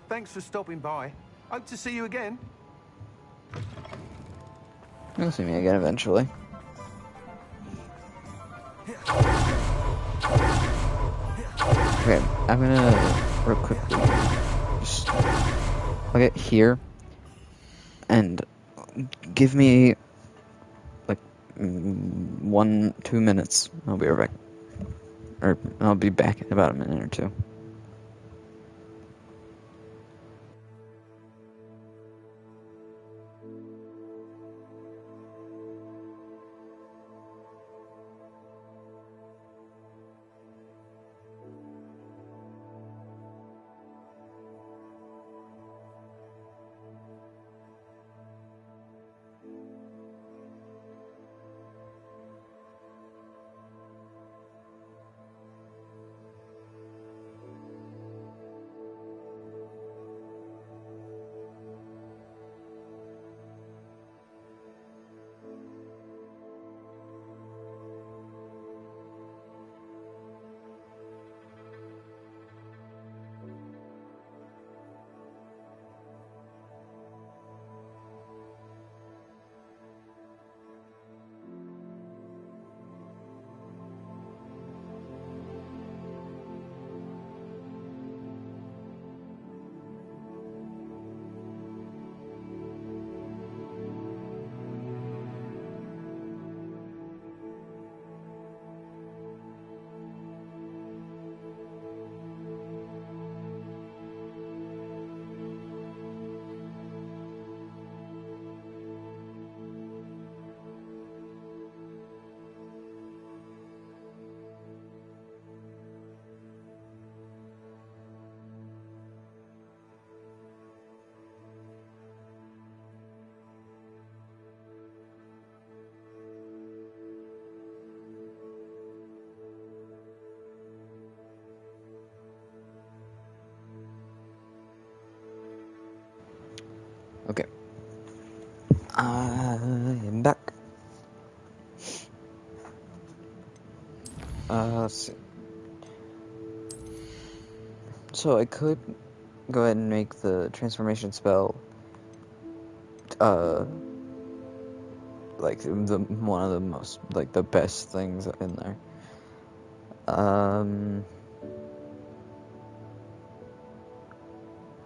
Thanks for stopping by. Hope to see you again. You'll see me again eventually. Okay, I'm gonna real quickly just look at here and give me like 1-2 minutes. I'll be right back. Or I'll be back in about a minute or two. Okay. I'm back. Let's see. So I could go ahead and make the transformation spell, like one of the most, like the best things in there.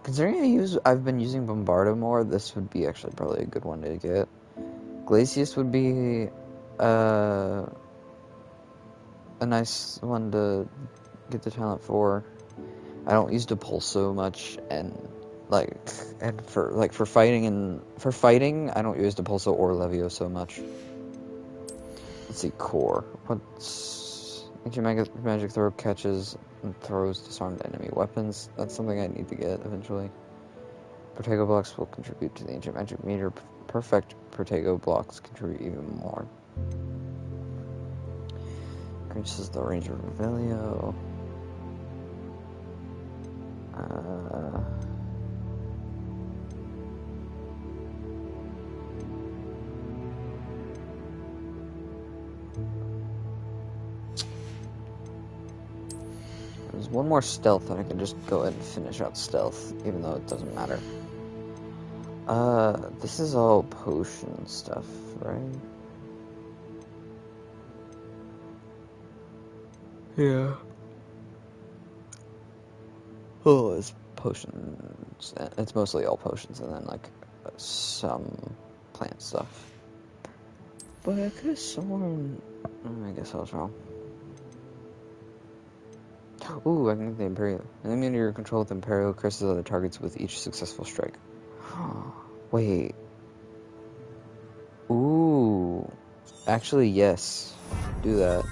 Considering I've been using Bombarda more, this would be actually probably a good one to get. Glacius would be a nice one to get the talent for. I don't use Depulso much, and for fighting I don't use Depulso or Levioso much. Let's see, core. What's ancient magic throw catches and throws disarmed enemy weapons. That's something I need to get eventually. Protego blocks will contribute to the ancient magic meter. Perfect Protego blocks contribute even more. Increases the range of Revelio. There's one more stealth, and I can just go ahead and finish out stealth, even though it doesn't matter. This is all potion stuff, right? Yeah. Oh, it's potions. It's mostly all potions, and then, like, some plant stuff. But I could have sworn... I guess I was wrong. Ooh, I can get the Imperial. Enemy under your control with Imperial curses other targets with each successful strike. Wait. Ooh. Actually, yes. Do that.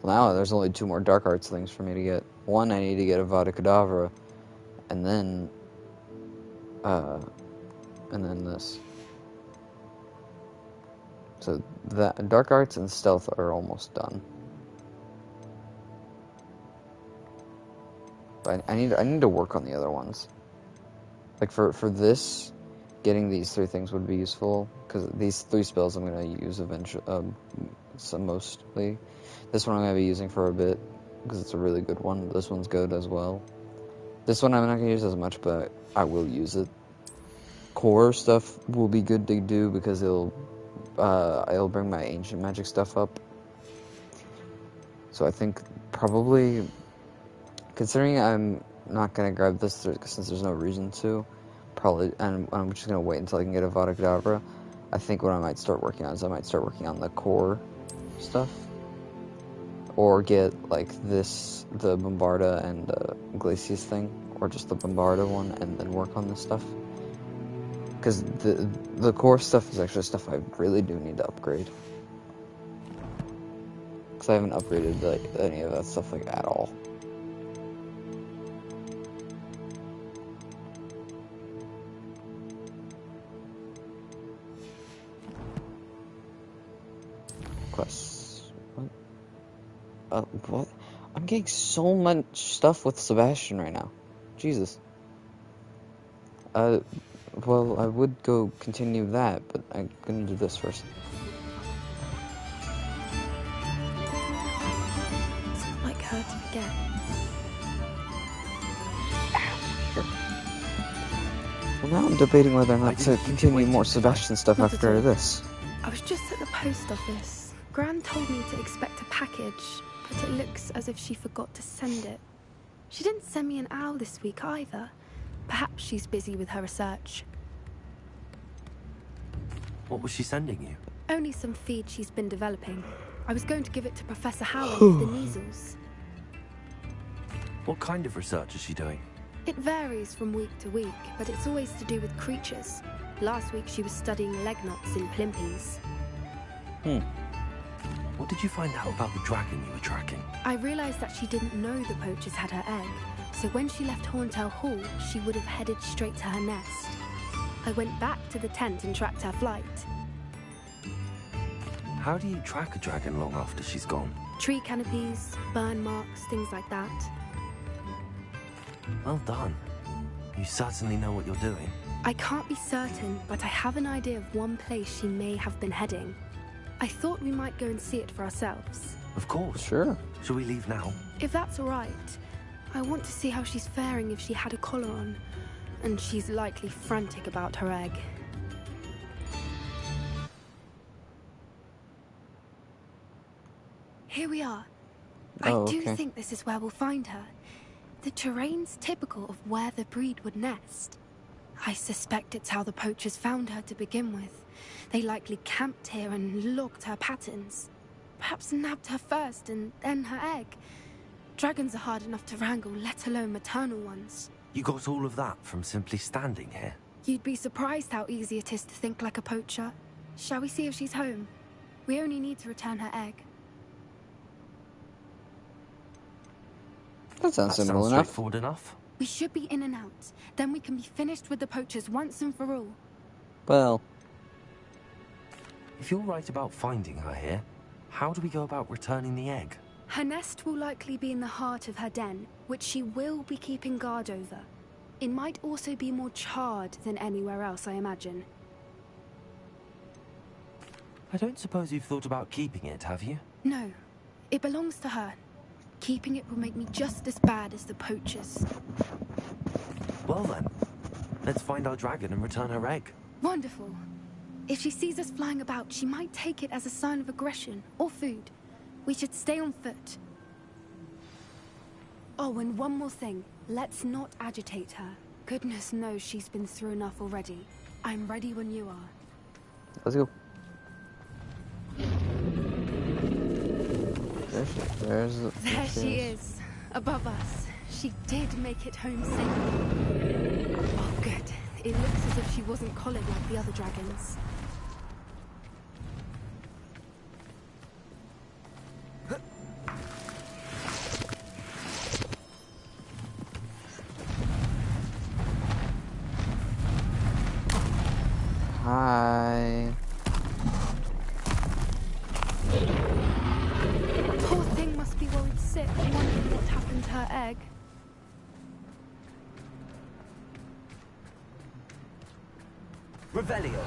Now there's only 2 more Dark Arts things for me to get. One, I need to get Avada Kedavra. And then this. So that Dark Arts and Stealth are almost done. But I need to work on the other ones. Like for this, getting these 3 things would be useful, because these 3 spells I'm gonna use eventually, mostly. This one I'm gonna be using for a bit because it's a really good one. This one's good as well. This one I'm not gonna use as much, but I will use it. Core stuff will be good to do because it'll bring my ancient magic stuff up. So I think probably, considering I'm not gonna grab this since there's no reason to, probably, and I'm just gonna wait until I can get Avada Kedavra. I think what I might start working on is I might start working on the core stuff, or get like the Bombarda and Glacius thing, or just the Bombarda one, and then work on this stuff. Because the core stuff is actually stuff I really do need to upgrade. Because I haven't upgraded like any of that stuff like at all. Quests. What? What? I'm getting so much stuff with Sebastian right now. Jesus. Well, I would go continue that, but I'm gonna do this first. It's not like her to forget. Well, now I'm debating whether or not to continue more Sebastian stuff after this. I was just at the post office. Gran told me to expect a package, but it looks as if she forgot to send it. She didn't send me an owl this week either. Perhaps she's busy with her research. What was she sending you? Only some feed she's been developing. I was going to give it to Professor Howard for the measles. What kind of research is she doing? It varies from week to week, but it's always to do with creatures. Last week she was studying leg knots in plimpies. What did you find out about the dragon you were tracking? I realized that she didn't know the poachers had her egg, so when she left Horntail Hall, she would have headed straight to her nest. I went back to the tent and tracked her flight. How do you track a dragon long after she's gone? Tree canopies, burn marks, things like that. Well done. You certainly know what you're doing. I can't be certain, but I have an idea of one place she may have been heading. I thought we might go and see it for ourselves. Of course. Sure. Shall we leave now? If that's all right. I want to see how she's faring if she had a collar on. And she's likely frantic about her egg. Here we are. I do think this is where we'll find her. The terrain's typical of where the breed would nest. I suspect it's how the poachers found her to begin with. They likely camped here and logged her patterns. Perhaps nabbed her first and then her egg. Dragons are hard enough to wrangle, let alone maternal ones. You got all of that from simply standing here? You'd be surprised how easy it is to think like a poacher. Shall we see if she's home? We only need to return her egg. That sounds simple enough. Straightforward enough. We should be in and out. Then we can be finished with the poachers once and for all. Well, if you're right about finding her here, how do we go about returning the egg? Her nest will likely be in the heart of her den, which she will be keeping guard over. It might also be more charred than anywhere else, I imagine. I don't suppose you've thought about keeping it, have you? No. It belongs to her. Keeping it will make me just as bad as the poachers. Well then, let's find our dragon and return her egg. Wonderful. If she sees us flying about, she might take it as a sign of aggression or food. We should stay on foot. Oh, and one more thing. Let's not agitate her. Goodness knows she's been through enough already. I'm ready when you are. Let's go. There she is, above us. She did make it home safely. Oh, good. It looks as if she wasn't collared like the other dragons. Hi. Poor thing must be worried sick, wondering what happened to her egg. Revelio.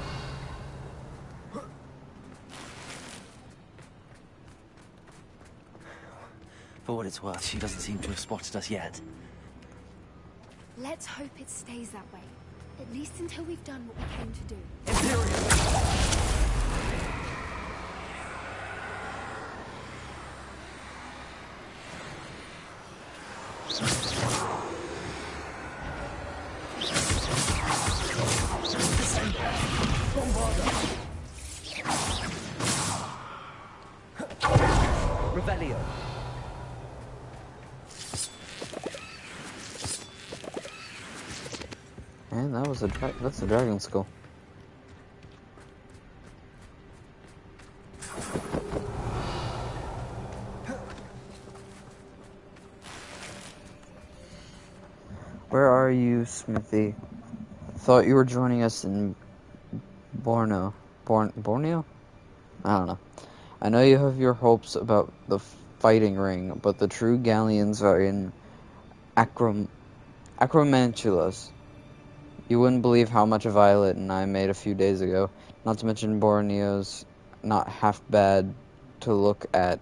For what it's worth, she doesn't seem to have spotted us yet. Let's hope it stays that way. At least until we've done what we came to do. Revelio. And that was that's a dragon skull. Where are you, Smithy? Thought you were joining us in Borneo. Borneo? I don't know. I know you have your hopes about the fighting ring, but the true galleons are in Acromantulas. You wouldn't believe how much Violet and I made a few days ago. Not to mention Borneo's not half bad to look at.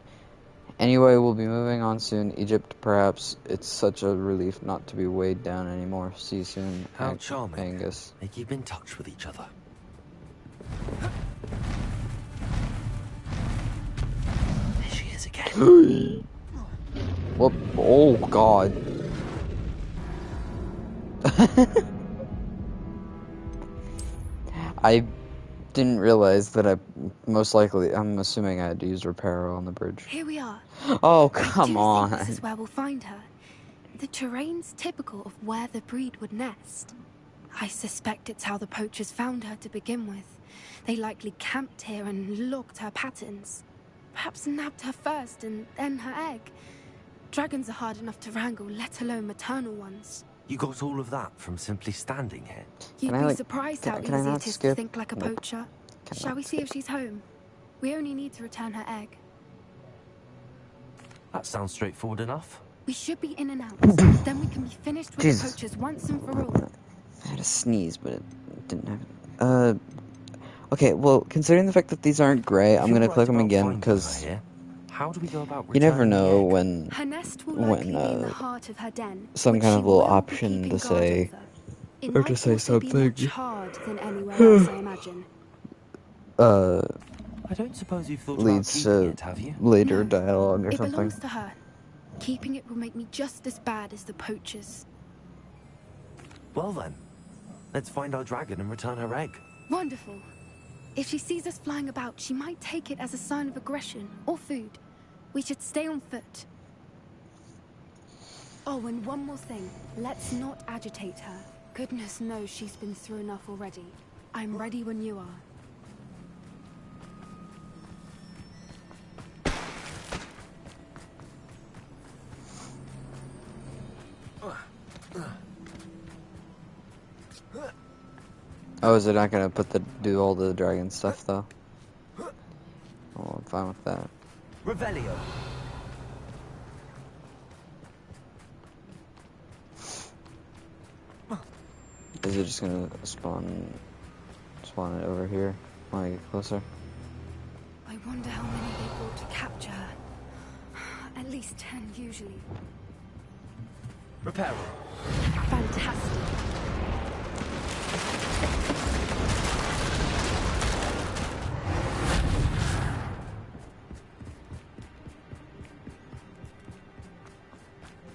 Anyway, we'll be moving on soon. Egypt, perhaps. It's such a relief not to be weighed down anymore. See you soon. How charming. Angus. They keep in touch with each other. There she is again. What? Oh, God. I didn't realize that I'm assuming I had to use Reparo on the bridge. Here we are. Oh, come on. This is where we'll find her. The terrain's typical of where the breed would nest. I suspect it's how the poachers found her to begin with. They likely camped here and logged her patterns. Perhaps nabbed her first and then her egg. Dragons are hard enough to wrangle, let alone maternal ones. You got all of that from simply standing here? You'd be surprised how easy it is to think like a poacher. Shall we see if she's home? We only need to return her egg. That sounds straightforward enough. We should be in and out. Then we can be finished with the poachers once and for all. I had a sneeze, but it didn't have... Okay, well, considering the fact that these aren't gray, I'm gonna click them again, because... How do we go about you never know when... Her nest will likely be in the heart of her den, some kind of little option to say... Or to say something... charred than anywhere else, I imagine. I don't suppose you've thought leads about keeping to it, have you? later dialogue or It something. belongs to her. Keeping it will make me just as bad as the poachers. Well then, let's find our dragon and return her egg. Wonderful. If she sees us flying about, she might take it as a sign of aggression or food. We should stay on foot. Oh, and one more thing. Let's not agitate her. Goodness knows she's been through enough already. I'm ready when you are. Oh, is it not gonna do all the dragon stuff though? Oh, I'm fine with that. Revelio. Is it just gonna spawn it over here when I get closer? I wonder how many they brought to capture her. At least 10 usually. Reparo. Fantastic.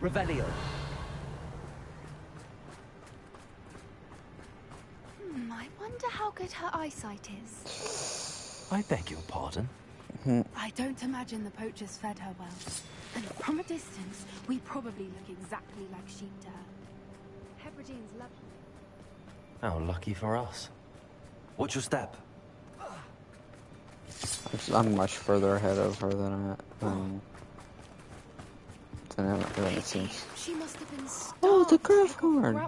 Revelio. I wonder how good her eyesight is. I beg your pardon? I don't imagine the poachers fed her well. And from a distance, we probably look exactly like sheep to her. Hebrideans love her. How lucky for us. What's your step? I'm much further ahead of her than it seems. She must have been starved. Oh, the graph horn!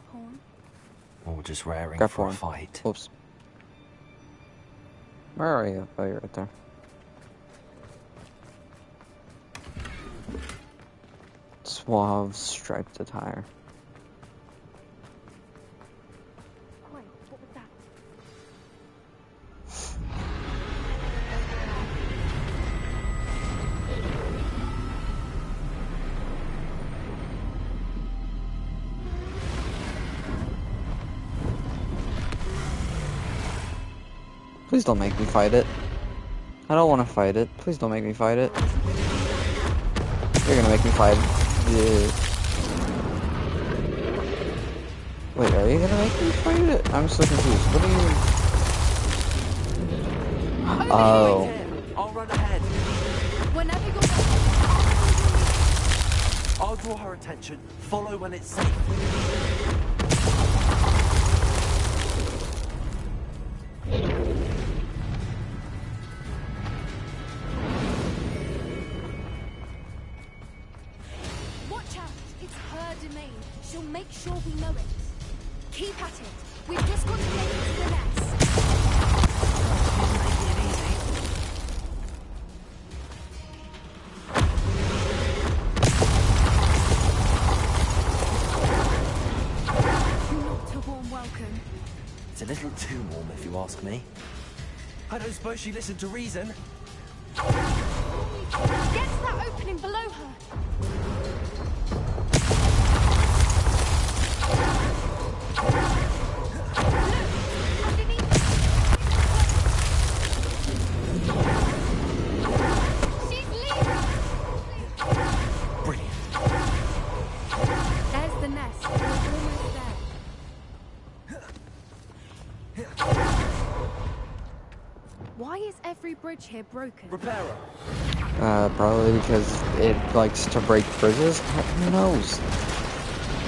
Or just raring Graph for a horn. fight. Whoops. Where are you? Oh, you're right there. Suave striped attire. Wait, what was that? Please don't make me fight it. I don't want to fight it. Please don't make me fight it. You're gonna make me fight it. Wait, are you gonna make me fight it? I'm so confused. What are you... Oh. I'll run ahead. Whenever you're I'll draw her attention. Follow when it's safe. Watch out! It's her domain. She'll make sure we know it. Keep at it. We've just got to make it to the nest. Not a warm welcome. It's a little too warm if you ask me. I don't suppose she listened to reason. Get to that opening below her. She's leaving. Brilliant. There's the nest. We're almost there. Why is every bridge here broken? Reparo. Probably because it likes to break bridges? Who knows?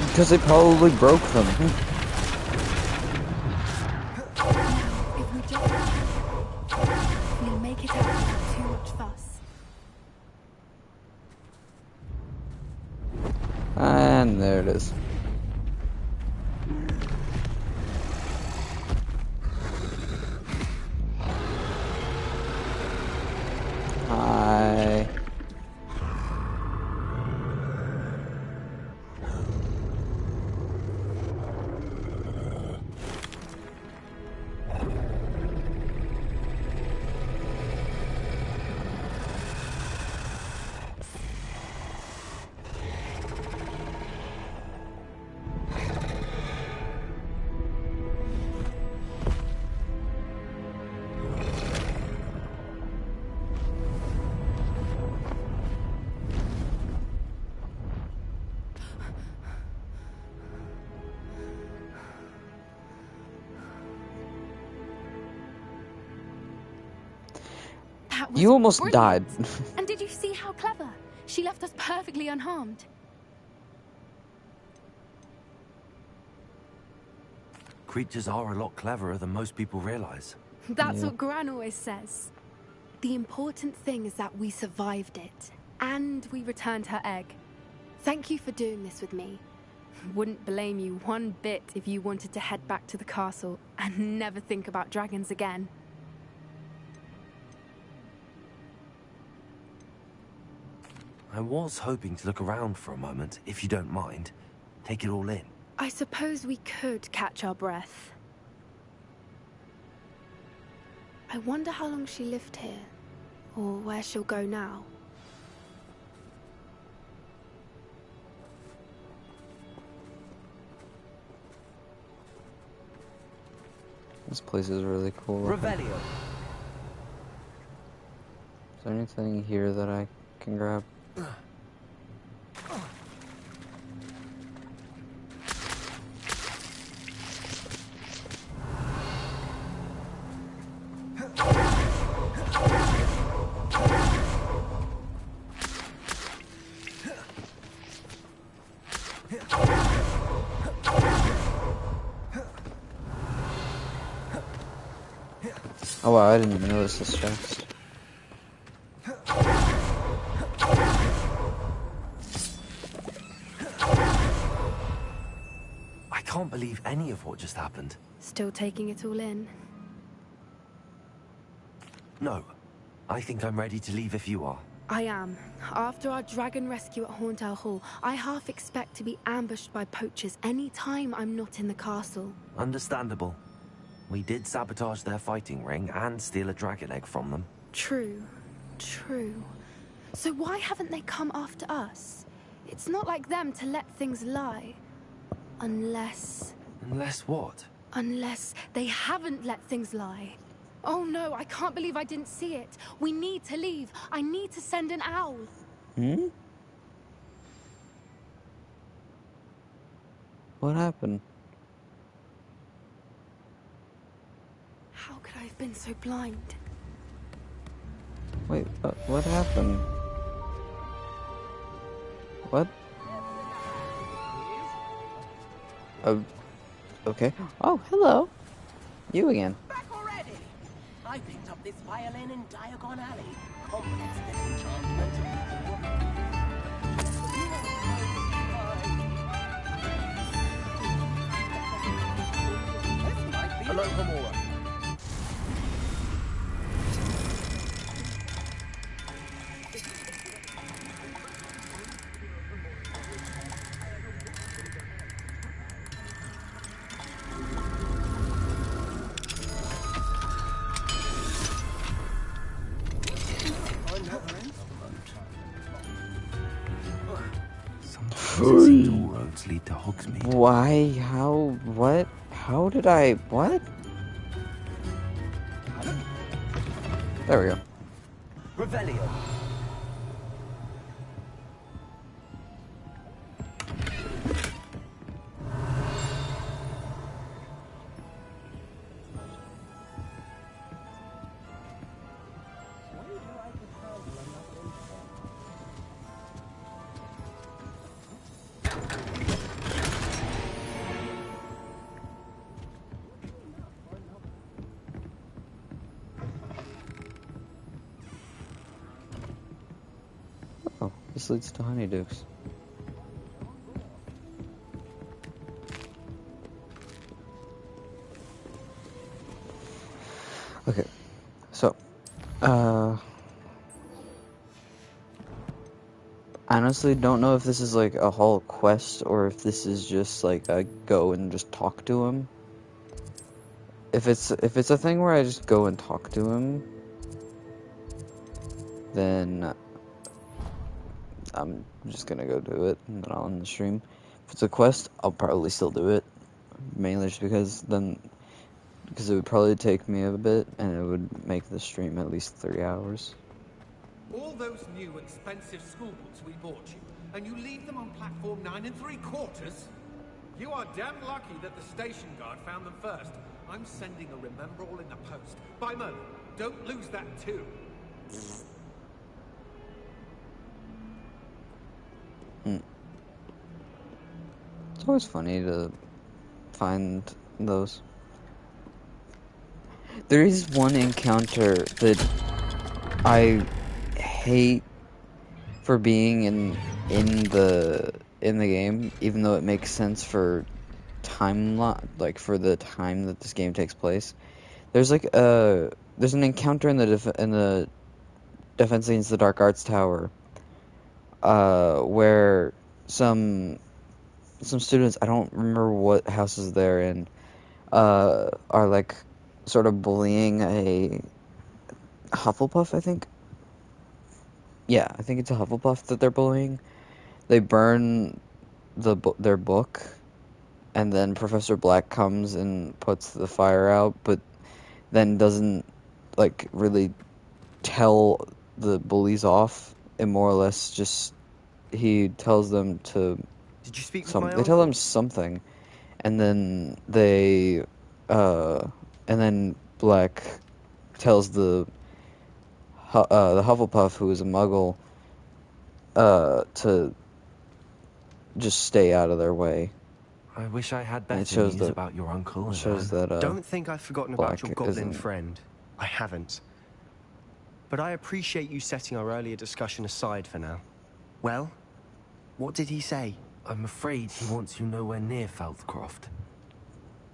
Because it probably broke them. If we just we'll make it out without too much fuss. And there it is. Hi. That was You almost brilliant. died. And did you see how clever? She left us perfectly unharmed. Creatures are a lot cleverer than most people realize. That's what Gran always says. The important thing is that we survived it, and we returned her egg. Thank you for doing this with me. Wouldn't blame you one bit if you wanted to head back to the castle and never think about dragons again. I was hoping to look around for a moment, if you don't mind. Take it all in. I suppose we could catch our breath. I wonder how long she lived here, or where she'll go now. This place is really cool. Revelio. Is there anything here that I can grab? Oh wow, I didn't even notice this chest. I can't believe any of what just happened. Still taking it all in. No. I think I'm ready to leave if you are. I am. After our dragon rescue at Horndale Hall, I half expect to be ambushed by poachers any time I'm not in the castle. Understandable. We did sabotage their fighting ring and steal a dragon egg from them. True. True. So why haven't they come after us? It's not like them to let things lie. Unless... Unless what? Unless they haven't let things lie. Oh no, I can't believe I didn't see it. We need to leave. I need to send an owl. Hmm? What happened? How could I have been so blind? Wait, what happened? What? Okay. Oh, hello. You again. Back already! I picked up this violin in Diagon Alley. Compliments this enchantment. Hello, Gamora. All roads lead to Hogsmeade. Why? How? What? How did I? What? There we go. Revelio. Oh, this leads to Honeydukes. Okay, so, I honestly don't know if this is like a whole quest or if this is just like a go and just talk to him. If it's a thing where I just go and talk to him, then I'm just gonna go do it and then I'll end the stream. If it's a quest, I'll probably still do it, mainly just because it would probably take me a bit and it would make the stream at least 3 hours. All those new expensive school books we bought you, and you leave them on platform 9 3/4? You are damn lucky that the station guard found them first. I'm sending a remember all in the post. By Mo, don't lose that too. It's always funny to find those. There is one encounter that I hate for being in the game, even though it makes sense for like for the time that this game takes place. There's like there's an encounter in the Defense Against the Dark Arts Tower, where some students, I don't remember what houses they're in, are like sort of bullying a Hufflepuff, I think. Yeah, I think it's a Hufflepuff that they're bullying. They burn their book, and then Professor Black comes and puts the fire out, but then doesn't like really tell the bullies off. And more or less just he tells them to. Did you speak with my They uncle? tell them something, and then and then Black tells the Hufflepuff, who is a Muggle, to just stay out of their way. I wish I had And better news about your uncle. It shows that Don't think I've forgotten Black about your goblin isn't- friend. I haven't. But I appreciate you setting our earlier discussion aside for now. Well, what did he say? I'm afraid he wants you nowhere near Feldcroft.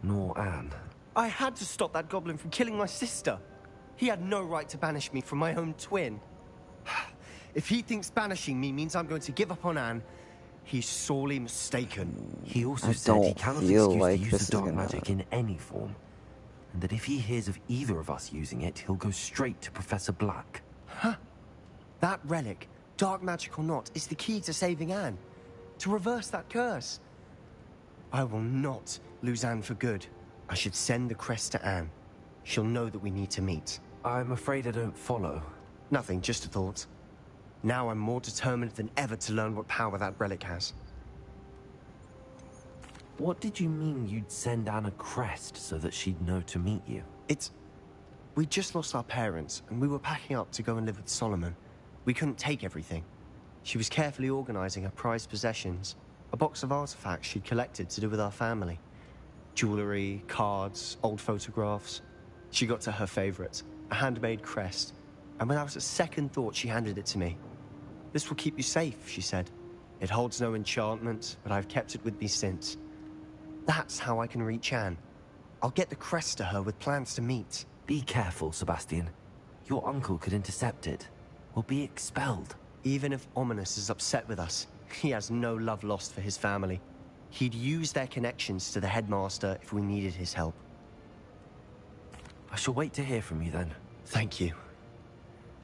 Nor Anne. I had to stop that goblin from killing my sister. He had no right to banish me from my own twin. If he thinks banishing me means I'm going to give up on Anne, he's sorely mistaken. He also I said he don't cannot feel excuse like the use this of is dark gonna- magic in any form. And that if he hears of either of us using it, he'll go straight to Professor Black. Huh? That relic, dark magic or not, is the key to saving Anne. To reverse that curse. I will not lose Anne for good. I should send the crest to Anne. She'll know that we need to meet. I'm afraid I don't follow. Nothing, just a thought. Now I'm more determined than ever to learn what power that relic has. What did you mean you'd send Anne a crest so that she'd know to meet you? We just lost our parents, and we were packing up to go and live with Solomon. We couldn't take everything. She was carefully organizing her prized possessions, a box of artifacts she'd collected to do with our family. Jewelry, cards, old photographs. She got to her favorite, a handmade crest, and without a second thought she handed it to me. This will keep you safe, she said. It holds no enchantment, but I've kept it with me since. That's how I can reach Anne. I'll get the crest to her with plans to meet. Be careful, Sebastian. Your uncle could intercept it. We'll be expelled. Even if Ominous is upset with us, he has no love lost for his family. He'd use their connections to the headmaster if we needed his help. I shall wait to hear from you then. Thank you.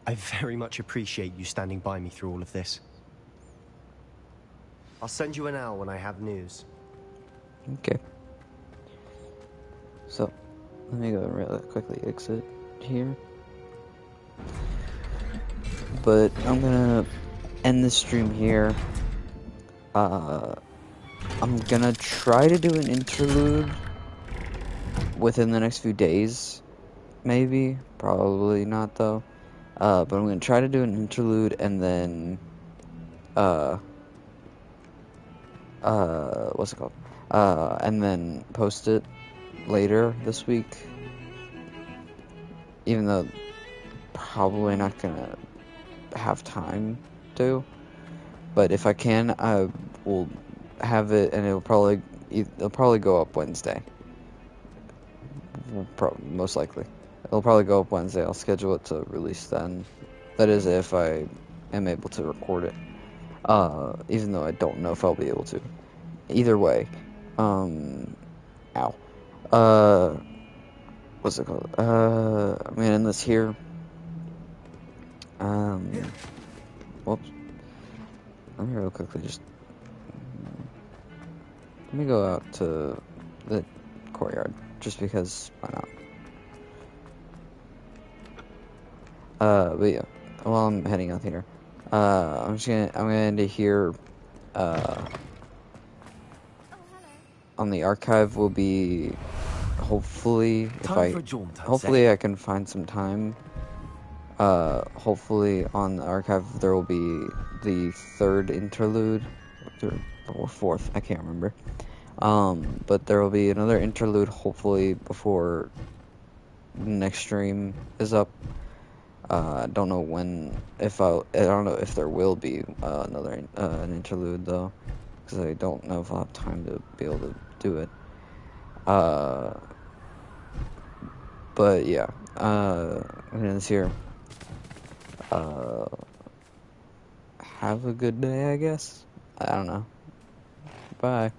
I very much appreciate you standing by me through all of this. I'll send you an owl when I have news. Okay. So, let me go really quickly exit here. But I'm gonna end the stream here. I'm gonna try to do an interlude within the next few days. Maybe. Probably not though. But I'm gonna try to do an interlude and then what's it called? And then post it later this week. Even though probably not gonna have time to. But if I can, I will have it, and it'll probably go up Wednesday. Most likely. It'll probably go up Wednesday. I'll schedule it to release then. That is if I am able to record it. Even though I don't know if I'll be able to. Either way. Ow. What's it called? I'm gonna end this here. Whoops. Let me real quickly just... Let me go out to the courtyard, just because, why not? But yeah, while I'm heading out here, I'm gonna end it here. On the archive will be, hopefully, hopefully I can find some time. Hopefully on the archive there will be the third interlude, or fourth, I can't remember. But there will be another interlude hopefully before the next stream is up. I don't know when, I don't know if there will be another an interlude though, because I don't know if I'll have time to be able to do it. But yeah, it ends here. Have a good day, I guess. I don't know. Bye.